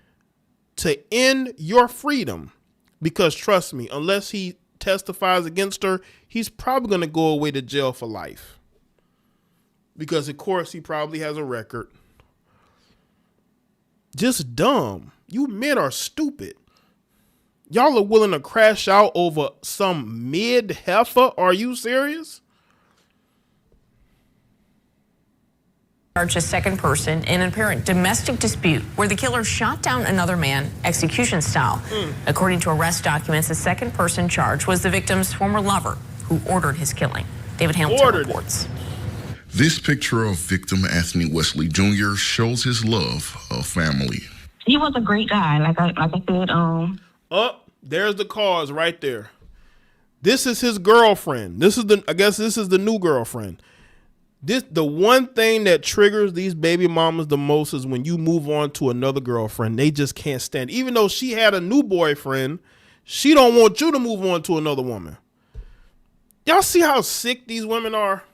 to end your freedom, because trust me, unless he testifies against her, he's probably going to go away to jail for life. Because of course he probably has a record. Just dumb. You men are stupid. Y'all are willing to crash out over some mid heifer? Are you serious? Charged as second person in an apparent domestic dispute where the killer shot down another man execution style. According to arrest documents, the second person charged was the victim's former lover who ordered his killing. David Hamilton reports. This picture of victim Anthony Wesley Jr. shows his love of family. He was a great guy, like I said. Oh, there's the cause right there. This is his girlfriend. I guess this is the new girlfriend. The one thing that triggers these baby mamas the most is when you move on to another girlfriend. They just can't stand it. Even though she had a new boyfriend, she don't want you to move on to another woman. Y'all see how sick these women are?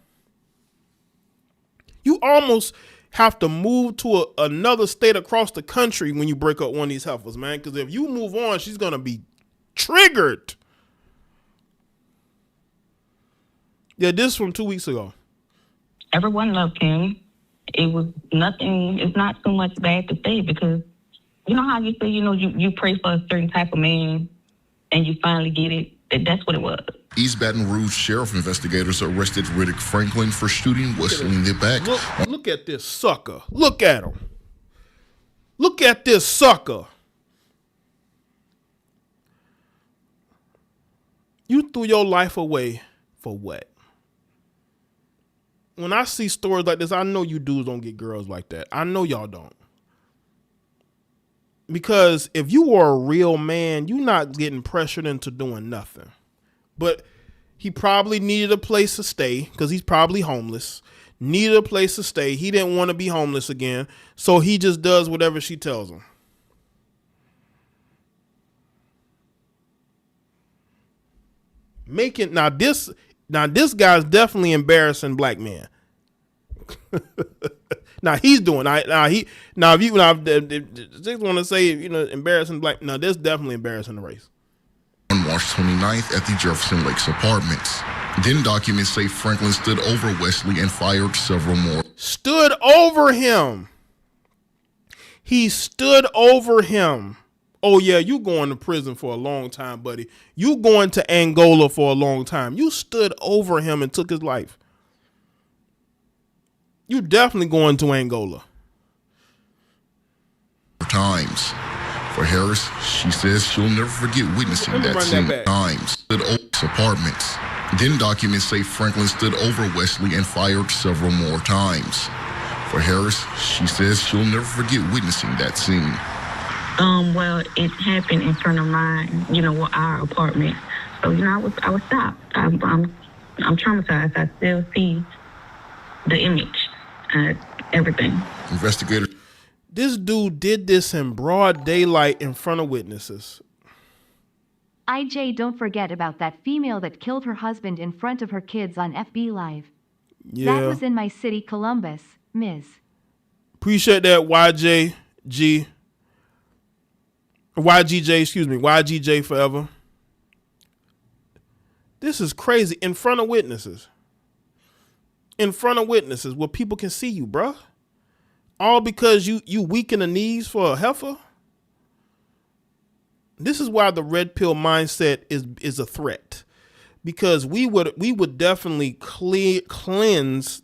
You almost have to move to another state across the country when you break up one of these heifers, man. Because if you move on, she's going to be triggered. Yeah, this from 2 weeks ago. Everyone loved him. It was nothing. It's not so much bad to say, because you know how you say, you pray for a certain type of man and you finally get it. That's what it was. East Baton Rouge sheriff investigators arrested Riddick Franklin for shooting Wesley in the back. Look at this sucker. Look at him. Look at this sucker. You threw your life away for what? When I see stories like this, I know you dudes don't get girls like that. I know y'all don't. Because if you were a real man, you're not getting pressured into doing nothing. But he probably needed a place to stay because he's probably homeless. Needed a place to stay. He didn't want to be homeless again. So he just does whatever she tells him. Now this guy's definitely embarrassing black men. Now he's doing. If you just want to say embarrassing black. Now this definitely embarrassing the race. On March 29th at the Jefferson Lakes Apartments. Then documents say Franklin stood over Wesley and fired several more. Stood over him. He stood over him. Oh yeah, you going to prison for a long time, buddy. You going to Angola for a long time. You stood over him and took his life. You definitely going to Angola. Times. For Harris, she says she'll never forget witnessing that scene. Times. Stood over apartments. Then documents say Franklin stood over Wesley and fired several more times. For Harris, she says she'll never forget witnessing that scene. Well, it happened in front of our apartment. So, I was shocked. I'm traumatized. I still see the image, everything. Investigators. This dude did this in broad daylight in front of witnesses. Jaye, don't forget about that female that killed her husband in front of her kids on FB Live. Yeah. That was in my city, Columbus, Ms. Appreciate that, YGJ forever. This is crazy. In front of witnesses. In front of witnesses where people can see you, bruh. All because you weak in the knees for a heifer. This is why the red pill mindset is a threat. Because we would definitely cleanse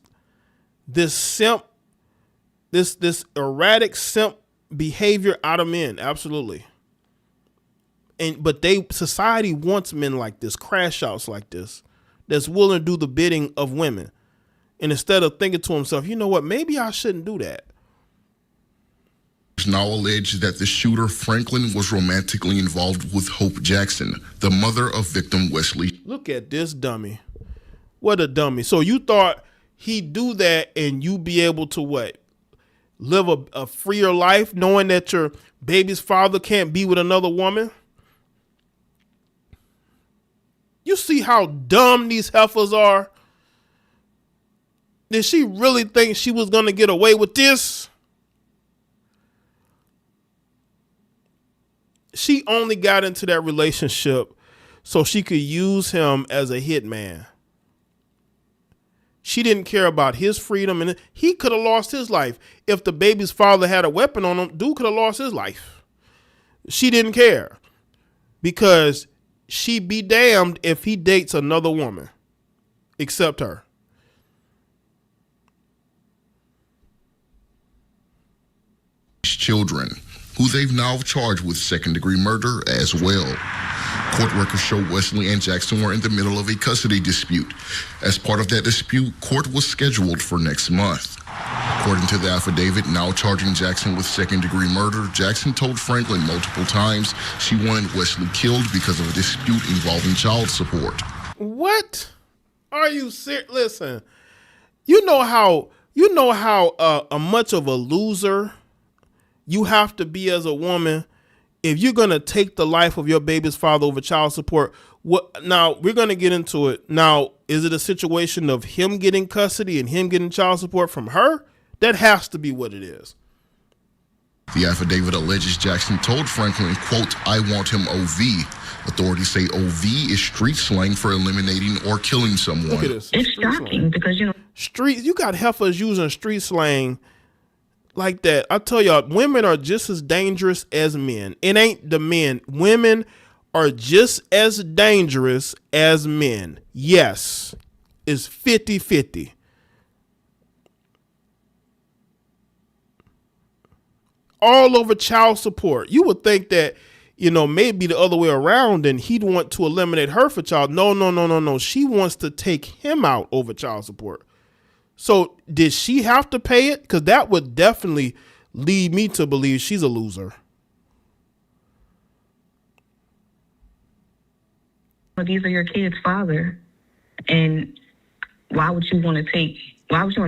this simp, this erratic simp behavior out of men. Absolutely. But society wants men like this, crash outs like this, that's willing to do the bidding of women. And instead of thinking to himself, you know what, maybe I shouldn't do that. It's now alleged that the shooter, Franklin, was romantically involved with Hope Jackson, the mother of victim Wesley. Look at this dummy. What a dummy. So you thought he'd do that and you be able to what? Live a freer life knowing that your baby's father can't be with another woman? You see how dumb these heifers are? Did she really think she was going to get away with this? She only got into that relationship so she could use him as a hitman. She didn't care about his freedom, and he could have lost his life. If the baby's father had a weapon on him, dude could have lost his life. She didn't care because she be damned if he dates another woman except her. Children, who they've now charged with second-degree murder as well. Court records show Wesley and Jackson were in the middle of a custody dispute. As part of that dispute, court was scheduled for next month. According to the affidavit now charging Jackson with second-degree murder, Jackson told Franklin multiple times she wanted Wesley killed because of a dispute involving child support. What? Are you serious? Listen, you know how much of a loser you have to be as a woman if you're going to take the life of your baby's father over child support. What? Now, we're going to get into it. Now, is it a situation of him getting custody and him getting child support from her? That has to be what it is. The affidavit alleges Jackson told Franklin, quote, "I want him OV." Authorities say OV is street slang for eliminating or killing someone. Look at this. It's shocking because, you got heifers using street slang like that. I tell y'all, women are just as dangerous as men. It ain't the men. Women are just as dangerous as men. Yes, it's 50-50. All over child support. You would think that, maybe the other way around and he'd want to eliminate her for child. No. She wants to take him out over child support. So did she have to pay it? Because that would definitely lead me to believe she's a loser. Well, these are your kids' father, and why would you want to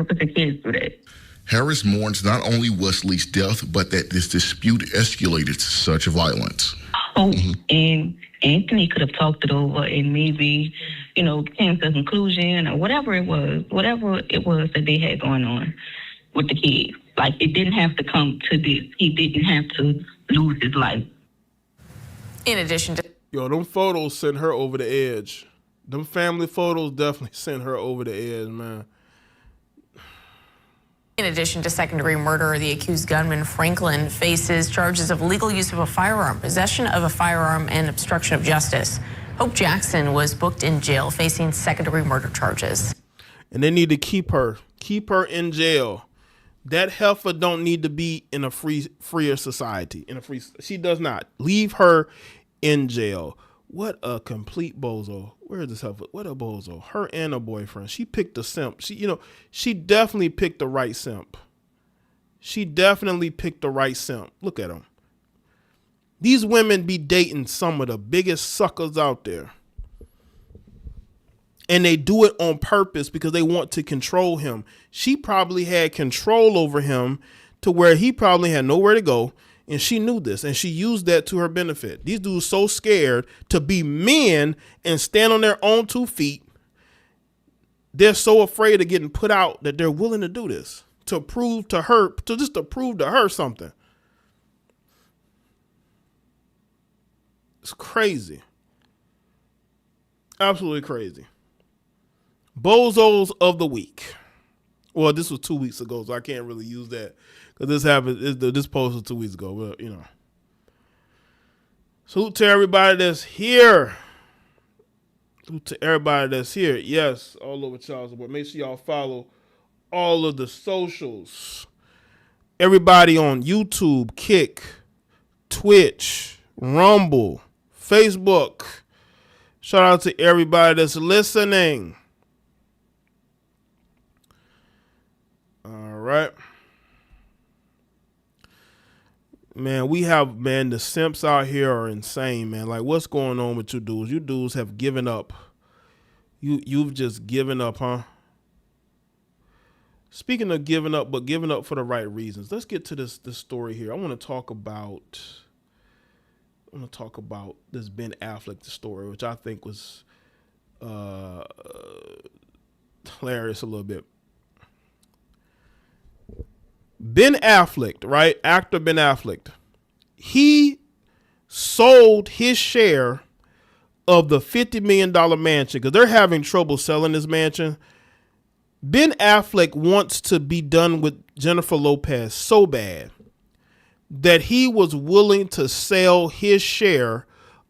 put the kids through that? Harris mourns not only Wesley's death, but that this dispute escalated to such violence. Oh, and Anthony could have talked it over and maybe, came to a conclusion or whatever it was that they had going on with the kids. Like, it didn't have to come to this. He didn't have to lose his life. In addition to... Them photos sent her over the edge. Them family photos definitely sent her over the edge, man. In addition to second-degree murder, the accused gunman, Franklin, faces charges of illegal use of a firearm, possession of a firearm, and obstruction of justice. Hope Jackson was booked in jail facing second-degree murder charges. And they need to keep her in jail. That heifer don't need to be in a freer society. She does not. Leave her in jail. What a complete bozo. Where is this heifer? What a bozo. Her and her boyfriend. She picked the simp. She definitely picked the right simp. Look at them. These women be dating some of the biggest suckers out there. And they do it on purpose because they want to control him. She probably had control over him to where he probably had nowhere to go. And she knew this, and she used that to her benefit. These dudes so scared to be men and stand on their own 2 feet. They're so afraid of getting put out that they're willing to do this to prove to her something. It's crazy. Absolutely crazy. Bozos of the week. Well, this was 2 weeks ago, so I can't really use that. Because this happened, this post was 2 weeks ago. Well, Salute to everybody that's here. Yes, all over child support. Make sure y'all follow all of the socials. Everybody on YouTube, Kick, Twitch, Rumble, Facebook. Shout out to everybody that's listening. All right. Man, the simps out here are insane, man. Like, what's going on with you dudes? You dudes have given up. You've just given up, huh? Speaking of giving up, but giving up for the right reasons. Let's get to this story here. I want to talk about this Ben Affleck story, which I think was hilarious a little bit. Ben Affleck, right? Actor Ben Affleck. He sold his share of the $50 million mansion because they're having trouble selling this mansion. Ben Affleck wants to be done with Jennifer Lopez so bad that he was willing to sell his share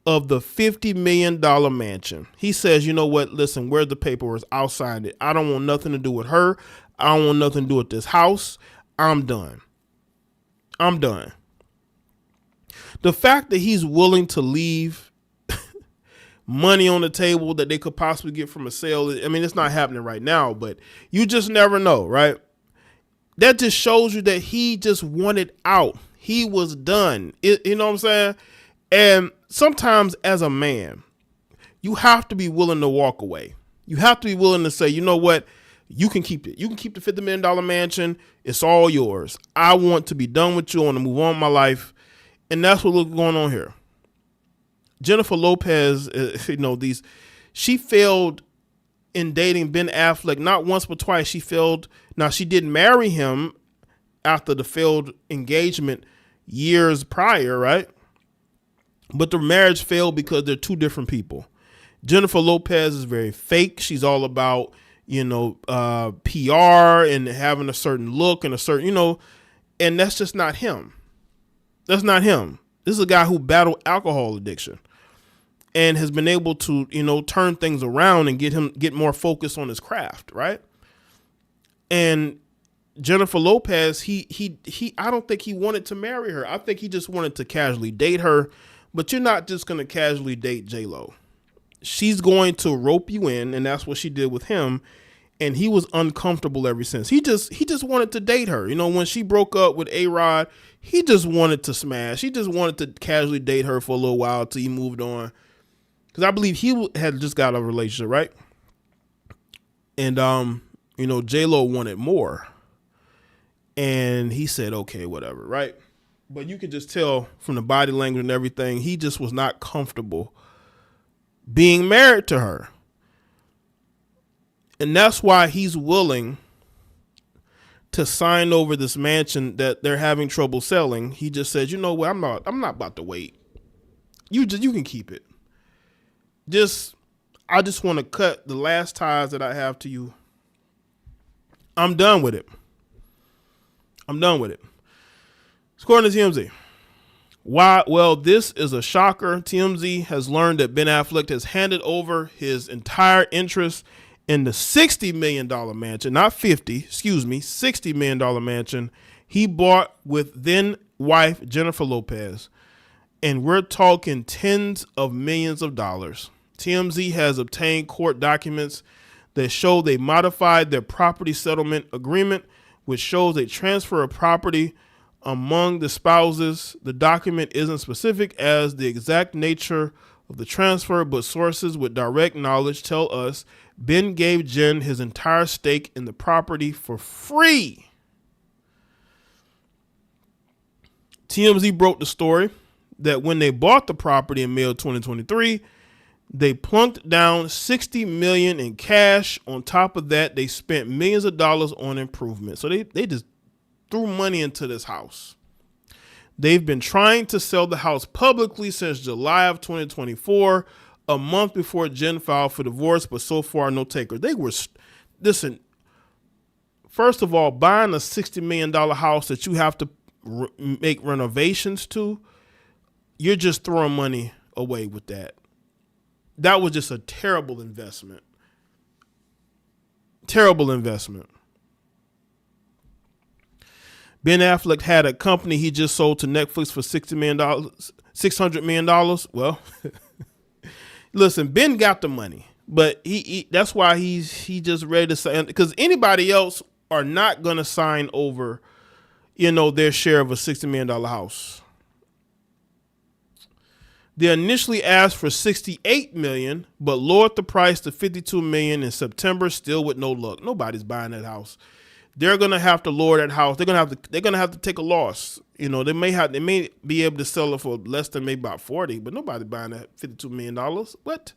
of the $50 million mansion. He says, you know what? Listen, where's the paperwork? I'll sign it. I don't want nothing to do with her. I don't want nothing to do with this house. I'm done. I'm done. The fact that he's willing to leave money on the table that they could possibly get from a sale, I mean, it's not happening right now, but you just never know, right? That just shows you that he just wanted out. He was done. You know what I'm saying? And sometimes as a man, you have to be willing to walk away. You have to be willing to say, you know what? You can keep it. You can keep the $50 million mansion. It's all yours. I want to be done with you. I want to move on with my life. And that's what's going on here. Jennifer Lopez, she failed in dating Ben Affleck, not once but twice. She failed. Now, she did marry him after the failed engagement years prior, right? But the marriage failed because they're two different people. Jennifer Lopez is very fake. She's all about, PR and having a certain look and a certain, and that's just not him. That's not him. This is a guy who battled alcohol addiction and has been able to, turn things around and get more focus on his craft, right? And Jennifer Lopez, he I don't think he wanted to marry her. I think he just wanted to casually date her. But you're not just going to casually date J-Lo. She's going to rope you in, and that's what she did with him. And he was uncomfortable ever since. He just wanted to date her. When she broke up with A-Rod, he just wanted to smash. He just wanted to casually date her for a little while till he moved on. Because I believe he had just got a relationship, right? And, J-Lo wanted more. And he said, okay, whatever, right? But you could just tell from the body language and everything, he just was not comfortable being married to her. And that's why he's willing to sign over this mansion that they're having trouble selling. He just says, you know what, I'm not about to wait. You can keep it. I just want to cut the last ties that I have to you. I'm done with it. According to TMZ. Why? Well, this is a shocker. TMZ has learned that Ben Affleck has handed over his entire interest in the $60 million mansion, not 50, $60 million mansion he bought with then wife Jennifer Lopez. And we're talking tens of millions of dollars. TMZ has obtained court documents that show they modified their property settlement agreement, which shows a transfer of property among the spouses. The document isn't specific as the exact nature of the transfer, but sources with direct knowledge tell us Ben gave Jen his entire stake in the property for free. TMZ broke the story that when they bought the property in May of 2023, they plunked down $60 million in cash. On top of that, they spent millions of dollars on improvements. So they just threw money into this house. They've been trying to sell the house publicly since July of 2024, a month before Jen filed for divorce, but so far no taker. Listen, first of all, buying a $60 million house that you have to make renovations to, you're just throwing money away with that. That was just a terrible investment. Terrible investment. Ben Affleck had a company he just sold to Netflix for $600 million. Well, listen, Ben got the money, but he that's why he just ready to sign, because anybody else are not going to sign over, their share of a $60 million house. They initially asked for $68 million, but lowered the price to $52 million in September, still with no luck. Nobody's buying that house. They're gonna have to lower that house. They're gonna have to take a loss. They may be able to sell it for less than maybe about 40, but nobody's buying that $52 million. What?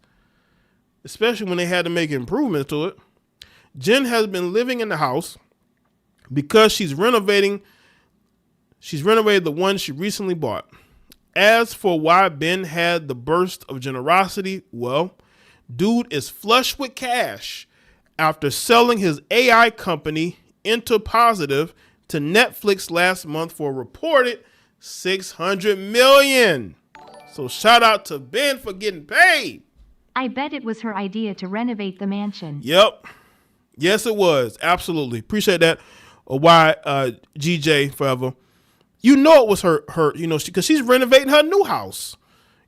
especially when they had to make improvements to it. Jen has been living in the house because she's renovated the one she recently bought. As for why Ben had the burst of generosity, well, dude is flush with cash after selling his AI company Into Positive to Netflix last month for a reported $600 million. So shout out to Ben for getting paid. I bet it was her idea to renovate the mansion. Yep. Yes, it was. Absolutely. Appreciate that. Why, GJ forever. You know it was her, because she's renovating her new house.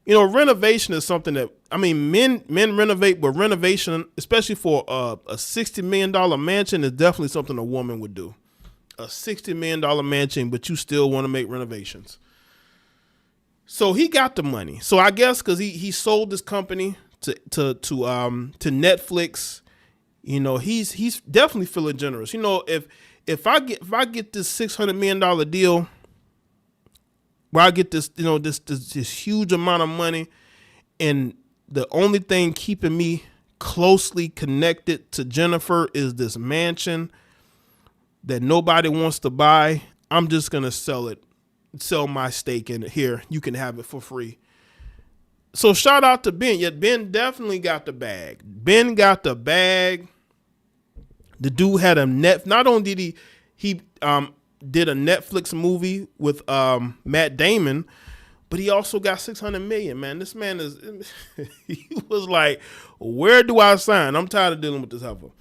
Renovation is something that, men renovate, but renovation, especially for a $60 million mansion, is definitely something a woman would do. A $60 million mansion, but you still want to make renovations. So he got the money. So I guess because he sold this company to Netflix, he's definitely feeling generous. If I get this $600 million deal, where I get this, this huge amount of money, and the only thing keeping me closely connected to Jennifer is this mansion that nobody wants to buy, I'm just gonna sell my stake in it. Here, you can have it for free. So shout out to Ben. Yeah, Ben definitely got the bag. Ben got the bag. The dude had not only did he did a Netflix movie with Matt Damon, but he also got $600 million, man. This man he was like, where do I sign? I'm tired of dealing with this heifer.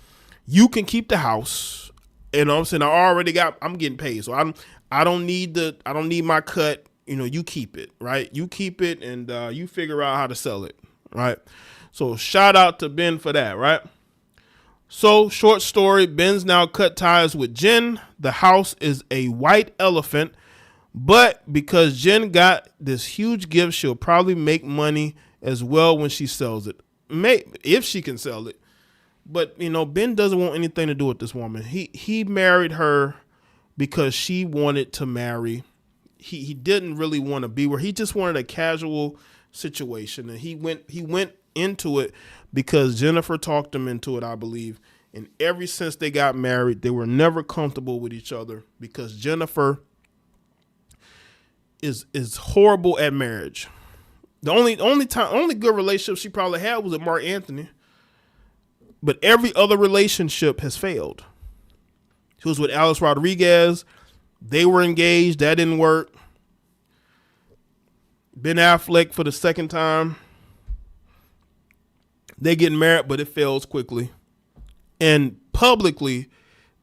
You can keep the house. I'm saying I'm getting paid. So I don't need my cut. You keep it, right? You keep it and you figure out how to sell it, right? So shout out to Ben for that, right? So, short story, Ben's now cut ties with Jen. The house is a white elephant, but because Jen got this huge gift, she'll probably make money as well when she sells it. If she can sell it. But, Ben doesn't want anything to do with this woman. He married her because she wanted to marry. He didn't really want to be where he just wanted a casual situation. And he went into it because Jennifer talked him into it, I believe. And ever since they got married, they were never comfortable with each other because Jennifer is horrible at marriage. The only good relationship she probably had was with Mark Anthony. But every other relationship has failed. She was with Alice Rodriguez. They were engaged. That didn't work. Ben Affleck for the second time. They get married, but it fails quickly. And publicly,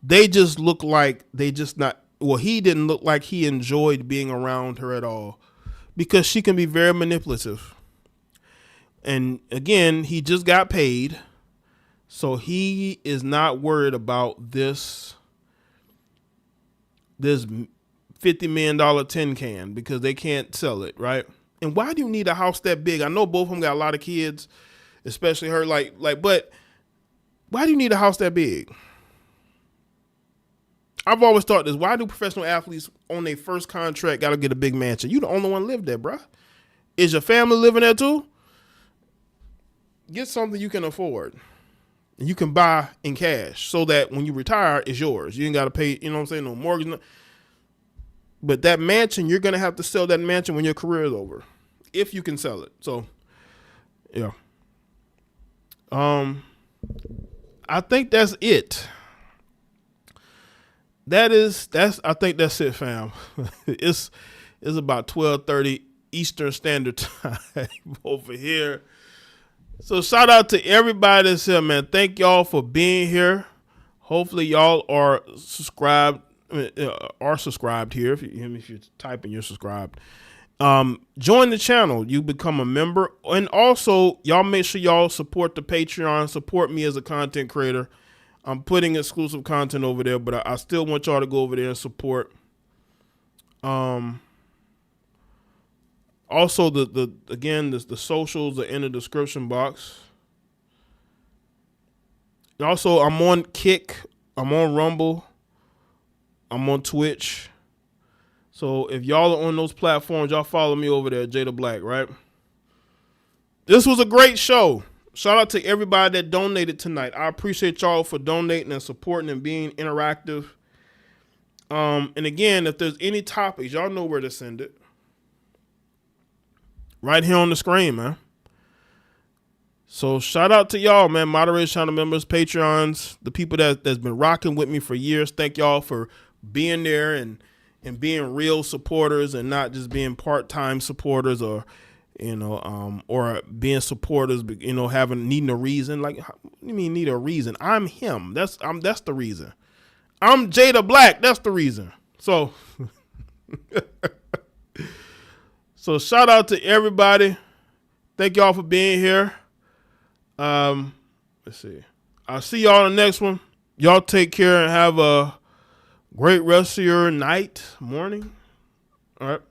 they just look like he didn't look like he enjoyed being around her at all because she can be very manipulative. And again, he just got paid. So he is not worried about this $50 million tin can because they can't sell it, right? And why do you need a house that big? I know both of them got a lot of kids, especially her. But why do you need a house that big? I've always thought this. Why do professional athletes on their first contract got to get a big mansion? You the only one live there, bruh. Is your family living there too? Get something you can afford. And you can buy in cash so that when you retire, it's yours. You ain't got to pay, no mortgage. But that mansion, you're going to have to sell that mansion when your career is over, if you can sell it. So, yeah. I think that's it. I think that's it, fam. It's about 12:30 Eastern Standard Time over here. So shout out to everybody that's here, man. Thank y'all for being here. Hopefully y'all are subscribed here. If you're typing, you're subscribed. Join the channel. You become a member. And also, y'all make sure y'all support the Patreon. Support me as a content creator. I'm putting exclusive content over there, but I still want y'all to go over there and support. Also, the socials are in the description box. And also, I'm on Kick. I'm on Rumble. I'm on Twitch. So if y'all are on those platforms, y'all follow me over there, JayeDeBlack, right? This was a great show. shout out to everybody that donated tonight. I appreciate y'all for donating and supporting and being interactive. And again, if there's any topics, y'all know where to send it. Right here on the screen, man. So shout out to y'all, man. Moderators, channel members, Patreons, the people that's been rocking with me for years. Thank y'all for being there and being real supporters and not just being part-time supporters or being supporters, needing a reason. Like, what do you mean need a reason? I'm him. That's the reason. I'm JayeDeBlack. That's the reason. So, so shout out to everybody. Thank y'all for being here. Let's see. I'll see y'all in the next one. Y'all take care and have a great rest of your night, morning. All right.